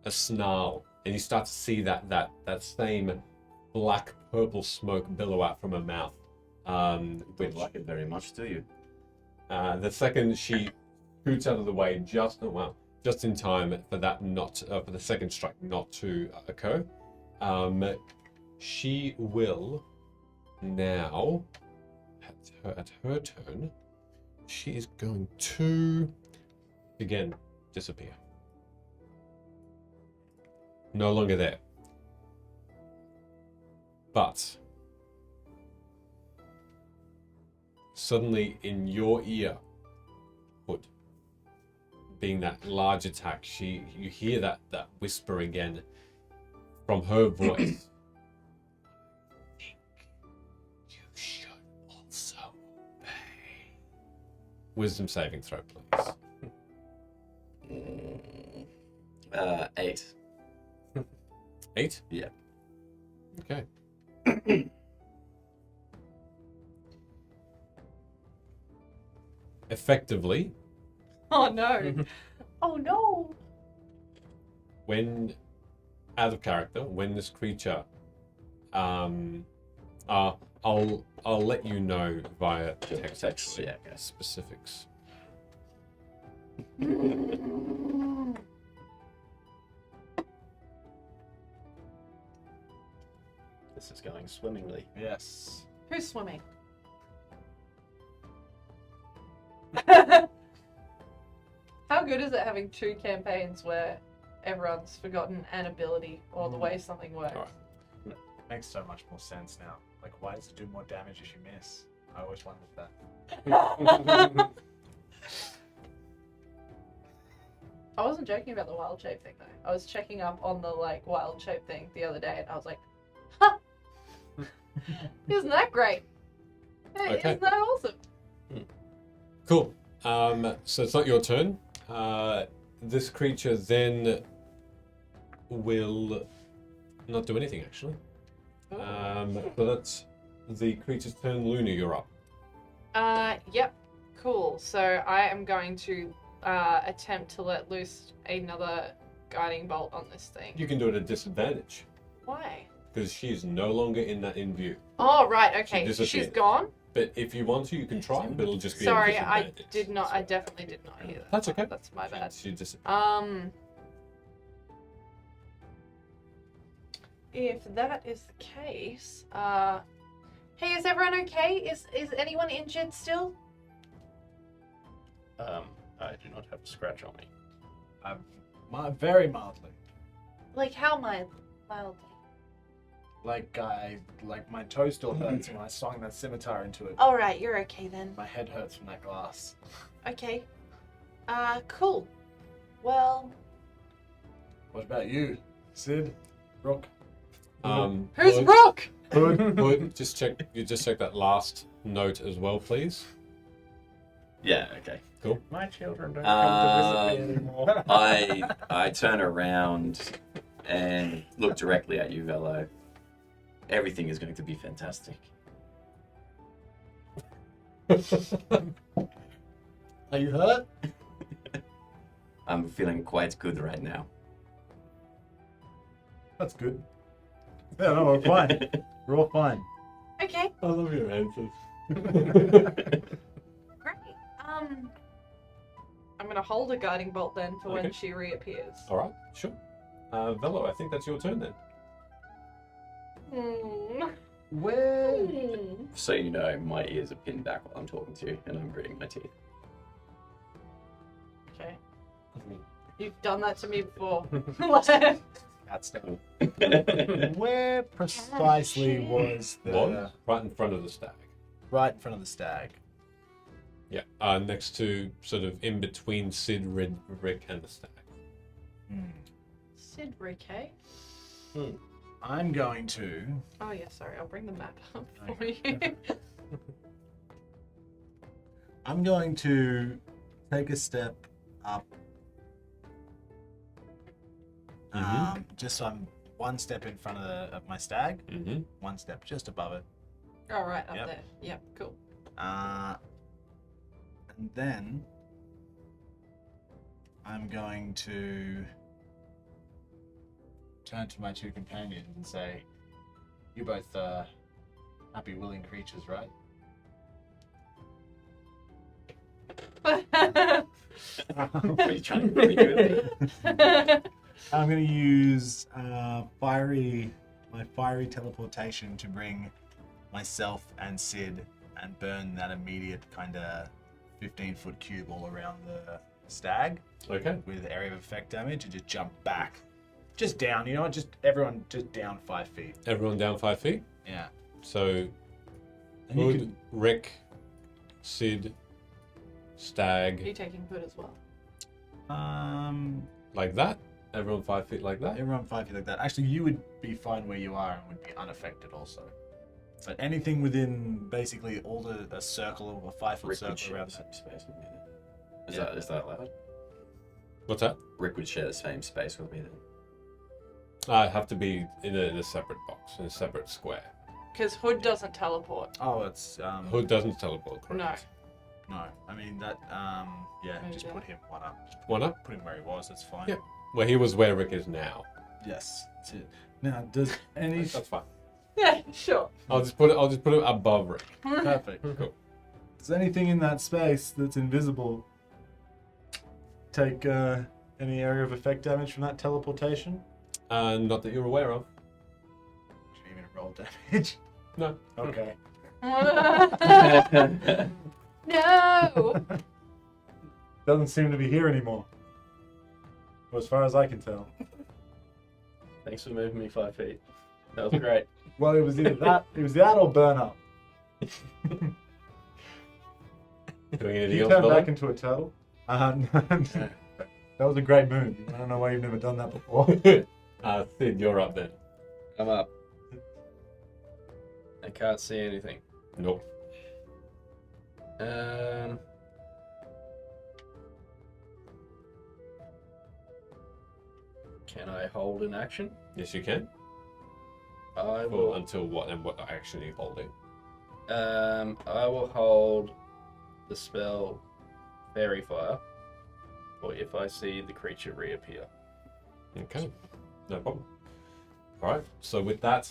a snarl, and you start to see that same black purple smoke billow out from her mouth. Don't like it very much, do you? The second she scoots out of the way, just in time for that for the second strike not to occur. She will now, at her turn, she is going to again disappear. No longer there. But suddenly in your ear, Hood, being that large attack, you hear that whisper again from her voice. You should also obey. Wisdom saving throw, please. 8. 8? Yeah. Okay. Effectively, Oh no. Oh no! when out of character, when this creature, I'll let you know via text, Text, yeah, okay. specifics. This is going swimmingly. Yes. Who's swimming? How good is it having 2 campaigns where everyone's forgotten an ability or the way something works? Alright. Makes so much more sense now. Like, why does it do more damage if you miss? I always wondered that. I wasn't joking about the wild shape thing though. I was checking up on the wild shape thing the other day and I was like, huh! Isn't that great? Hey, Okay. Isn't that awesome? Cool. So it's not your turn. This creature then will not do anything actually. So that's the creature's turn. Luna, you're up. Yep. Cool. So I am going to attempt to let loose another guiding bolt on this thing. You can do it at disadvantage Why? because she is no longer in view. Oh, right. Okay. She She's disappeared. gone? But if you want to, you can try, but it'll just be Sorry, at I disadvantage. did not. I definitely did not hear that. That's okay. That's my bad. She just If that is the case, Hey, is everyone okay? Is anyone injured still? I do not have a scratch on me. Very mildly. Like how mildly? Like my toe still hurts when I swung that scimitar into it. All right, you're okay then. My head hurts from that glass. Okay. Cool. Well, What about you, Sid? Rook? Who's Hood, Rook? Hood, just check that last note as well, please. Yeah, okay. My children don't come to visit me anymore. I turn around and look directly at you, Velo. Everything is going to be fantastic. Are you hurt? I'm feeling quite good right now. That's good. Yeah, no, we're fine. We're all fine. okay, I love your answers. great. I'm gonna hold a guiding bolt then for when Okay. she reappears. All right, sure. Velo, I think that's your turn then. Where? So you know, my ears are pinned back while I'm talking to you, and I'm gritting my teeth. Okay. You've done that to me before. That's no. Where precisely was the What? Right in front of the stag. right in front of the stag? Yeah, next to sort of in between Sid, Rick, and the stag. Sid Rique? I'm going to. Oh yeah, sorry, I'll bring the map up for you. I'm going to take a step up. Just so I'm one step in front of my stag, Mm-hmm. one step just above it. All right, up Yep. there. Yep, cool. And then I'm going to turn to my two companions and say, "You both happy, willing creatures, right?" Are you trying to be really good at it? I'm going to use my fiery teleportation to bring myself and Sid and burn that immediate kind of 15-foot cube all around the stag Okay. with area of effect damage and just jump back. Just down, you know what? Just everyone just down 5 feet. Everyone down 5 feet. Yeah. So And you Hood, can, Rick, Sid, Are you stag, taking foot as well? like that. Everyone 5 feet like that. everyone 5 feet like that. Actually, you would be fine where you are and would be unaffected also. So anything within basically all a circle of a 5-foot Rick would circle share around the that. same space with me then. Is Yeah. that allowed? What's that? Rick would share the same space with me then. I have to be in a separate box, in a separate square. Because Hood doesn't teleport. Oh, it's Hood doesn't teleport, correct? No. no. I mean that yeah, Maybe just that. put him one up. One up? Put him where he was. That's fine. Yeah. Well, he was where Rick is now. Yes. That's it. Now, does any That's fine. Yeah, sure. I'll just put it above Rick. perfect? Cool. Does anything in that space that's invisible take any area of effect damage from that teleportation? Not that you're aware of. Should even roll damage. No. Okay. No! Doesn't seem to be here anymore. Well, as far as I can tell. Thanks for moving me 5 feet. That was great. Well, it was either that or burn up. Doing Did anything you else, turn Velo? back into a turtle? That was a great move. I don't know why you've never done that before. Sid, you're up then. I'm up. I can't see anything. Nope. Can I hold an action? Yes, you can. I Well, will. until what and what action are you holding? I will hold the spell Fairy Fire, or if I see the creature reappear. Okay. No problem. All right. So with that,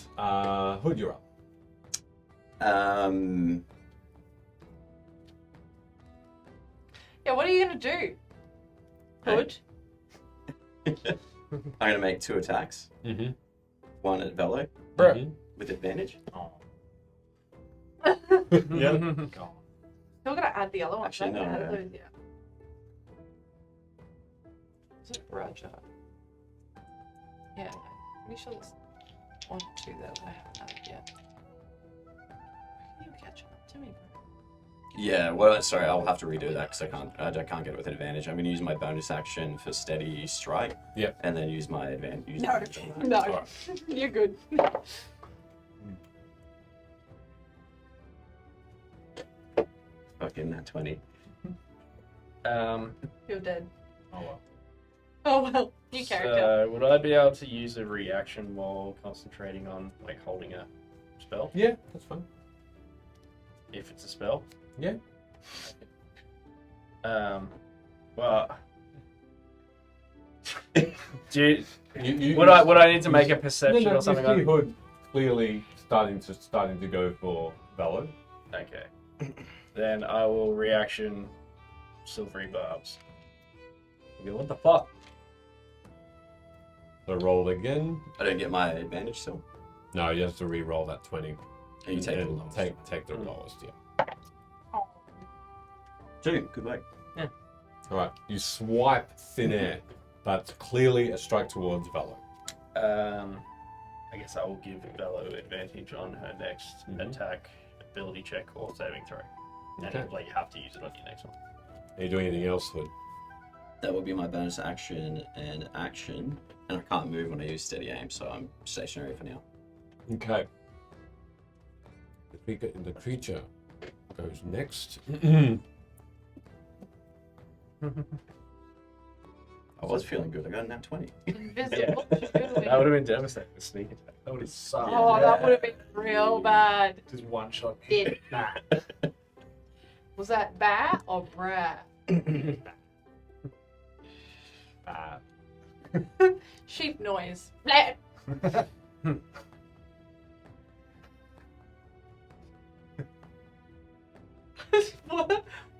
Hood, you're up. Yeah, what are you gonna do? Hood? I'm gonna make 2 attacks. Mm-hmm. One at Velo Mm-hmm. with advantage. Oh. Yeah. Gone. Still gotta add the other one. Actually, no, Add no. those, yeah. Is it Roger? Yeah, no. Pretty sure there's 1, 2 that I haven't added yet. How can you catch up to me, bro? Yeah, well, sorry, I'll have to redo that because I can't get it with advantage. I'm going to use my bonus action for steady strike. Yep. And then use my advantage. No, Alright. you're good. Fucking that 20. You're dead. Oh well. Oh well, new character. So, would I be able to use a reaction while concentrating on, like, holding a spell? Yeah, that's fine. If it's a spell? Yeah. Well... Do You, would I need to make a perception no, or something? You see Hood clearly starting to go for Velo. Okay. Then I will reaction silvery barbs. Okay, what the fuck? So roll again. I don't get my advantage still. No, you have to re-roll that 20. And you take the and lowest. take the lowest, yeah. 2, good work. Alright, you swipe thin air. That's clearly a strike towards Velo. I guess I will give Bello advantage on her next attack, ability check, or saving throw. Okay. And like, you have to use it on your next one. Are you doing anything else, Hood? That will be my bonus action and action. And I can't move when I use steady aim, so I'm stationary for now. Okay. The creature goes next. I was feeling good. I got a nat 20. Invisible. That would have been devastating. The sneak attack. That would have sucked. Oh, that would have been real bad. Just one shot. Did. Nah. Was that bat or brat? Bad. Sheep noise. Blat.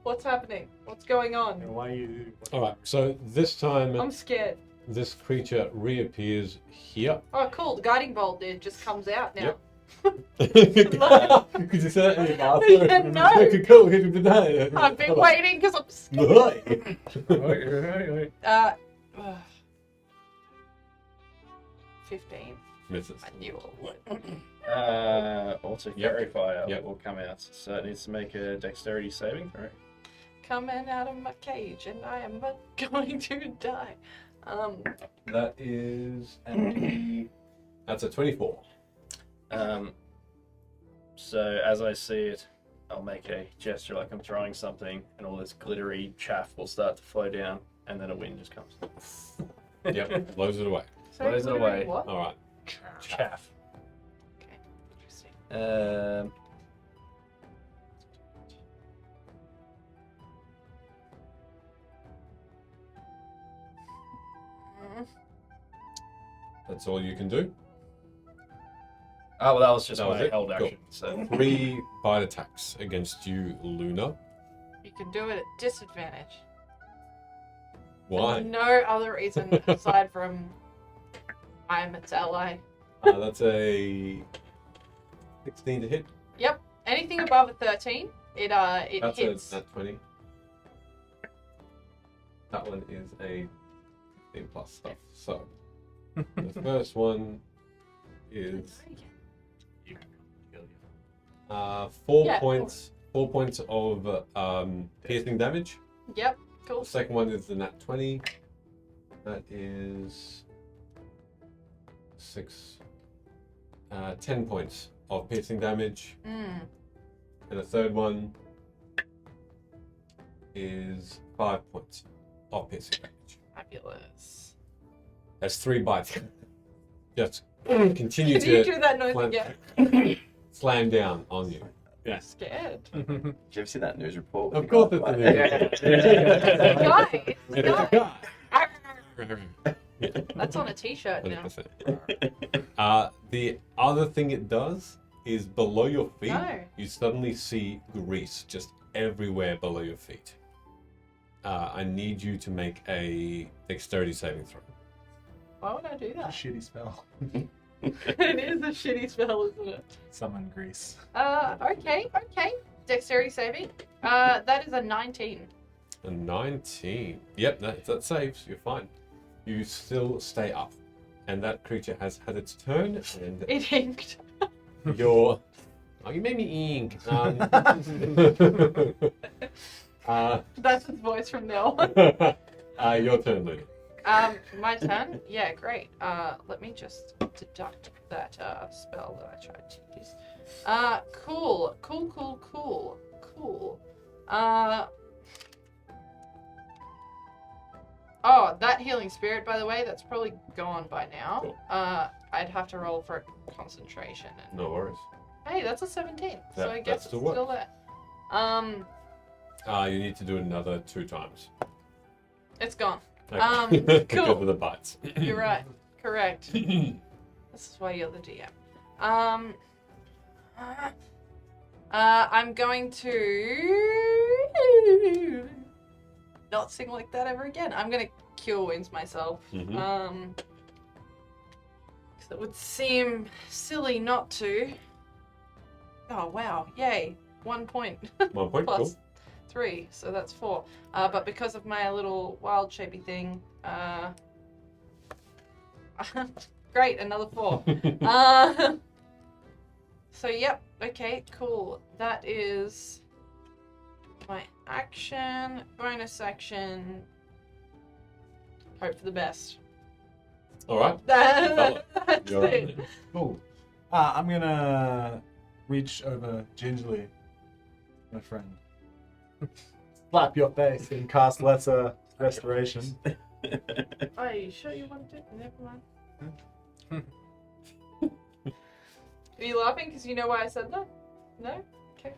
What's happening? What's going on? And why you? Alright, so this time I'm scared. this creature reappears here. Oh, cool. The guiding bolt dude just comes out now. Yep. Could you say that in your mouth? Yeah, no. I've been waiting because I'm scared. Wait. 15. Misses. I knew it would. Also, Yep. fairy fire Yep. will come out, so it needs to make a dexterity saving throw. Coming out of my cage, and I am going to die. That is that's a 24. So as I see it, I'll make a gesture like I'm throwing something, and all this glittery chaff will start to flow down, and then a wind just comes. Yep, blows it away. So Blows it literally away. What? Alright. Chaff. Okay, interesting. That's all you can do. Oh, well, that was just That was my it? held Cool. action. So 3 bite attacks against you, Luna. You can do it at disadvantage. Why? There's no other reason aside from I'm its ally. That's a 16 to hit. Yep. Anything above a 13, it That's hits. a 20. That one is a 15 plus stuff. So the first one is 4 Yeah, points. 4 points of piercing damage. Yep. The Cool. second one is the nat 20. That is 10 points of piercing damage. Mm. And the third one is 5 points of piercing damage. Fabulous. That's 3 bites. Just continue Can you to do that noise slam, again? slam down on you. Scared. Did you ever see that news report? Of course it's a Guy. It is a guy. That's on a t-shirt now. 100%. The other thing it does is below your feet, No. you suddenly see grease just everywhere below your feet. I need you to make a dexterity saving throw. Why would I do A that? shitty spell. It is a shitty spell, isn't it? Summon grease. Okay. Dexterity saving. That is a 19. A 19. Yep, that saves. You're fine. You still stay up. And that creature has had its turn, and It inked. you're... Oh, you made me ink. That's his voice from now on. Your turn, Luna. My turn? Yeah, great. Let me just deduct that spell that I tried to use. Cool. Oh, that healing spirit, by the way, that's probably gone by now. Cool. I'd have to roll for concentration. And... No worries. Hey, that's a 17. So I That guess it's still still there. You need to do another 2 times. It's gone. Okay. Cool. Because of the bites. You're right. Correct. This is why you're the DM. I'm going to not sing like that ever again. I'm gonna cure wounds myself. Mhm. 'Cause it would seem silly not to. Oh wow! Yay! 1 point 1 point, plus cool. 3, so that's 4. But because of my little wild shapey thing, great, another 4. So yep, okay, cool. That is my action, bonus action. Hope for the best. Alright. That's You're it. on. Cool. I'm gonna reach over gingerly, my friend. Slap your face and cast lesser restoration. Are you sure you want to? Never mind. Are you laughing because you know why I said that? No? Okay.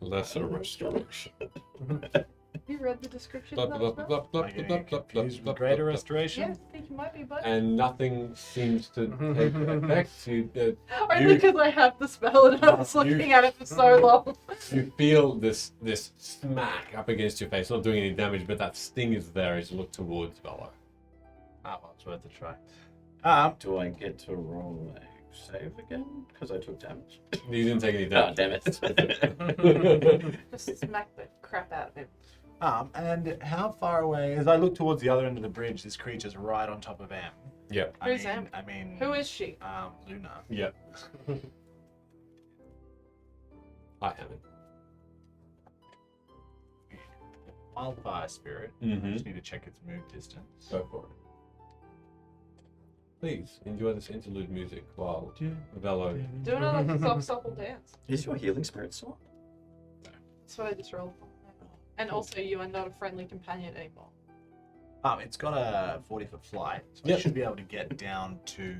Lesser restoration. You read the description Blah, of that blah, spell? blah, blah, Am I blah, getting blah, blah, confused blah, with greater blah, restoration? Yeah, I think you might be, bud. and nothing seems to take effect. Only because I have the spell and I was You- looking at it for so long. You feel this smack up against your face, not doing any damage, but that sting is there as you look towards Bello. Well, it's worth a try. Do I get to roll a save again? Because I took damage. You didn't take any Oh, damage. damn it. Just smack the crap out of him. And how far away? As I look towards the other end of the bridge, this creature's right on top of Am. Yep. Who's Am? I mean, Who is she? Luna. Yep. I haven't. Wildfire spirit. I Mm-hmm. just need to check its move distance. Go for it. Please enjoy this interlude music while Bello. Do another soft supple dance. Is your healing spirit still? That's what I just rolled. And also, you are not a friendly companion anymore. It's got a 40-foot flight, so Yep. I should be able to get down to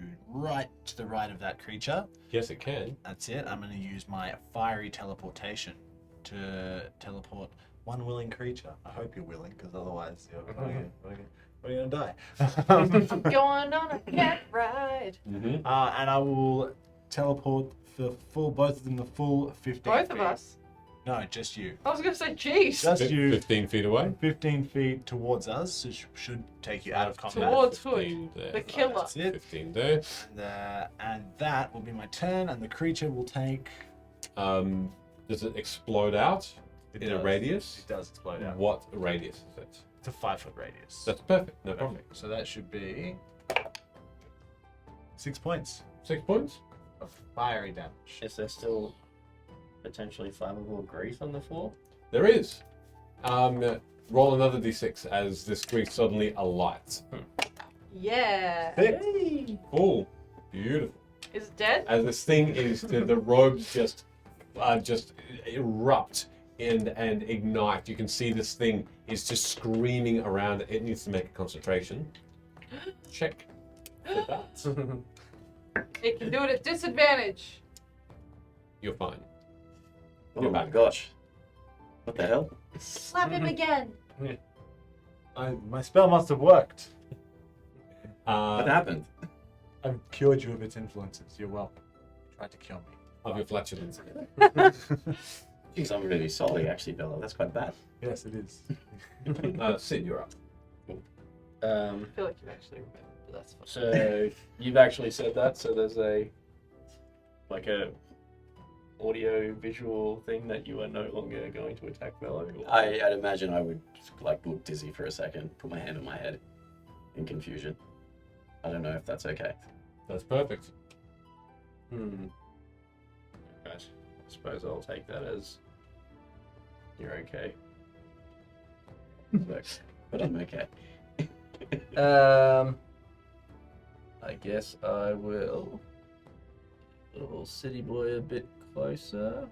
the right of that creature. Yes, it can. That's it. I'm going to use my fiery teleportation to teleport one willing creature. I hope you're willing, because otherwise you're going to die. I'm going on a cat ride. Mm-hmm. And I will teleport both of them the full 15 Both feet. of us. No, just you. I was going to say, jeez. Just you. 15 feet away. 15 feet towards us, which should take you out of combat. Towards Hood, 15 there. the killer. That's it. 15 there. And that will be my turn, and the creature will take. Does it explode out in a radius? It does explode out. What radius is it? It's a 5-foot radius. That's perfect. No problem. perfect. So that should be 6 points 6 points? of fiery damage. Is there still potentially flammable grease on the floor? There is. Roll another d6 as this grease suddenly alights. Yeah. Oh, beautiful. Is it dead? As this thing is, the robes just erupt and ignite. You can see this thing is just screaming around. It needs to make a concentration check for that. It can do it at disadvantage. You're fine. Oh my gosh. What the hell? Slap him again. My spell must have worked. What happened? I've cured you of its influences. You're welcome. Tried to kill me. Of your flatulence. Jeez, I'm really sorry, actually, Bella. That's quite bad. Yes, it is. Sid, you're up. I feel like you actually remember. That's fine. So you've actually said that. So there's a audio visual thing that you are no longer going to attack Velo. I'd imagine I would like look dizzy for a second, put my hand on my head in confusion. I don't know if that's okay. That's perfect. Right. I suppose I'll take that as you're okay. But I'm okay. I guess I will. Little city boy a bit closer.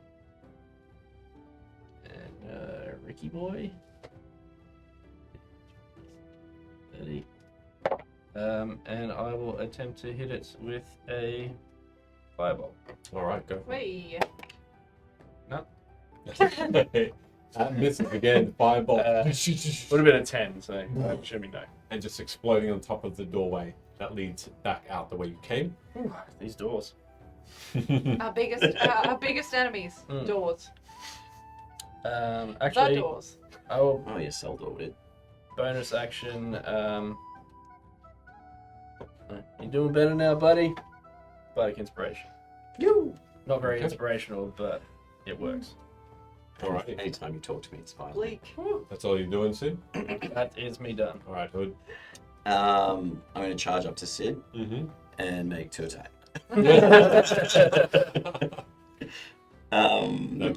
And Ricky boy. 30. And I will attempt to hit it with a fireball. All right, go. Wait. That misses again. Fireball. Would have been a 10, so that should be no. And just exploding on top of the doorway that leads back out the way you came. Ooh, these doors. Our biggest enemies. Mm. Doors. Actually, The doors. I will Oh, yeah, Seldor did. bonus action. You're doing better now, buddy. Bardic inspiration. Not very Okay. inspirational, but it works. All right. Anytime you talk to me, it's fine. Bleak. That's all you're doing, Sid? That is me done. All right, Hood. I'm going to charge up to Sid Mm-hmm. and make 2 attacks. No.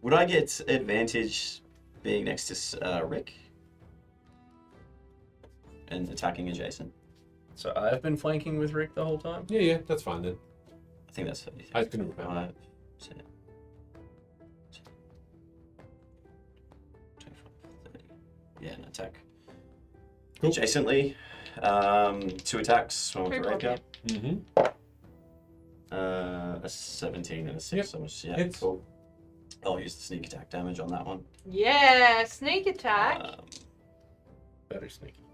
Would I get advantage being next to Rick and attacking adjacent? So I've been flanking with Rick the whole time. Yeah, that's fine then. I think that's 30. I couldn't remember. 5, 10, 25, 30. Yeah, an attack. Cool. Adjacently, 2 attacks, one with Pretty Rapier. Mm-hmm. A 17 and a 6. Yep. So much, yeah, Hits. cool. I'll use the sneak attack damage on that one. Yeah, sneak attack. Very sneaky.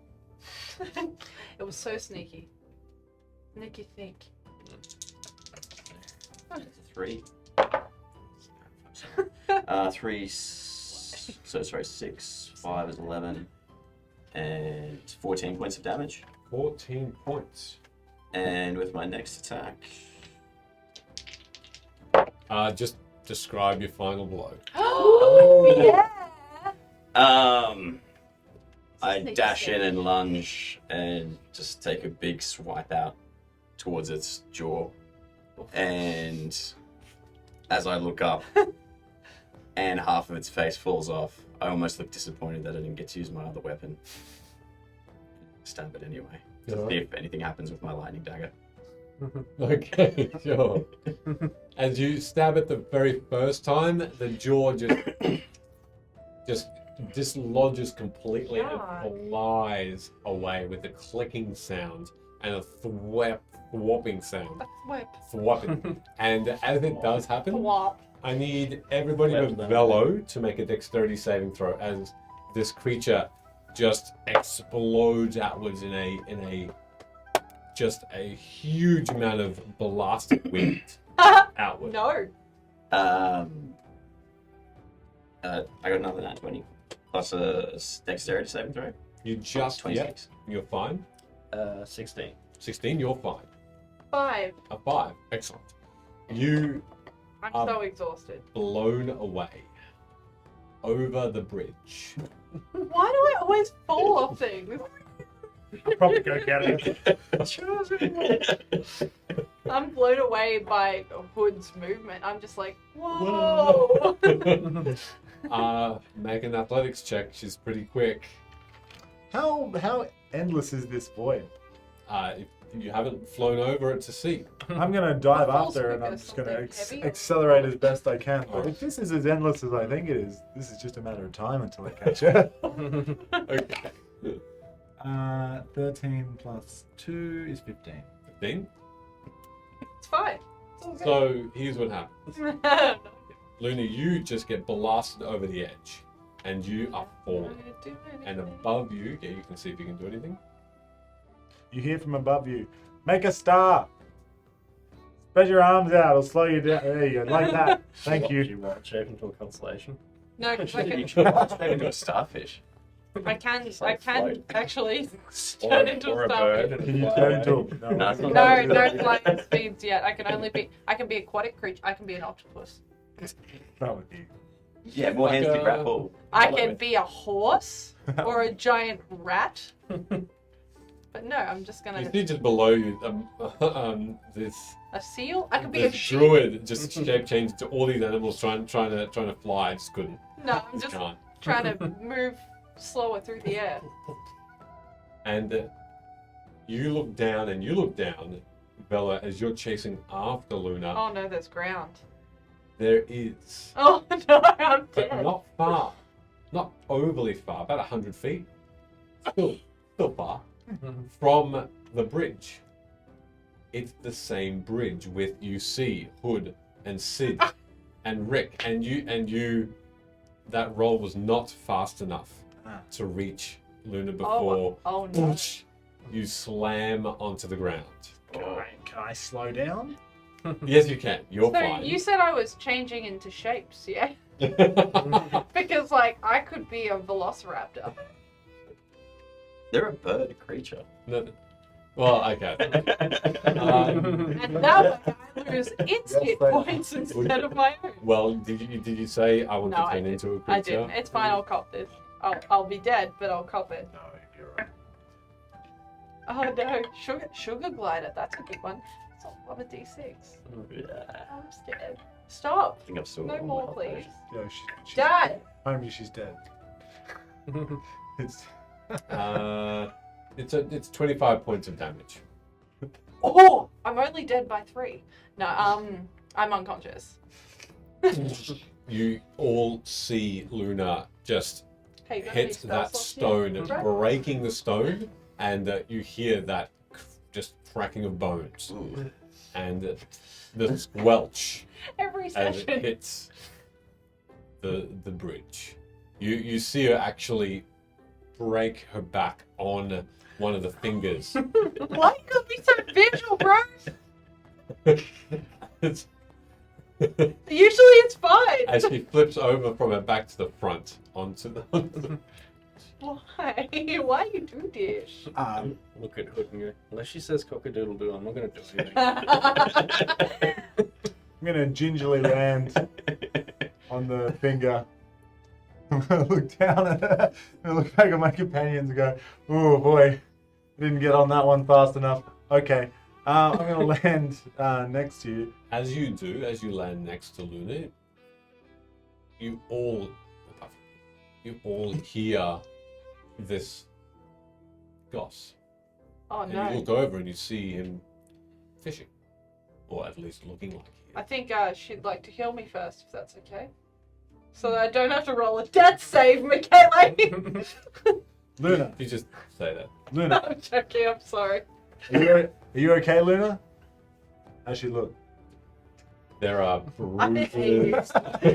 It was so sneaky. Sneaky sneak. 3. 3. So sorry, 6. 5 is 11, and 14 points of damage. 14 points. And with my next attack, Just describe your final blow. Oh yeah. I Sneaky dash in sneak. and lunge and just take a big swipe out towards its jaw. And as I look up and half of its face falls off, I almost look disappointed that I didn't get to use my other weapon. Stab it anyway. To Yeah. see if anything happens with my lightning dagger. Okay, sure. As you stab it the very first time, the jaw just dislodges completely Yuck. and flies away with a clicking sound and a thwopping sound. A whip. Thwopping. And as it does happen, Thwop. I need everybody Well but done. Velo to make a dexterity saving throw as this creature just explodes outwards in a huge amount of blasted wind outward. No. I got another 920 plus a dexterity saving throw. You just 26. you're fine. 16. 16, you're fine. 5. A 5, excellent. You I'm so exhausted. blown away over the bridge. Why do I always fall off things? I'll probably go get it. I'm blown away by Hood's movement. I'm just like, whoa. Make an athletics check. She's pretty quick. How endless is this void? If you haven't flown over it to see. I'm gonna dive False after and I'm because just gonna something heavy? accelerate as best I can. But Alright. if this is as endless as I think it is, this is just a matter of time until I catch her. Okay. 13 plus 2 is 15. 15. It's fine. It's all So here's what happens. good. Luna, you just get blasted over the edge. And you are falling. And above you, yeah, you can see if you can do anything. You hear from above you, make a star. Spread your arms out, it'll slow you down. There you go, like that. Thank Do you. you want shape into a constellation? No, 'cause I You can, can turn into a starfish. I can float. actually turn into or a a bird. starfish. And Can you fly turn away. into a... No, it's not No, that. no flying speeds yet. I can be aquatic creature. I can be an octopus. That would be... Yeah, more hands to grapple. I Follow can it. be a horse or a giant rat. But no, I'm just You gonna see just below you, this a seal. I can be a this sheep. druid just shape changed to all these animals trying to fly. Just couldn't. No, I'm Just just can't. trying to move slower through the air. And you look down, Bella, as you're chasing after Luna. Oh no, there's ground. There is, Oh no, I'm but dead. not far, not overly far, about 100 feet. Still far from the bridge. It's the same bridge with you see Hood and Sid and Rick and you. That roll was not fast enough to reach Luna before Oh no. you slam onto the ground. Can I slow down? Yes, you can. You're So fine. you said I was changing into shapes, yeah? Because like I could be a velociraptor. They're a bird creature. No, well, okay. And that way I lose its hit Yes, they- points instead of my own. Well, did you say I want No, to I turn didn't. into a I creature? didn't. It's fine, I'll cop this. I'll be dead, but I'll cop it. No, you're right. Oh no, sugar glider, that's a good one. It's of a D6. Yeah. I'm scared. Stop. I think I've still No got more, one. please. Yo, she's... Dad! Homie, she's dead. It's... It's 25 points of damage. Oh! I'm only dead by 3. No, I'm unconscious. You all see Luna just Hey, you got any hit spell that slots stone, yet? Right? breaking the stone, and you hear that just cracking of bones Ooh. and the squelch Every as session. it hits the bridge. You see her actually break her back on one of the fingers. Why you gotta be so visual, bro? It's- Usually it's fine. as she flips over from her back to the front onto the. Why? Why you do this? Look at Hood and go, unless she says cock-a-doodle-doo, I'm not going to do anything. I'm gonna gingerly land on the finger. I'm gonna look down at her and look back at my companions and go, oh boy, didn't get on that one fast enough. Okay, I'm gonna land next to you. As you land next to Luna, you all hear this goss. Oh And you no. look over and you see him fishing. Or at least looking like he I is. think she'd like to heal me first, if that's okay. So that I don't have to roll a death save, Michaela. Luna, You just say that. Luna, I'm joking, I'm sorry. are you okay, Luna? How's she look? There are I hate bruises.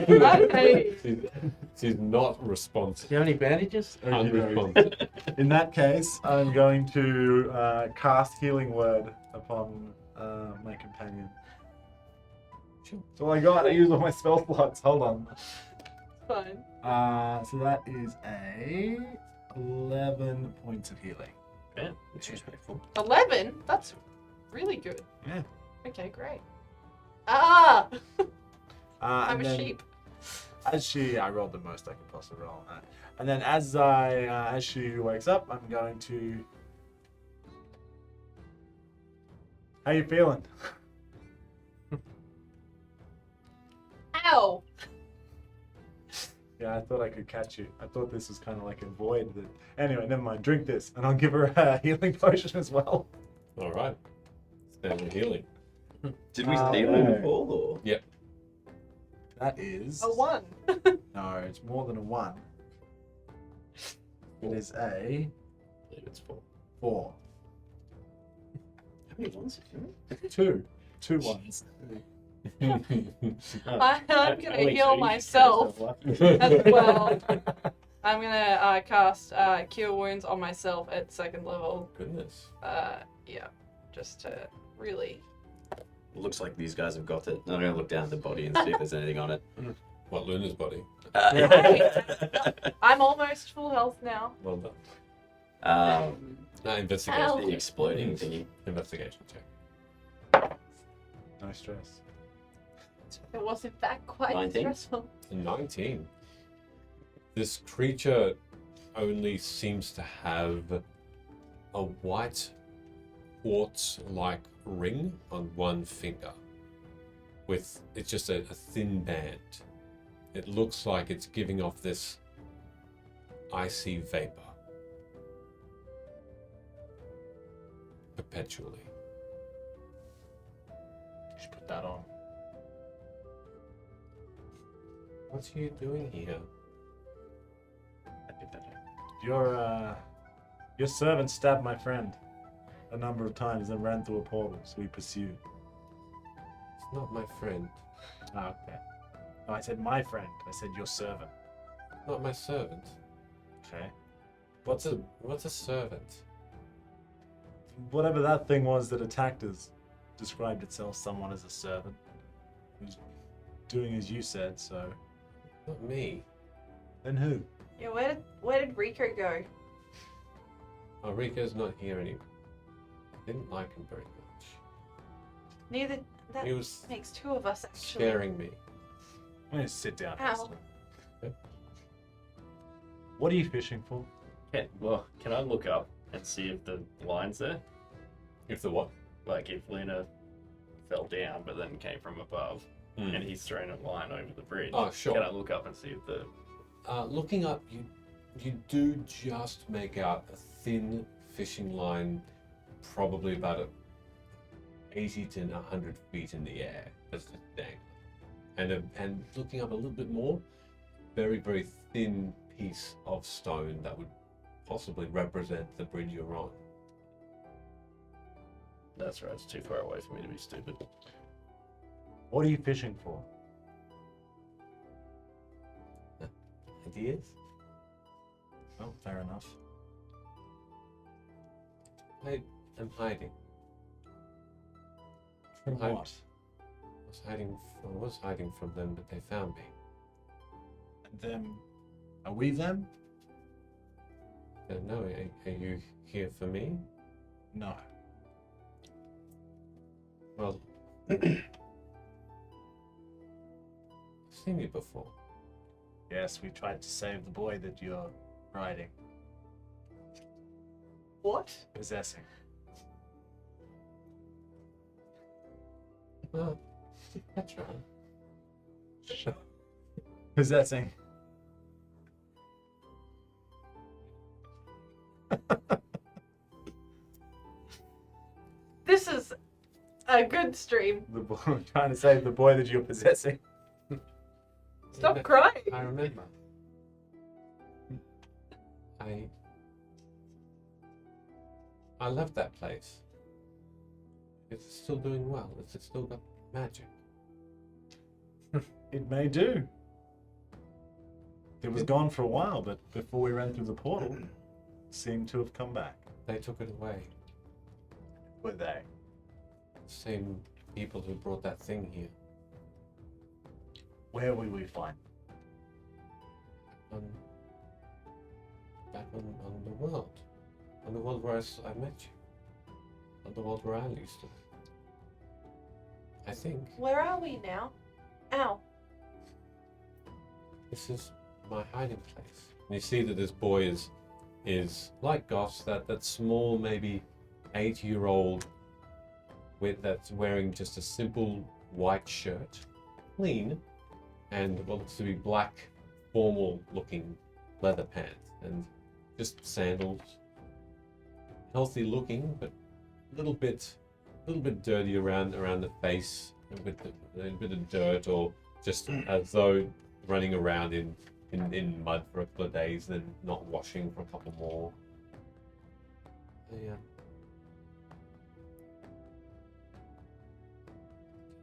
you. I hate She's not responsive. you have any bandages? Unresponsive. In that case, I'm going to cast Healing Word upon my companion. Sure. That's all I got. I used all my spell slots. Hold on. Fine. So that is a 11 points of healing. Yeah. It's respectful. 11? That's really good. Yeah. Okay, great. Ah! I'm and a then sheep. I rolled the most I could possibly roll on that. And then as she wakes up, I'm going to. How you feeling? Ow! Yeah, I thought I could catch you. I thought this was kind of like a void. Anyway, never mind. Drink this, and I'll give her a healing potion as well. All right. Standard healing. Did we Oh, steal no. it before, or? That is. A 1. No, it's more than a 1. It is a I believe it's 4. 4. How many ones? 2. 2 ones. I'm gonna Only heal two, myself yourself as well. I'm gonna cast Cure Wounds on myself at 2nd level. Goodness. Yeah, just to really. Looks like these guys have got it. I'm gonna look down at the body and see if there's anything on it. What, Luna's body? I'm almost almost full health now. Well done. The Investigation. exploding thingy. Investigation check. No stress. It was in fact quite 19. stressful. 19. This creature only seems to have a white quartz-like ring on one finger. It's just a thin band. It looks like it's giving off this icy vapor. Perpetually. You should put that on. What are you doing here? Your servant stabbed my friend a number of times and ran through a portal, so we pursued. It's not my friend. Ah, okay. No, I said my friend. I said your servant. Not my servant. Okay. What's a servant? Whatever that thing was that attacked us described itself someone as a servant. It was doing as you said, so. Not me. Then who? Yeah, where did Rico go? Oh, Rico's not here anymore. Didn't like him very much. Neither that He was makes two of us actually. scaring me. I'm gonna sit down. Ow. What are you fishing for? Can I look up and see if the line's there? If the what? Like if Luna fell down but then came from above and he's thrown a line over the bridge. Oh, sure. Can I look up and see if the... Looking up, you do just make out a thin fishing line, probably about 80 to 100 feet in the air. That's just dangling. And looking up a little bit more, very, very thin piece of stone that would possibly represent the bridge you're on. That's right, it's too far away for me to be stupid. What are you fishing for? Ideas? Oh, fair enough. I am hiding. From I- what? I was hiding from them, but they found me. And them? Are we them? No, are you here for me? No. Well, I've seen you before. Yes, we tried to save the boy that you're riding, What? possessing. Well, that's right. Possessing. This is a good stream. The boy, trying to save the boy that you're possessing. Stop crying. I remember. I left that place. It's still doing well. It's still got magic. It may do. It was gone for a while, but before we ran through the portal, it seemed to have come back. They took it away. Were they? Same people who brought that thing here. Where will we find? Back on the world. On the world where I met you. On the world where I used to live. I think Where are we now? Ow. this is my hiding place. And you see that this boy is like Goss, that small, maybe 8-year-old that's wearing just a simple white shirt, clean, and what looks to be black, formal-looking leather pants, and just sandals. Healthy looking, but a little bit dirty around the face, a bit of dirt, or just as though running around in mud for a couple of days, then not washing for a couple more. Yeah.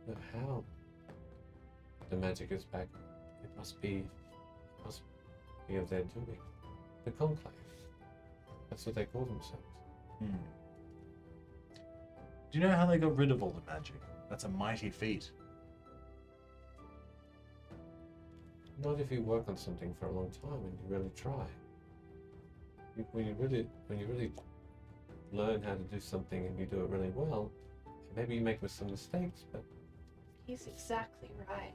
But how the magic is back? It must be of their doing. The conclave. That's what they call themselves. Do you know how they got rid of all the magic? That's a mighty feat. Not if you work on something for a long time and you really try. when you really learn how to do something and you do it really well, maybe you make some mistakes, but He's exactly right.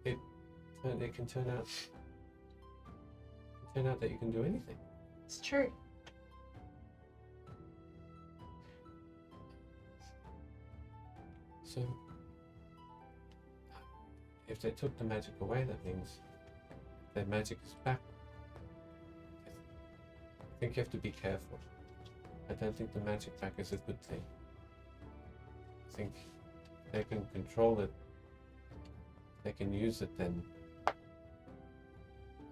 it can turn out that you can do anything. It's true. So, if they took the magic away, that means their magic is back. I think you have to be careful. I don't think the magic back is a good thing. I think they can control it, they can use it, then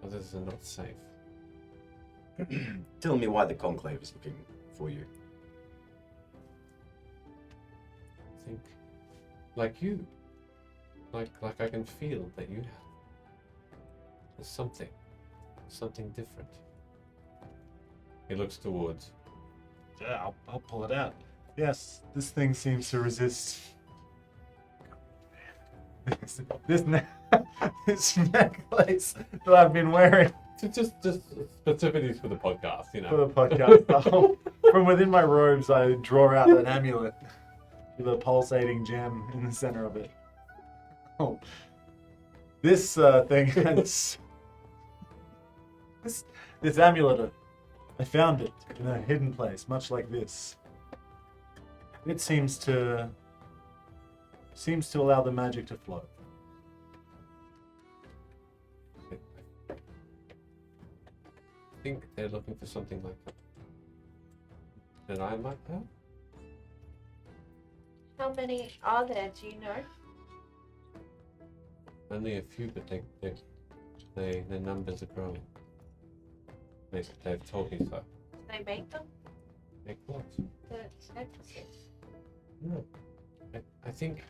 others are not safe. Tell me why the Conclave is looking for you. I think, like you, like I can feel that you have. There's something different. He looks towards. Yeah, I'll pull it out. Yes, this thing seems to resist. This this necklace that I've been wearing Just specificities for the podcast, you know. for the podcast. From within my robes, I draw out an amulet with a pulsating gem in the center of it. Oh, this thing has this amulet. I found it in a hidden place, much like this. It seems to allow the magic to flow. I think they're looking for something like that I might have. How many are there? Do you know? Only a few, but their numbers are growing. They've told me so. Do they make them? Make what? The necklaces. No. I think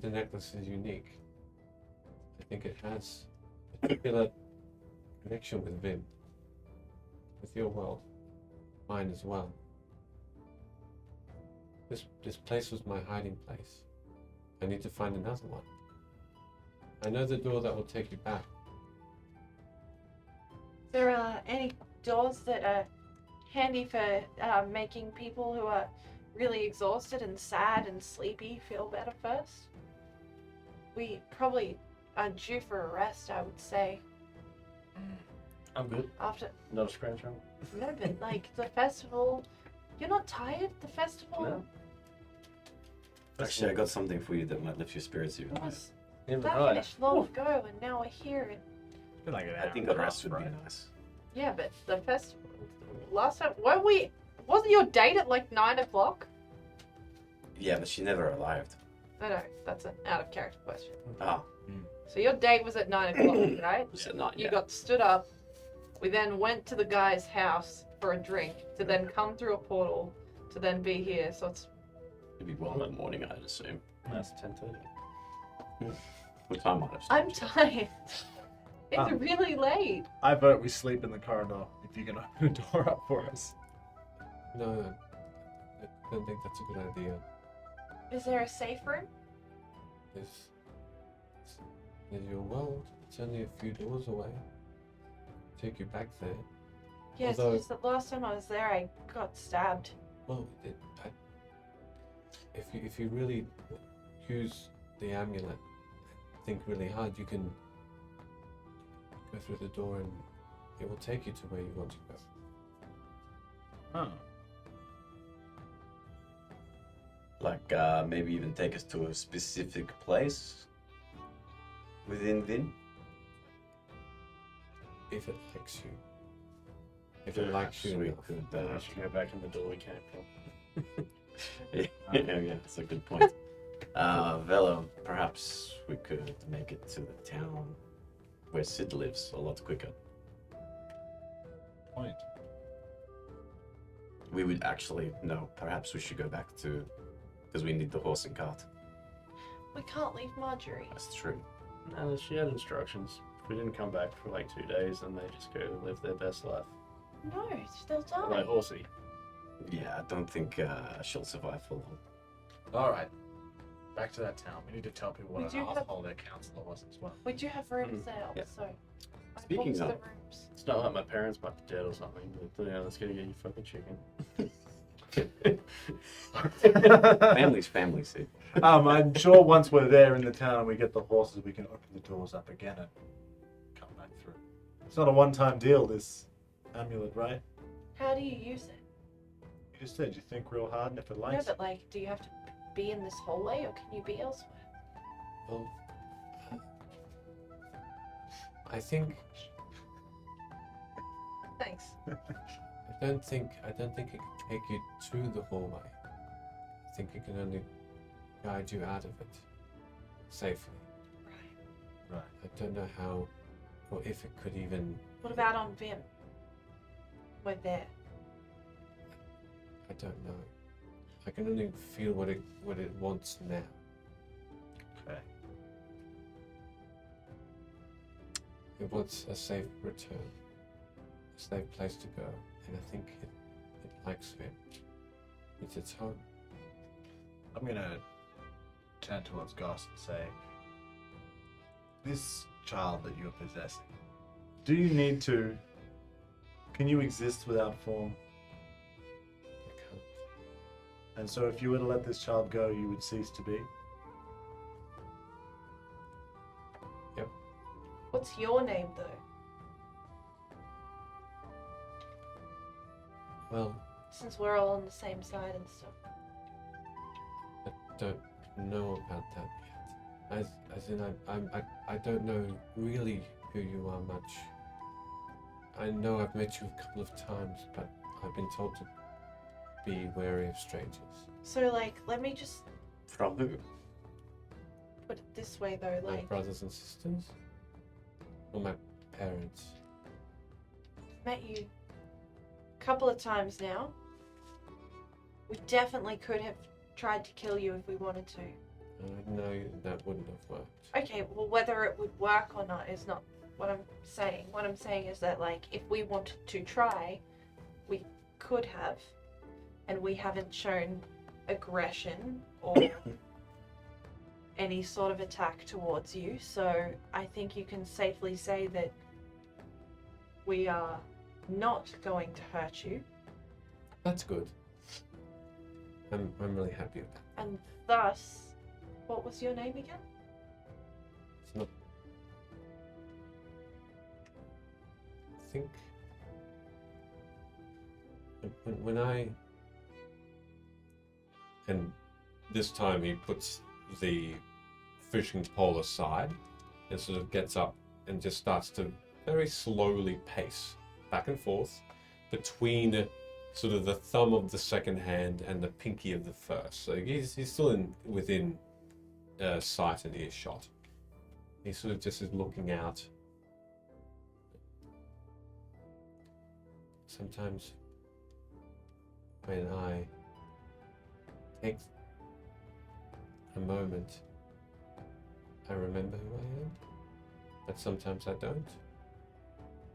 the necklace is unique. I think it has a particular connection with Vim. With your world. Mine as well. This place was my hiding place. I need to find another one. I know the door that will take you back. There are any doors that are handy for making people who are really exhausted and sad and sleepy feel better first? We probably are due for a rest, I would say. I'm good. After Not a scratch on. no, but like the festival, you're not tired. The festival No. Actually, I got something for you that might lift your spirits even higher. was Even that higher. finished long ago, and now we're here. And Been like an I hour think and a a rest half, would be right? nice. Yeah, but the festival last time wasn't your date at like 9 o'clock? Yeah, but she never arrived. No, that's an out of character question. Ah, So your date was at 9 o'clock, right? was it not You yet? got stood up. We then went to the guy's house for a drink to then come through a portal to then be here. So it's It'd be well in the morning, I'd assume. That's 10:30. What time might have I'm tired. It's Ah. really late. I vote we sleep in the corridor if you can open a door up for us. No, I don't think that's a good idea. is there a safe room? There's your world. It's only a few doors away. Take you back there. Yes, Although- just the last time I was there, I got stabbed. Well, if you really use the amulet, think really hard, you can go through the door and it will take you to where you want to go. Oh. Like, maybe even take us to a specific place within Vin. If it likes you. If it likes you we enough. could. Then we should go back in the door we came from. Yeah, that's a good point. Velo, perhaps we could make it to the town where Sid lives a lot quicker. Point. We would actually, no, perhaps we should go back to, because we need the horse and cart. We can't leave Marjorie. That's true. No, she had instructions. If we didn't come back for like 2 days, then they just go live their best life. No, they'll die. Like horsey. Yeah, I don't think she'll survive for long. Alright. Back to that town. We need to tell people We what do an have- asshole their counselor was as well. We do have rooms there Yeah. also. I Speaking booked of- the rooms. It's not like my parents might be dead or something, but let's go get your fucking chicken. Family's family, see. I'm sure once we're there in the town and we get the horses, we can open the doors up again and come back through. It's not a one-time deal, this amulet, right? How do you use it? You just said you think real hard, and if it No, likes but like, do you have to be in this hallway or can you be elsewhere? Well, I think Thanks. I don't think it can take you to the hallway. I think it can only guide you out of it safely. Right. Right. I don't know how or if it could even. What about on Vim? We're there. I don't know. I can only feel what it wants now. Okay. It wants a safe return, a safe place to go, and I think it likes Vim. It's its home. I'm gonna turn towards Goss and say, this child that you're possessing, Do you need to? Can you exist without form? I can't. And so if you were to let this child go, you would cease to be? What's your name though? Well, Since we're all on the same side and stuff. I don't know about that yet. As in, I don't know really who you are much. I know I've met you a couple of times, but I've been told to be wary of strangers. So like, let me just From who? put it this way though, My like, brothers and sisters, or my parents. met you a couple of times now. We definitely could have tried to kill you if we wanted to. I know that wouldn't have worked. Okay, well, whether it would work or not is not what I'm saying. What I'm saying is that, like, if we wanted to try, we could have, and we haven't shown aggression or any sort of attack towards you, so I think you can safely say that we are not going to hurt you, That's good. I'm really happy with that. and thus, what was your name again? It's not. I think when I, and this time he puts the fishing pole aside and sort of gets up and just starts to very slowly pace back and forth between sort of the thumb of the second hand and the pinky of the first. So he's still within sight and earshot. He sort of just is looking out. Sometimes when I take a moment, I remember who I am, but sometimes I don't.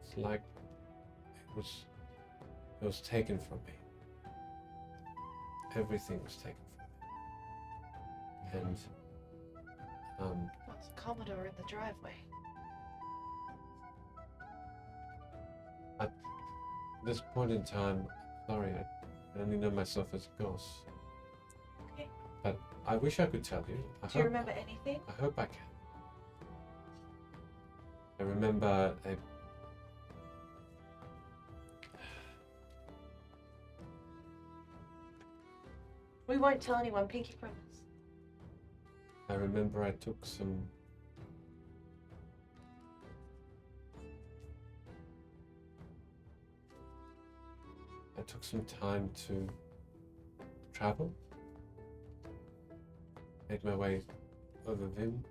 It's like it was taken from me. Everything was taken from me. And What's a Commodore in the driveway? at this point in time, sorry, I only know myself as Goss. Okay. But I wish I could tell you. Do you remember anything? I hope I can. I remember We won't tell anyone, pinky promise. I took some time to travel. Made my way over Vim.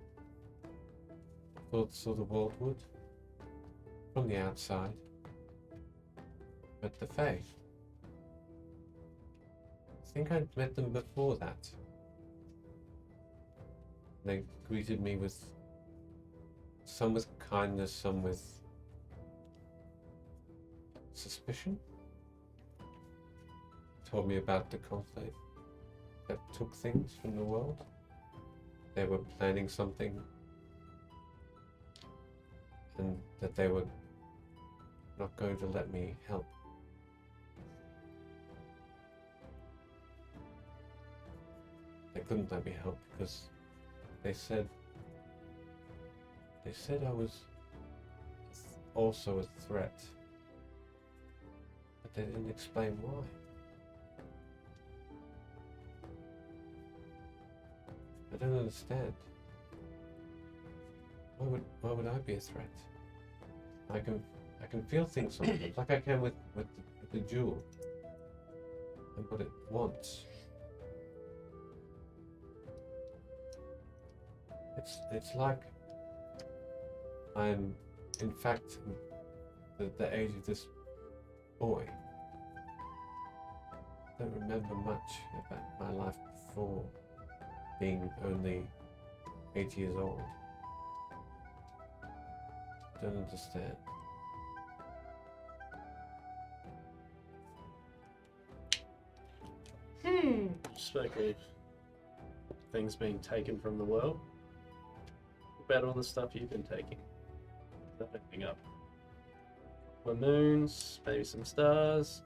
Saw the Wildwood from the outside. Met the Fae. I think I'd met them before that. They greeted me with some with kindness, some with suspicion. Told me about the conflict that took things from the world. They were planning something, and that they were not going to let me help. They couldn't let me help because they said I was also a threat, but they didn't explain why. I don't understand. Why would I be a threat? I can feel things sometimes, like I can with the jewel and what it wants. It's like I'm, in fact, the age of this boy. I don't remember much about my life before being only 8 years old. Don't understand. Spoke of things being taken from the world. What about all the stuff you've been taking? Is that anything up? The moons, maybe some stars,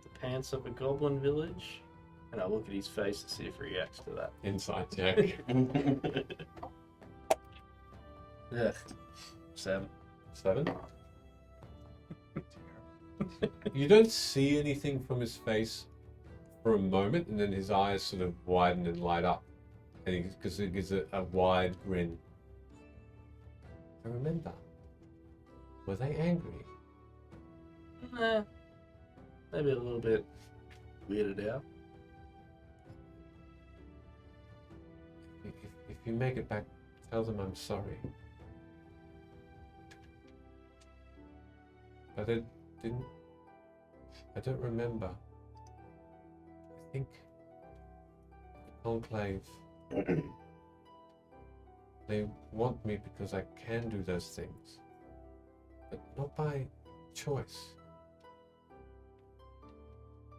the pants of a goblin village, and I look at his face to see if he reacts to that. Insight check. Yeah. 7. 7. You don't see anything from his face for a moment, and then his eyes sort of widen and light up, and because it gives a wide grin. I remember. Were they angry? Maybe a little bit weirded out. If you make it back, tell them I'm sorry. But I don't remember. I think the Conclave, they want me because I can do those things, but not by choice. I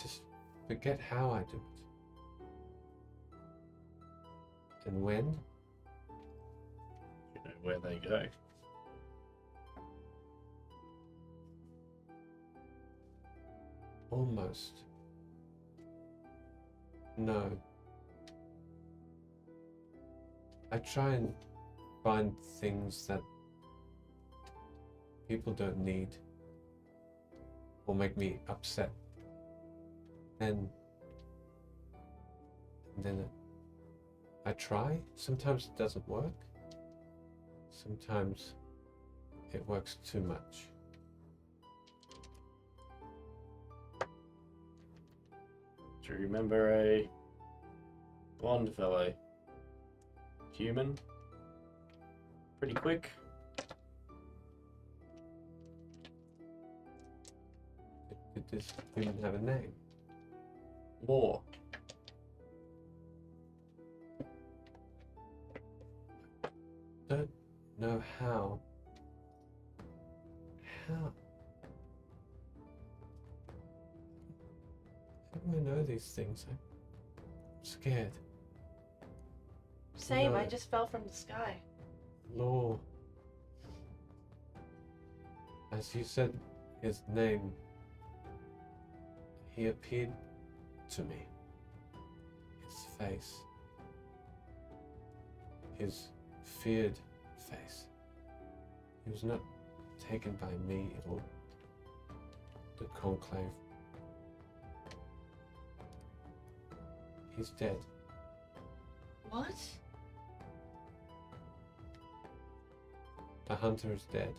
just forget how I do it. And when? You know where they go. Almost. No. I try and find things that people don't need or make me upset. And then I try. Sometimes it doesn't work. Sometimes it works too much. Do you remember a blonde fellow? Human? Pretty quick? Did this human have a name? War. Don't know how. How? How do I know these things? I'm scared. Same, I No. just fell from the sky. Law. As you said his name, he appeared to me. His face. His feared face. He was not taken by me or the Conclave. He's dead. What? The hunter is dead.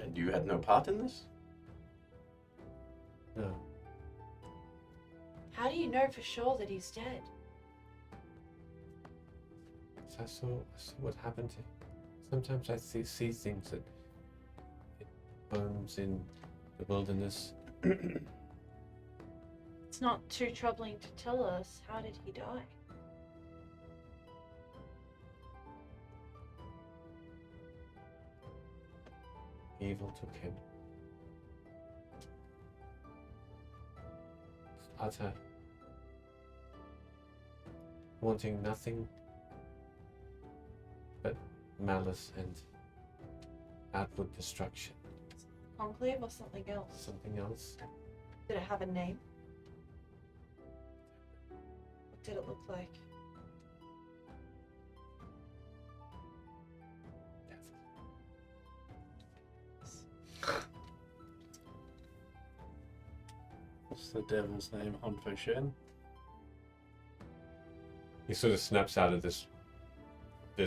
And you had no part in this? No. How do you know for sure that he's dead? So I saw what happened to him. Sometimes I see things that bones in the wilderness. It's not too troubling to tell us. How did he die? Evil took him. Utter wanting nothing malice and outward destruction. Conclave or something else? Something else? Did it have a name? What did it look like? What's the devil's name? Honfo Shen? He sort of snaps out of this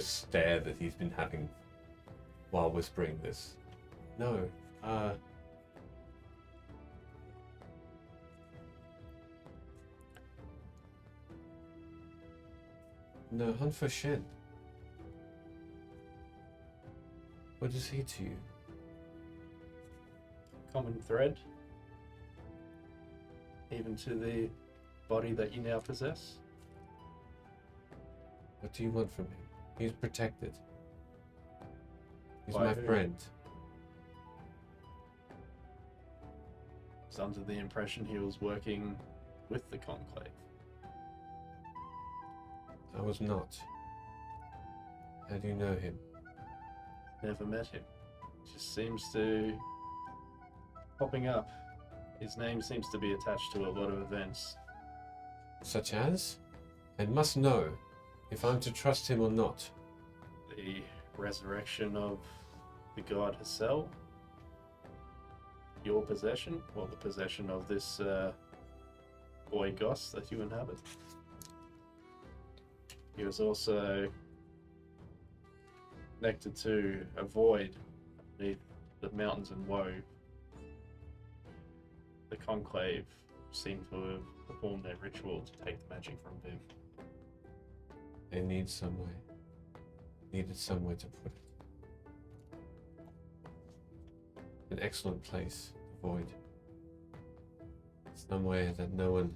stare that he's been having while whispering this. No, no, Hunfer Shen. What is he to you? Common thread? Even to the body that you now possess? What do you want from him? He's protected. He's By my who? friend. I was under the impression he was working with the Conclave. I was not. How do you know him? Never met him. Just seems to popping up. His name seems to be attached to a lot of events. Such as? I must know if I'm to trust him or not. The resurrection of the god Hassel. Your possession, or the possession of this boy Goss that you inhabit. He was also connected to a void beneath the mountains in Woe. The Conclave seemed to have performed their ritual to take the magic from him. They needed somewhere to put it. An excellent place, the void. Somewhere that no one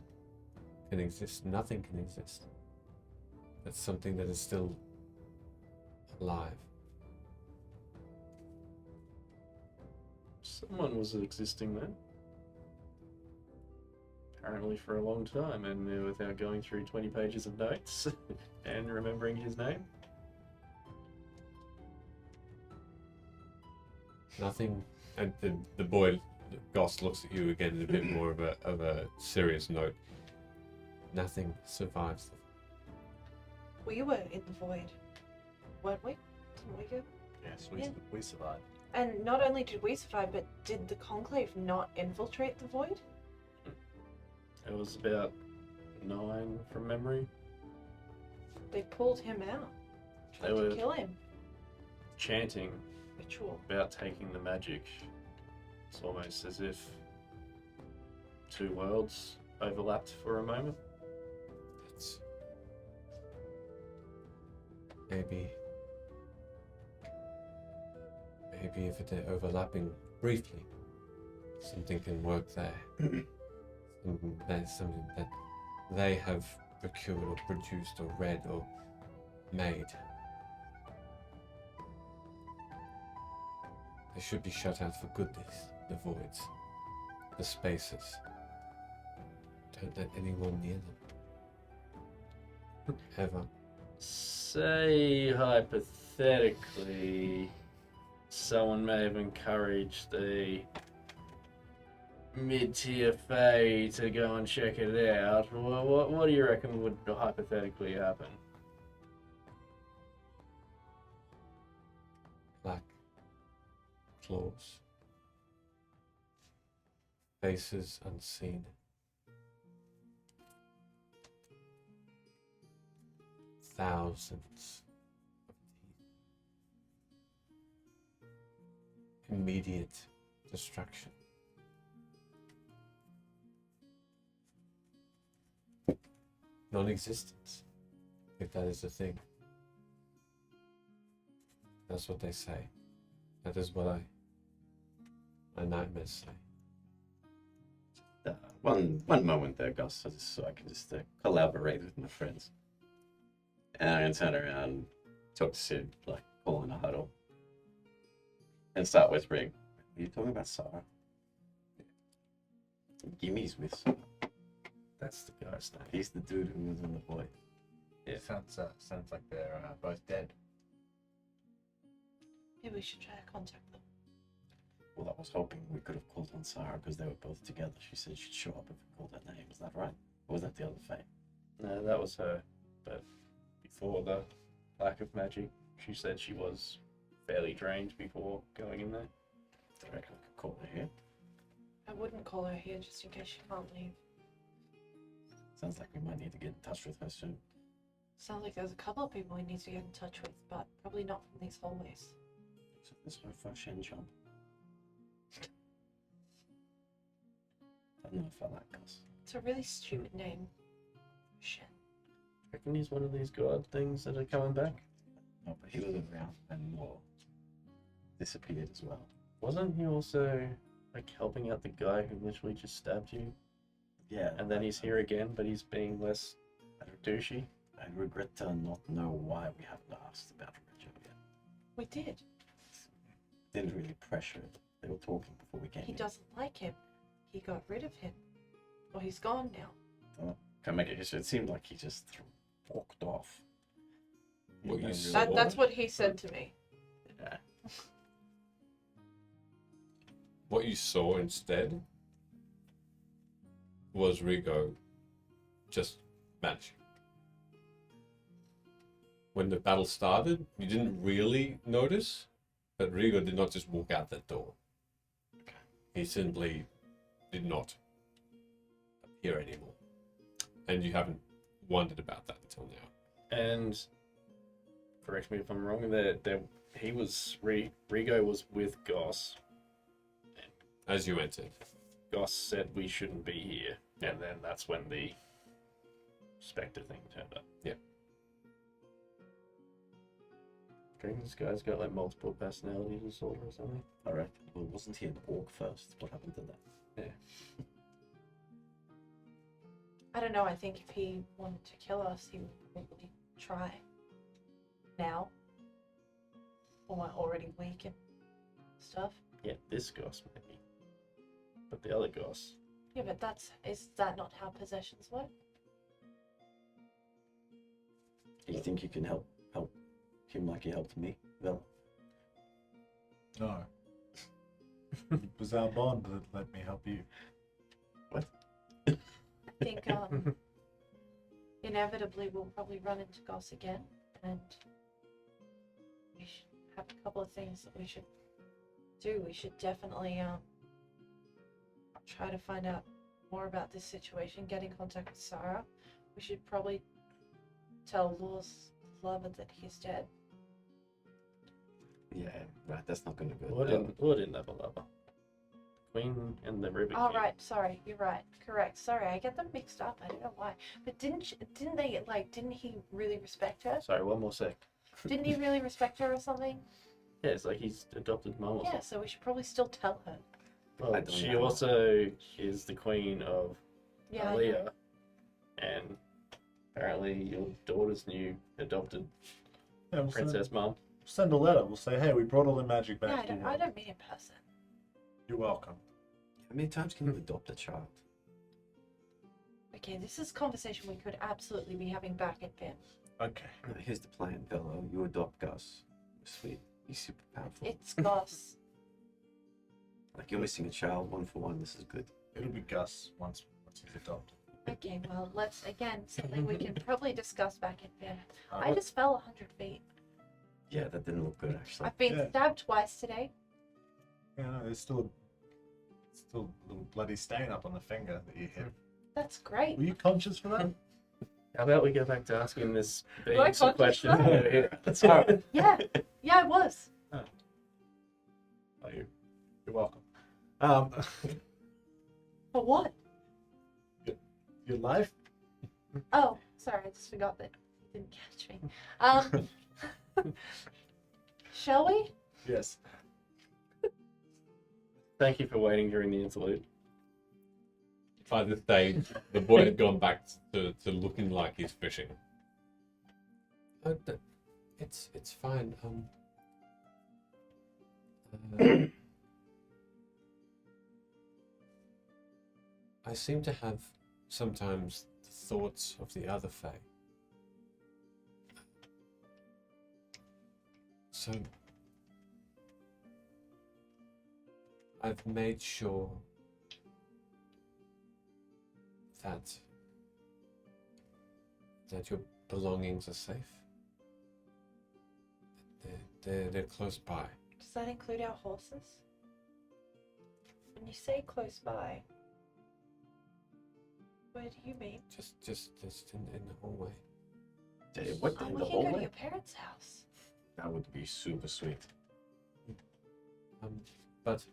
can exist, nothing can exist. That's something that is still alive. Someone was existing there. Apparently for a long time, and without going through 20 pages of notes and remembering his name. Nothing. And the boy, Goss, looks at you again in a bit more of a serious note. Nothing survives. We were in the void, weren't we? Didn't we go? Yes, Yeah. we survived. And not only did we survive, but did the Conclave not infiltrate the void? It was about 9 from memory. They pulled him out. They Tried were- to kill him. Chanting Ritual. about taking the magic. It's almost as if two worlds overlapped for a moment. That's maybe if they're overlapping briefly, something can work there. There's something that they have procured or produced or read or made. They should be shut out for good, the voids, the spaces. Don't let anyone near them. Ever. Say, hypothetically, someone may have encouraged the mid-tier Fae to go and check it out. What do you reckon would hypothetically happen? Black claws. Faces unseen. Thousands of teeth. Immediate destruction. Non-existence, if that is a thing. That's what they say. That is what my nightmares say. One moment there, Gus, so I can just collaborate with my friends. And I'm gonna turn around, talk to Sid, like call in a huddle, and start whispering. Are you talking about Sarah? Gimmy's with Sarah. That's the guy's name. He's the dude who was in the void. It sounds like they're both dead. Maybe we should try to contact them. Well, I was hoping we could have called on Sarah because they were both together. She said she'd show up if we called her name. Is that right? Or was that the other Fae? No, that was her. But before the lack of magic, she said she was fairly drained before going in there. Do you reckon I could call her here? I wouldn't call her here just in case she can't leave. Sounds like we might need to get in touch with her soon. Sounds like there's a couple of people we need to get in touch with, but probably not from these hallways. So this is her first Shen jump. I don't know if I like Gus. It's a really stupid name. Shen. Reckon he's one of these god things that are coming back? No, but he was around and more disappeared as well. Wasn't he also like helping out the guy who literally just stabbed you? Yeah. And then he's here again, but he's being less douchey. I regret to not know why we haven't asked about Rigo yet. We did. Didn't really pressure it. They were talking before we came He in. doesn't like him. He got rid of him. Or he's gone now. Can make it. It seemed like he just walked off. What you No saw? real- That's what he said to me. Yeah. What you saw instead was Rigo just vanishing. When the battle started, you didn't really notice, but Rigo did not just walk out that door. He simply did not appear anymore. And you haven't wondered about that until now. And correct me if I'm wrong, Rigo was with Goss. As you entered. Goss said we shouldn't be here, and then that's when the Spectre thing turned up. Yeah. Do you think this guy's got like multiple personality disorder or something? Alright. Well, wasn't he an orc first? What happened to that? Yeah. I don't know. I think if he wanted to kill us, he would probably try. Now. Or we're already weak and stuff. Yeah, this Goss maybe. But the other Goss, Yeah, but is that not how possessions work? Do you think you can help him like you helped me? Well, No. It was our bond that let me help you. I think inevitably we'll probably run into Goss again, and we should have a couple of things that we should do. We should definitely try to find out more about this situation, get in contact with Sarah. We should probably tell Law's lover that he's dead. yeah, right. That's not going to go. Law didn't have a lover. Queen and the River Oh King. right, sorry, you're right. Correct. Sorry, I get them mixed up. I don't know why. But didn't he really respect her? Sorry, one more sec. Didn't he really respect her or something? Yeah, it's like he's adopted mum or Yeah, something. so we should probably still tell her. Well, I don't she know. also is the queen of Yeah, I know. Aaliyah, and apparently your daughter's new adopted Yeah, we'll princess mum. send a letter. We'll say, hey, we brought all the magic Yeah, back. I don't mean in person. You're welcome. How many times can you adopt a child? Okay, this is a conversation we could absolutely be having back at Vim. Okay. Here's the plan, Bello. You adopt Gus. Sweet. He's super powerful. It's Goss. Like you're missing a child, 1 for 1. This is good. It'll be Gus once he's adopted. Okay, well, let's, again, something we can probably discuss back at Vim. Uh, I just fell 100 feet. Yeah, that didn't look good actually. I've been Yeah. stabbed twice today. Yeah, no, there's still a little bloody stain up on the finger that you hit. That's great. Were you conscious for that? How about we go back to asking this being I some conscious questions? now? over here? Let's go. Yeah, yeah, I was. Oh, you're welcome. For what? Your life? Oh, sorry, I just forgot that you didn't catch me. Shall we? Yes. Thank you for waiting during the interlude. By this stage, the boy had gone back to looking like he's fishing. It's fine. I seem to have sometimes the thoughts of the other Fae. So, I've made sure that your belongings are safe. They're close by. Does that include our horses? When you say close by, where do you mean? Just in the hallway. What, Oh, in we the can go to hallway? your parents' house. That would be super sweet. But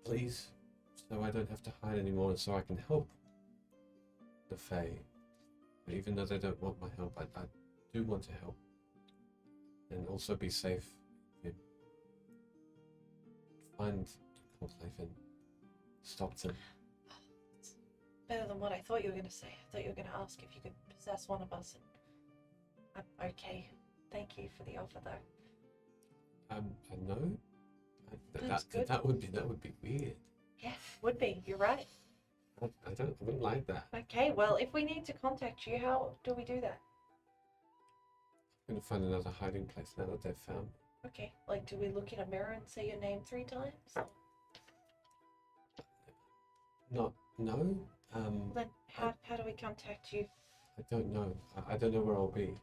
please, so I don't have to hide anymore, and so I can help the Fae. Even though they don't want my help, I do want to help, and also be safe. Yeah. Find the conclave and stop them. Better than what I thought you were going to say. I thought you were going to ask if you could possess one of us. And I'm okay. Thank you for the offer, though. I know. That's good. That would be weird. Yeah, would be. You're right. I wouldn't like that. Okay, well, if we need to contact you, how do we do that? I'm gonna find another hiding place now that they've found me. Okay, like, do we look in a mirror and say your name 3 times? No. Then how do we contact you? I don't know. I don't know where I'll be.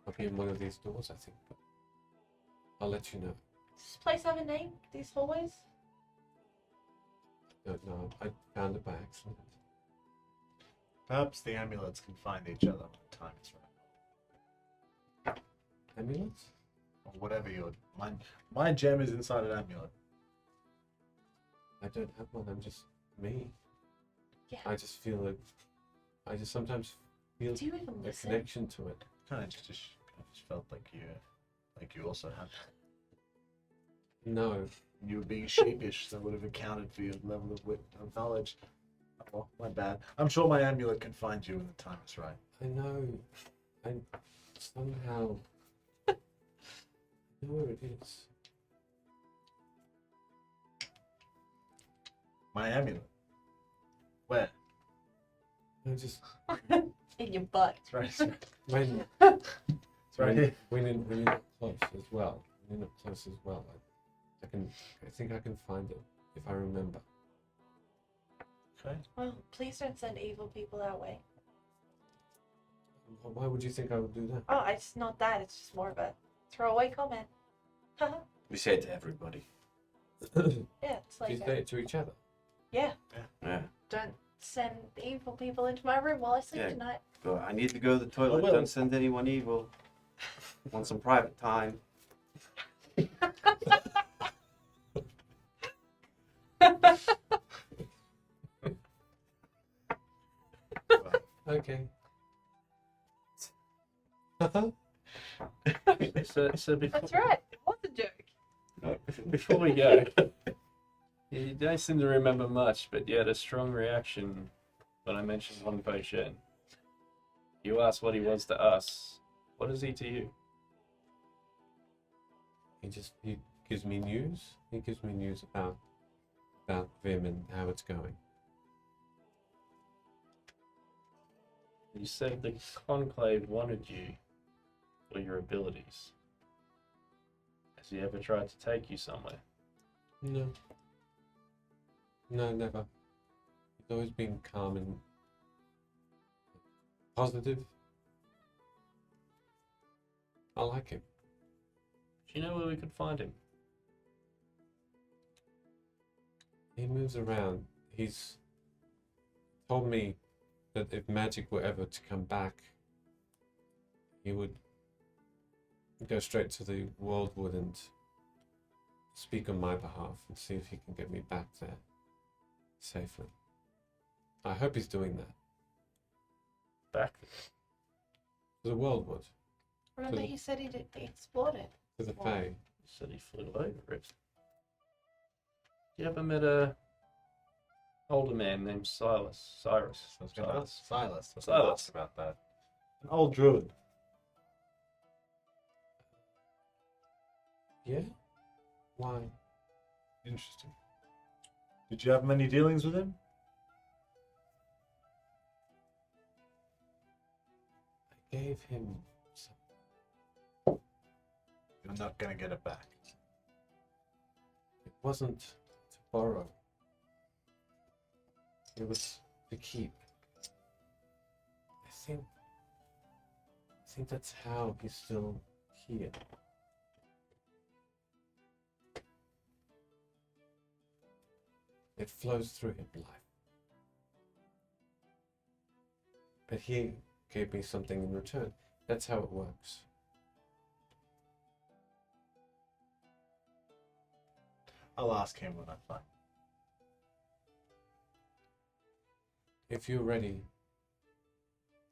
I'll be in one of these doors, I think. But I'll let you know. Does this place have a name? These hallways? I don't know. I found it by accident. Perhaps the amulets can find each other when the time is right. Amulets? Or whatever your my gem is inside an amulet. I don't have one. I'm just me. Yeah. I just feel it. I just sometimes feel Do you even a listen? connection to it. Kind of just felt like you also had. No. You were being sheepish, that would have accounted for your level of wit of knowledge. Well, my bad. I'm sure my amulet can find you when the time is right. I know. I somehow I know where it is. My amulet. Where? I just In your butt. It's right here. when It's right here. when you're not close as well. When you're not close as well. I think I can find it if I remember. Okay. Well, please don't send evil people our way. Why would you think I would do that? Oh, it's not that. It's just more of a throwaway comment. Haha. We say it to everybody. Yeah, it's Do you like, say it to each other? yeah, Yeah. don't send evil people into my room while I sleep Yeah. tonight. But I need to go to the toilet. will. Don't send anyone evil. Want some private time. Okay. So before, That's right. It was a joke. before we go, you don't seem to remember much, but you had a strong reaction when I mentioned One Potion. You asked what he was to us. What is he to you? He gives me news. He gives me news about Vim and how it's going. You said the Conclave wanted you for your abilities. Has he ever tried to take you somewhere? No. No, never. He's always been calm and positive. I like him. Do you know where we could find him? He moves around. He's told me that if magic were ever to come back, he would go straight to the Worldwood and speak on my behalf and see if he can get me back there safely. I hope he's doing that. Back To the Worldwood, Remember, he said he explored it. to the Wow. Fae. He said he flew over it. You ever met a older man named Cyrus? I was gonna ask Silas. I was gonna Silas. ask about that. An old druid. Yeah? Why? Interesting. Did you have many dealings with him? I gave him some. You're not gonna get it back. wasn't to borrow. It was to keep. I think that's how he's still here. It flows through him, life. But he gave me something in return. That's how it works. I'll ask him when I find. If you're ready,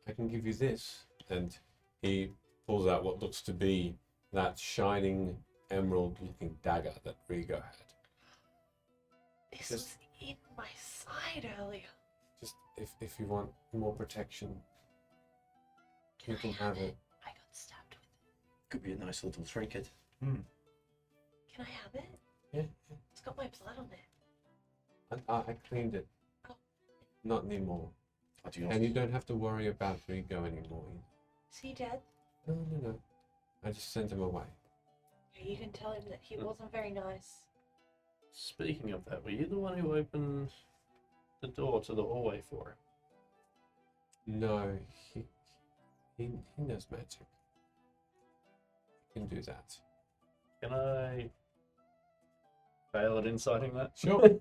I can give you this. And he pulls out what looks to be that shining emerald-looking dagger that Rigo had. This Just- was in my side earlier. Just if you want more protection, you can have it. I got stabbed with it. Could be a nice little trinket. Can I have it? Yeah, It's got my blood on it. I cleaned it. Oh. Not anymore. Adios. And you don't have to worry about Rigo anymore. Is he dead? No. I just sent him away. Yeah, you can tell him that he wasn't very nice. Speaking of that, were you the one who opened the door to the hallway for him? No, he knows magic. He can do that. Can I fail at inciting that? Sure.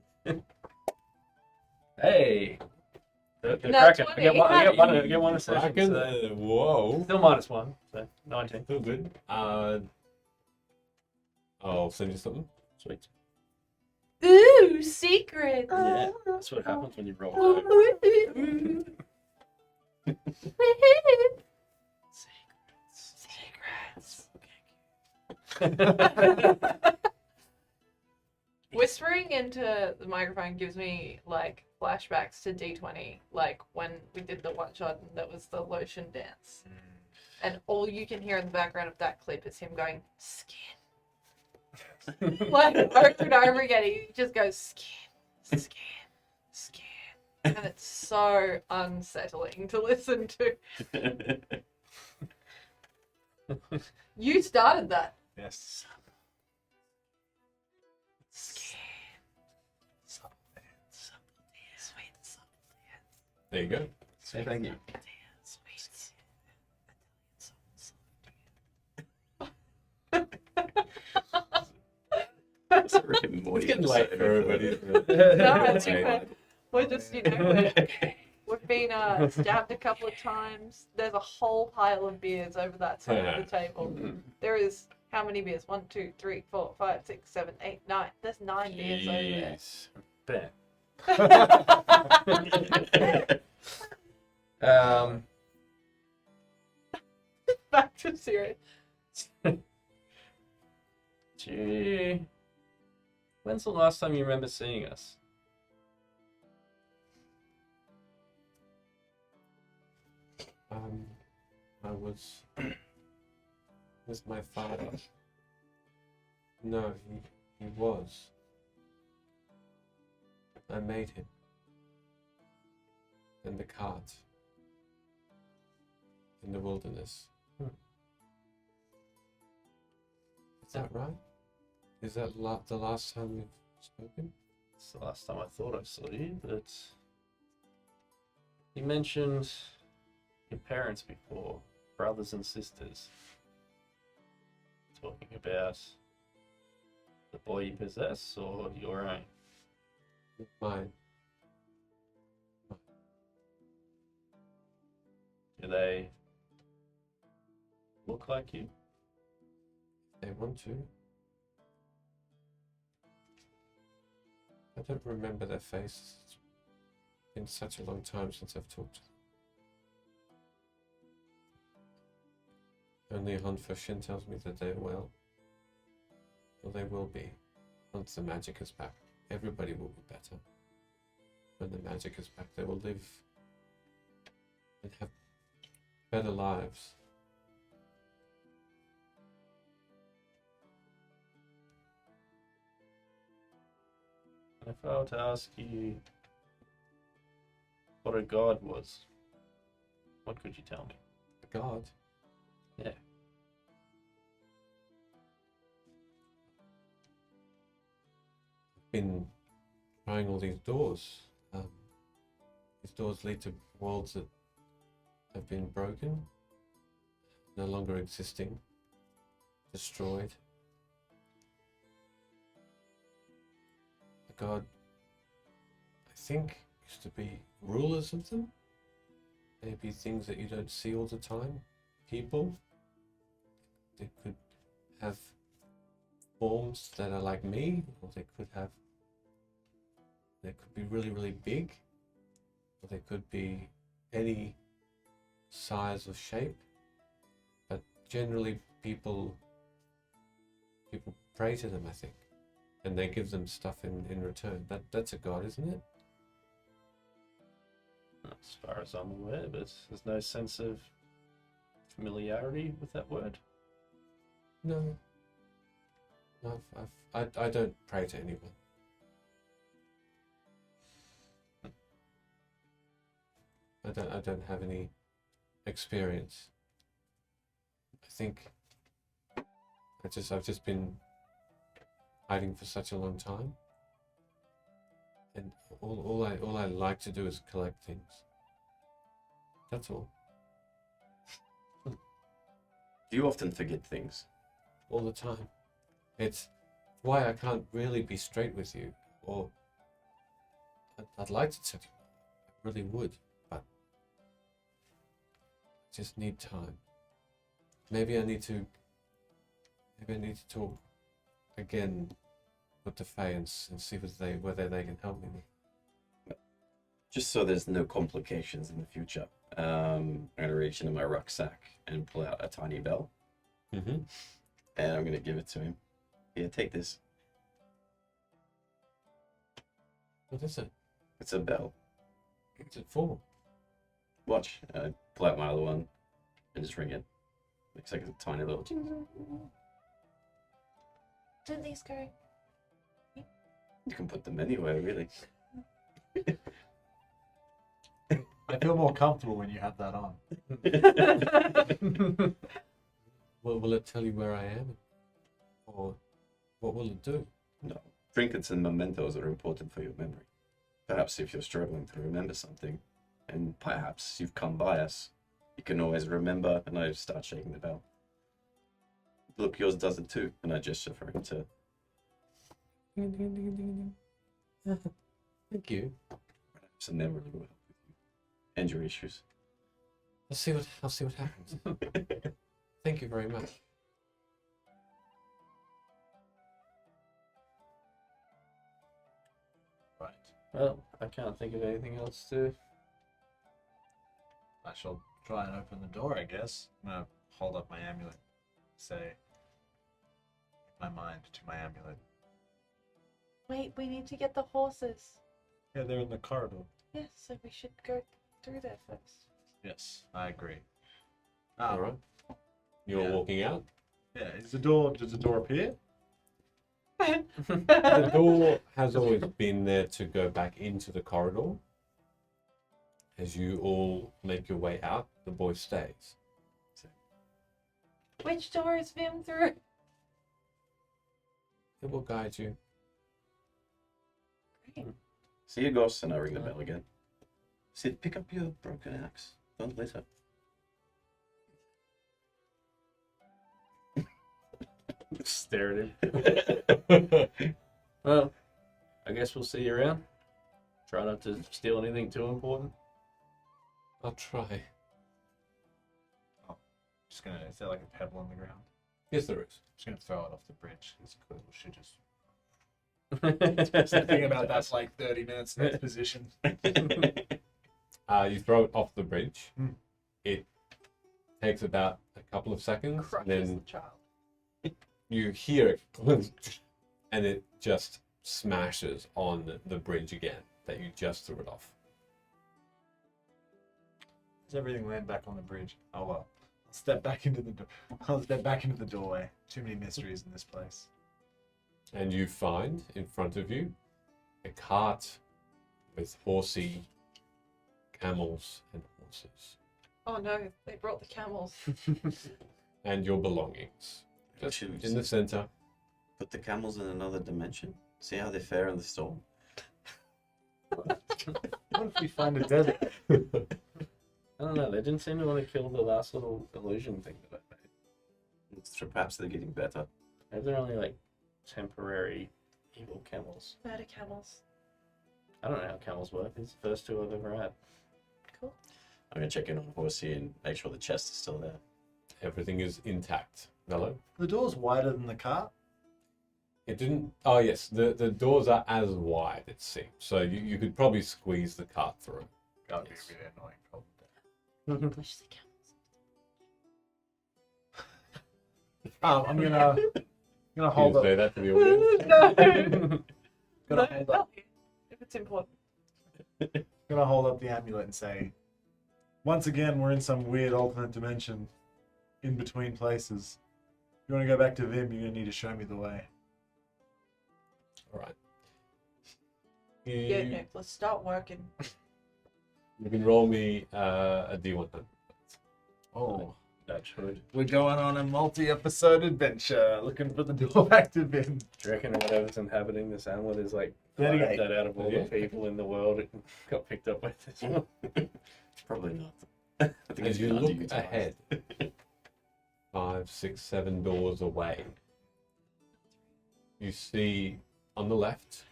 Hey! They're No, cracking. 20. I get one a session. Kraken, So whoa. still -1, so 19. Still good. I'll send you something. Sweet. Ooh, secret. Yeah, that's what happens when you roll low. Whispering into the microphone gives me like flashbacks to D20, like when we did the one shot and that was the lotion dance. And all you can hear in the background of that clip is him going, skin. Like over and over again, he just goes, skin, skin, skin. And it's so unsettling to listen to. You started that. Yes. There you go. Say thank you. It's a Rick and Morty It's getting late episode. for everybody. No, I think Okay. we're just, we've been stabbed a couple of times. There's a whole pile of beers over that side of the table. There is how many beers? 1, 2, 3, 4, 5, 6, 7, 8, 9. There's 9 beers over there. Jeez. Ben. Back to serious. Gee. When's the last time you remember seeing us? I was with my father. No, he was. I made him. In the cart. In the wilderness. Is that right? Is that the last time we've spoken? It's the last time I thought I saw you, but you mentioned your parents before, brothers and sisters. Talking about the boy you possess or your own? Mine. Do they look like you? They want to. I don't remember their faces. It's been such a long time since I've talked to them. Only Hunfushin tells me that they're well. Well, they will be. Once the magic is back, everybody will be better. When the magic is back, they will live and have better lives. And if I were to ask you what a god was, what could you tell me? God. Yeah. been trying all these doors. These doors lead to worlds that have been broken, no longer existing, destroyed. The god, I think, used to be rulers of them. Maybe things that you don't see all the time. People. They could have forms that are like me, or they could be really, really big, or they could be any size or shape. But generally people pray to them, I think. And they give them stuff in return. That's a god, isn't it? As far as I'm aware, but there's no sense of familiarity with that word. No. I don't pray to anyone. I don't have any experience. I think I've just been hiding for such a long time. And all I like to do is collect things. That's all. Do you often forget things? All the time. It's why I can't really be straight with you. Or I'd like to tell you. I really would, but I just need time. Maybe I need to talk again with the Fae and see whether they can help me. Just so there's no complications in the future, I'm going to reach into my rucksack and pull out a tiny bell. Mm-hmm. And I'm going to give it to him. Here, take this. What is it? It's a bell. What's it for? Watch. I pull out my other one and just ring it. Looks like a tiny little... Did these go? You can put them anywhere, really. I feel more comfortable when you have that on. Well, will it tell you where I am? Or what will it do? No. Trinkets and mementos are important for your memory. Perhaps if you're struggling to remember something, and perhaps you've come by us, you can always remember, and I start shaking the bell. Look, yours does it too, and I gesture for him to... Thank you. Perhaps a memory will help with you. And your issues. I'll see what happens. Thank you very much. Right. Well, I can't think of anything else to. I shall try and open the door, I guess. I'm gonna hold up my amulet. Say my mind to my amulet. Wait, we need to get the horses. Yeah, they're in the corridor. Yes, so we should go through there first. Yes, I agree. All right. You're Yeah. walking out. Yeah, does the door appear? The door has always been there to go back into the corridor. As you all make your way out, the boy stays. Which door is Vim through? It will guide you. Great. See you, Ghost, and I ring the bell again. Sid, pick up your broken axe. Don't let her. Stare at him. Well, I guess we'll see you around. Try not to steal anything too important. I'll try. Just gonna. Is there like a pebble on the ground? Yes, there is. Just gonna throw it off the bridge. It's cool. We should just thinking about that for like 30 minutes in this position. You throw it off the bridge. Hmm. It takes about a couple of seconds. Crushes Then the child. you hear it clunk, and it just smashes on the bridge again that you just threw it off. Does everything land back on the bridge? Oh well. I'll step back into the door. I'll step back into the doorway. Too many mysteries in this place. And you find in front of you a cart with horsey camels and horses Oh no, they brought the camels. and your belongings. Just Shoes. in the center. Put the camels in another dimension. See how they fare in the storm. What if we find a desert? I don't know. They didn't seem to want to kill the last little illusion thing that I made. It's true, perhaps they're getting better. Maybe they're only like temporary evil camels. Murder camels. I don't know how camels work. It's the first two I've ever had. Cool. I'm gonna check in on Horsey and make sure the chest is still there. Everything is intact. Hello? The door's wider than the cart. It didn't. Oh, yes. The doors are as wide, it seems. So you could probably squeeze the cart through. That would Yes. be really annoying. Probably. Push the camels. I'm gonna Can hold you up. say that to the audience? No. Gonna hold up. If it's important. Gonna hold up the amulet and say, Once again, we're in some weird alternate dimension, in between places. If you want to go back to Vim, you're gonna need to show me the way. All right. Yeah, Nick, let's start working. You can roll me a D100. "Oh, That should. we're going on a multi-episode adventure, looking for the door back to Vin." Do you reckon whatever's inhabiting this amulet is like 38. that out of all Yeah. the people in the world it got picked up by this one? Probably not. I think As it's you been look underutilized. ahead, 5, 6, 7 doors away, you see on the left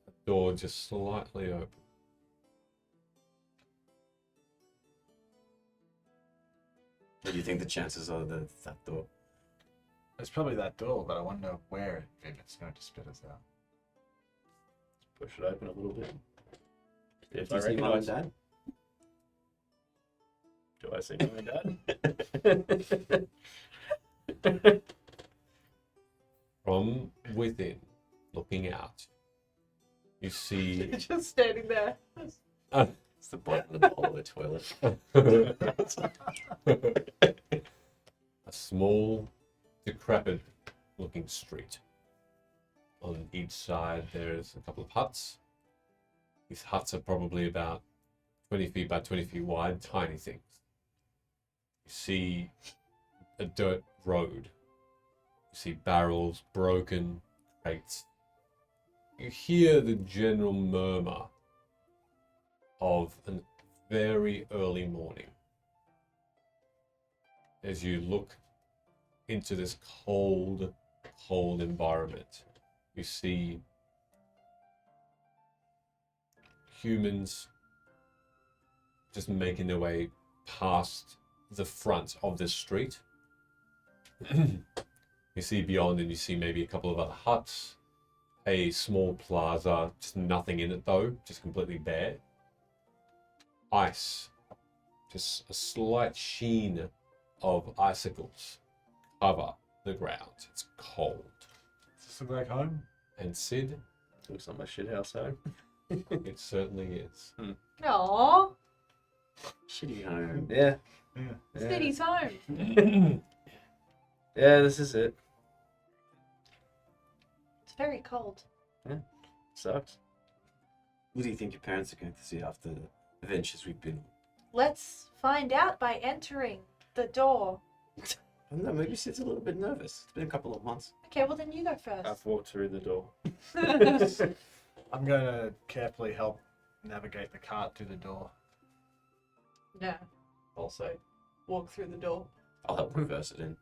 a door just slightly open. What do you think the chances are that door? It's probably that door, but I want to know where Vin is going to spit us out. Push it open a little bit. If Do I you see mom and recognise, dad? do I see mum and dad? From within, looking out, you see Just standing there. It's the bottom of the bowl of the toilet. a small, decrepit looking street. On each side, there's a couple of huts. These huts are probably about 20 feet by 20 feet wide, tiny things. You see a dirt road. You see barrels, broken crates. You hear the general murmur of a very early morning as you look into this cold, cold environment. You see humans just making their way past the front of this street. You see beyond, and you see maybe a couple of other huts, a small plaza, just nothing in it though, just completely bare. Ice, just a slight sheen of icicles cover the ground. It's cold. Does this look like home? And Sid, Looks like my shit house home. it certainly is. Aww. Shitty home. Yeah. Yeah. Yeah. City's home. Yeah, this is it. It's very cold. Sucks. What do you think your parents are going to see after the adventures we've been on? Let's find out by entering the door. I don't know, maybe Sid's a little bit nervous. It's been a couple of months. Okay, well then you go first. I've walked through the door. I'm going to carefully help navigate the cart to the door. No. Also, walk through the door. I'll help reverse it in.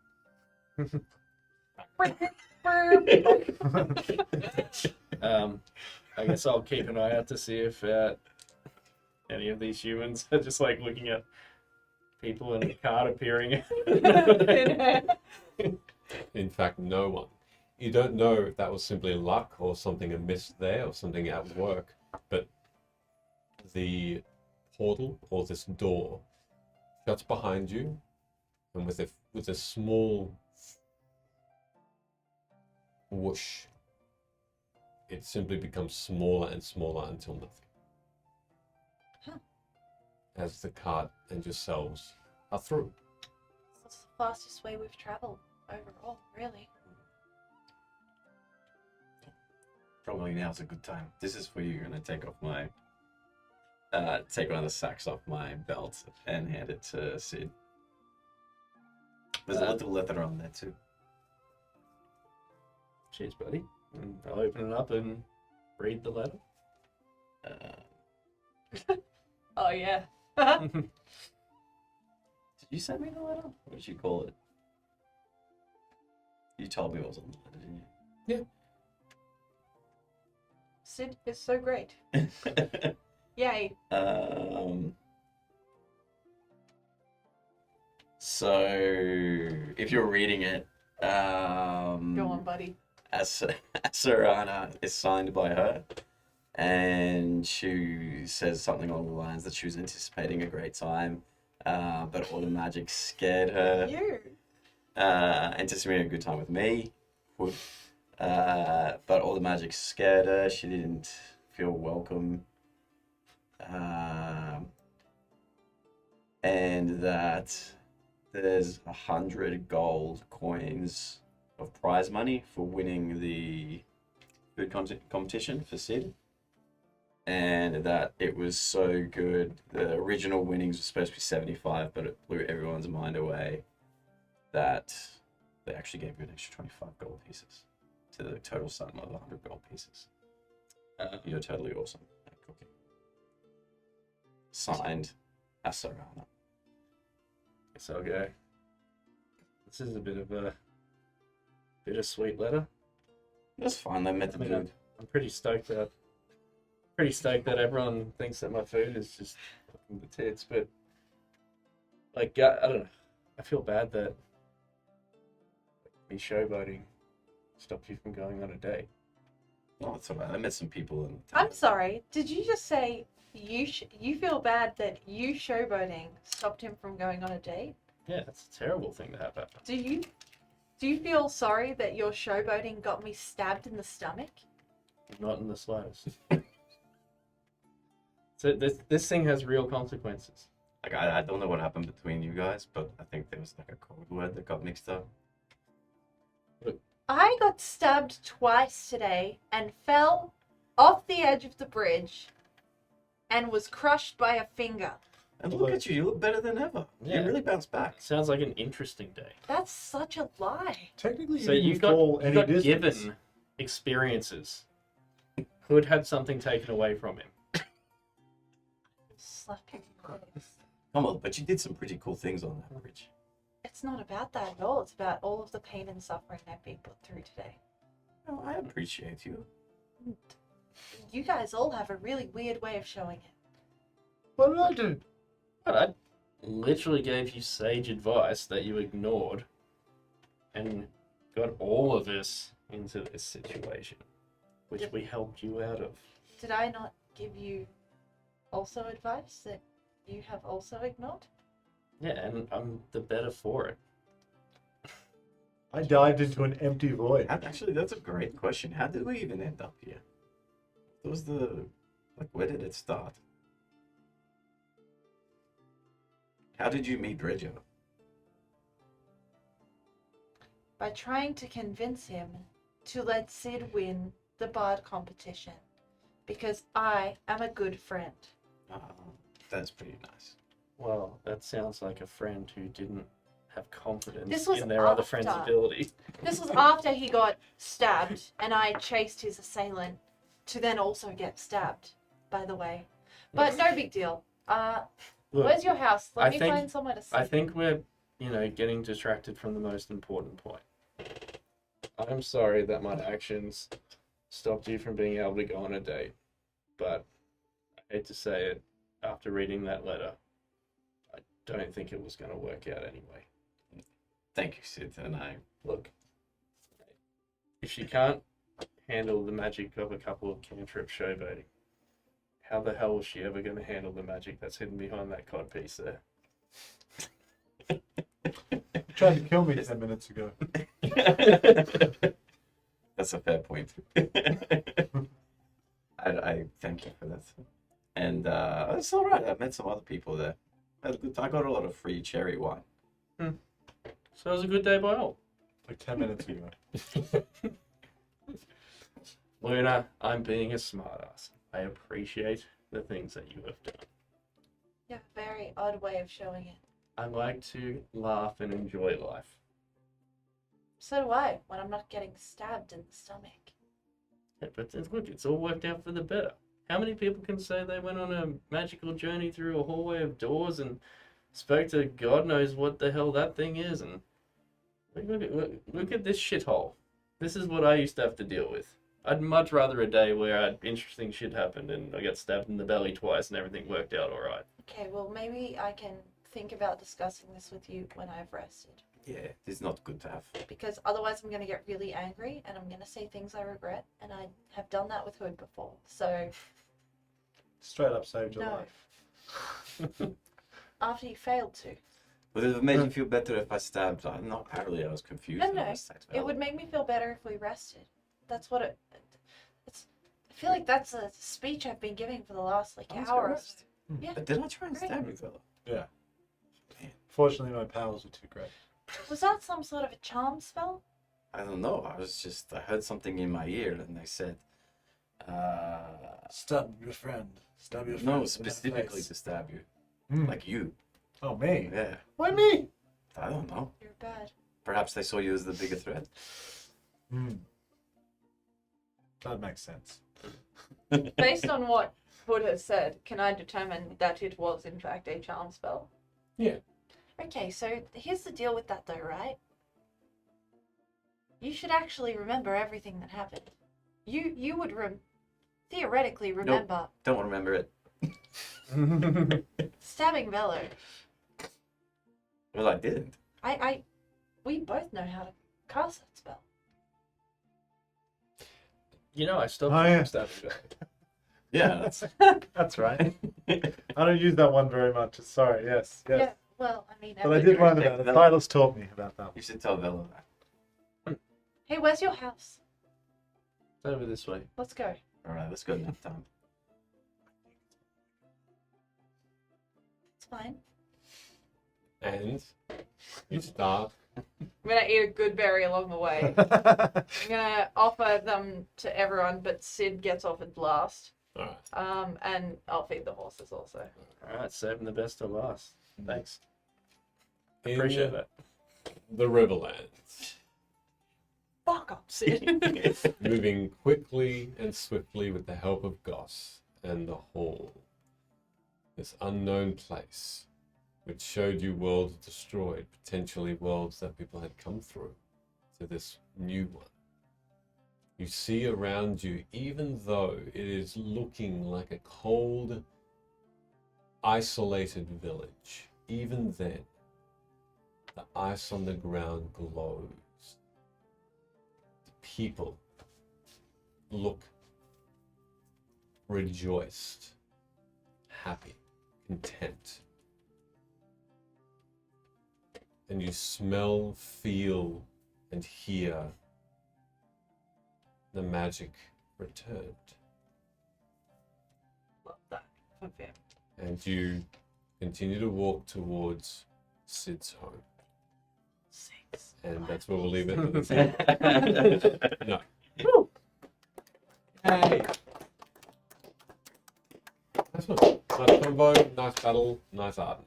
I guess I'll keep an eye out to see if any of these humans are just like looking at people in a cart appearing. In fact, no one. You don't know if that was simply luck or something amiss there or something at work, but the portal or this door shuts behind you, and with a small whoosh, it simply becomes smaller and smaller until nothing. Huh. As the cart and yourselves are through. That's the fastest way we've traveled overall, really. Probably now's a good time. This is for you. You're gonna take off my take one of the sacks off my belt and hand it to Sid. There's a little leather on there too. Cheers, buddy. And I'll open it up and read the letter? Oh yeah. Did you send me the letter? What did you call it? You told me it was on the letter, didn't Sid is so great. you? Yay. So if you're reading it, Go on, buddy. Asarana is signed by her, and she says something along the lines that she was anticipating a great time, but all the magic scared her. You. Anticipating a good time with me, but all the magic scared her. She didn't feel welcome, and that there's 100 gold coins of prize money for winning the food competition for Sid, and that it was so good. The original winnings were supposed to be 75, but it blew everyone's mind away. That they actually gave you an extra 25 gold pieces to the total sum of 100 gold pieces. You're totally awesome at cooking. Signed, Asarana. Guess I'll go. This is a bit of a bittersweet letter. That's fine. They met the I mean, dude. I'm pretty stoked that everyone thinks that my food is just fucking the tits, but like I don't know. I feel bad that me showboating stopped you from going on a date. No, it's alright. I met some people and. I'm sorry. Did you just say you feel bad that you showboating stopped him from going on a date? Yeah, that's a terrible thing to have happen. Do you feel sorry that your showboating got me stabbed in the stomach? Not in the slightest. So this thing has real consequences. Like I don't know what happened between you guys, but I think there was like a code word that got mixed up. I got stabbed twice today and fell off the edge of the bridge and was crushed by a finger. And look at you. You look better than ever. Yeah. You really bounced back. Sounds like an interesting day. That's such a lie. Technically, So you you've didn't fall any got distance. given experiences. Hood had something taken away from him. Slap your face. Come on, but you did some pretty cool things on that bridge. It's not about that at all. It's about all of the pain and suffering I've been put through today. Oh, I appreciate you. You guys all have a really weird way of showing it. What did I do? But I literally gave you sage advice that you ignored and got all of us into this situation, which we helped you out of. Did I not give you also advice that you have also ignored? Yeah, and I'm the better for it. I dived into an empty void. Actually, that's a great question. How did we even end up here? What was where did it start? How did you meet Reggio? By trying to convince him to let Sid win the bard competition. Because I am a good friend. That's pretty nice. Well, that sounds like a friend who didn't have confidence This was in their other after. friend's ability. This was after he got stabbed and I chased his assailant to then also get stabbed, by the way. But no big deal. Look, Where's your house? Let I me think- find somewhere to sleep. I think we're, getting distracted from the most important point. I'm sorry that my actions stopped you from being able to go on a date, but I hate to say it, after reading that letter, I don't think it was going to work out anyway. Thank you, Sid. And Look, if she can't handle the magic of a couple of cantrip showboating, how the hell is she ever going to handle the magic that's hidden behind that cod piece there? Tried to kill me 10 minutes ago. That's a fair point. I thank you for that. And it's all right. I met some other people there. I got a lot of free cherry wine. So it was a good day by all. Like 10 minutes ago. Luna, I'm being a smartass. I appreciate the things that you have done. You have a very odd way of showing it. I like to laugh and enjoy life. So do I, when I'm not getting stabbed in the stomach. Yeah, but look, it's all worked out for the better. How many people can say they went on a magical journey through a hallway of doors and spoke to God knows what the hell that thing is? And look at this shithole. This is what I used to have to deal with. I'd much rather a day where interesting shit happened and I got stabbed in the belly twice and everything worked out all right. Okay, well, maybe I can think about discussing this with you when I've rested. Yeah, it's not good to have. Because otherwise I'm going to get really angry and I'm going to say things I regret. And I have done that with Hood before. So, Straight up saved your no. life. After you failed to. Would it have made you feel better if I stabbed? No, apparently I was confused. No, and I no. was stabbed. It would make me feel better if we rested. That's what it's. I feel like that's a speech I've been giving for the last I was hour. gonna Or rest. so. Yeah. But did I try and Great. stab you, though? Yeah. Fortunately, my powers were too great. Was that some sort of a charm spell? I don't know. I heard something in my ear and they said, Stab your friend. Stab your friend. no, in the specifically face. to stab you. Mm. Like you. Oh, me? Yeah. Why me? I don't know. You're bad. Perhaps they saw you as the bigger threat. Hmm. That makes sense. Based on what Hood has said, can I determine that it was in fact a charm spell? Okay, so here's the deal with that though, right? You should actually remember everything that happened. You would theoretically remember Don't remember it. stabbing Bello. Well, I didn't. We both know how to cast that spell. You know, I stopped Oh, yeah. stabbing Bello. Yeah, that's. That's right. I don't use that one very much. Sorry, yes. Yeah, well, I mean, But I did learn Take about it. that. Silas taught me about that. You should tell Velo that. Hey, where's your house? It's over this way. Let's go. All right, let's go nap time. It's fine. And you start. I'm gonna eat a good berry along the way. I'm gonna offer them to everyone, but Sid gets offered last. Alright. And I'll feed the horses also. All right, saving the best to last. Thanks. In Appreciate that. the Riverlands, Fuck up, Sid. moving quickly and swiftly with the help of Goss and the Hall. This unknown place, which showed you worlds destroyed, potentially worlds that people had come through, to this new one. You see around you, even though it is looking like a cold, isolated village, even then, the ice on the ground glows. The people look rejoiced, happy, content. And you smell, feel, and hear the magic returned. Love that. Okay. And you continue to walk towards Sid's home. 6. And that's where we'll leave it for this evening. No. Hey! Nice one. Nice combo, nice battle, nice art.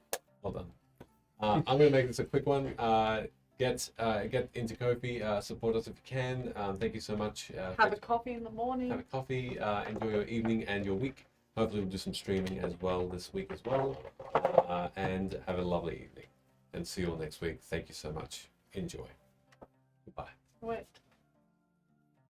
Well done. I'm going to make this a quick one. Get into Ko-fi, support us if you can. Thank you so much. Have a coffee in the morning. Have a coffee, enjoy your evening and your week. Hopefully we'll do some streaming as well this week as well. And have a lovely evening. And see you all next week. Thank you so much. Enjoy. Goodbye. Wait.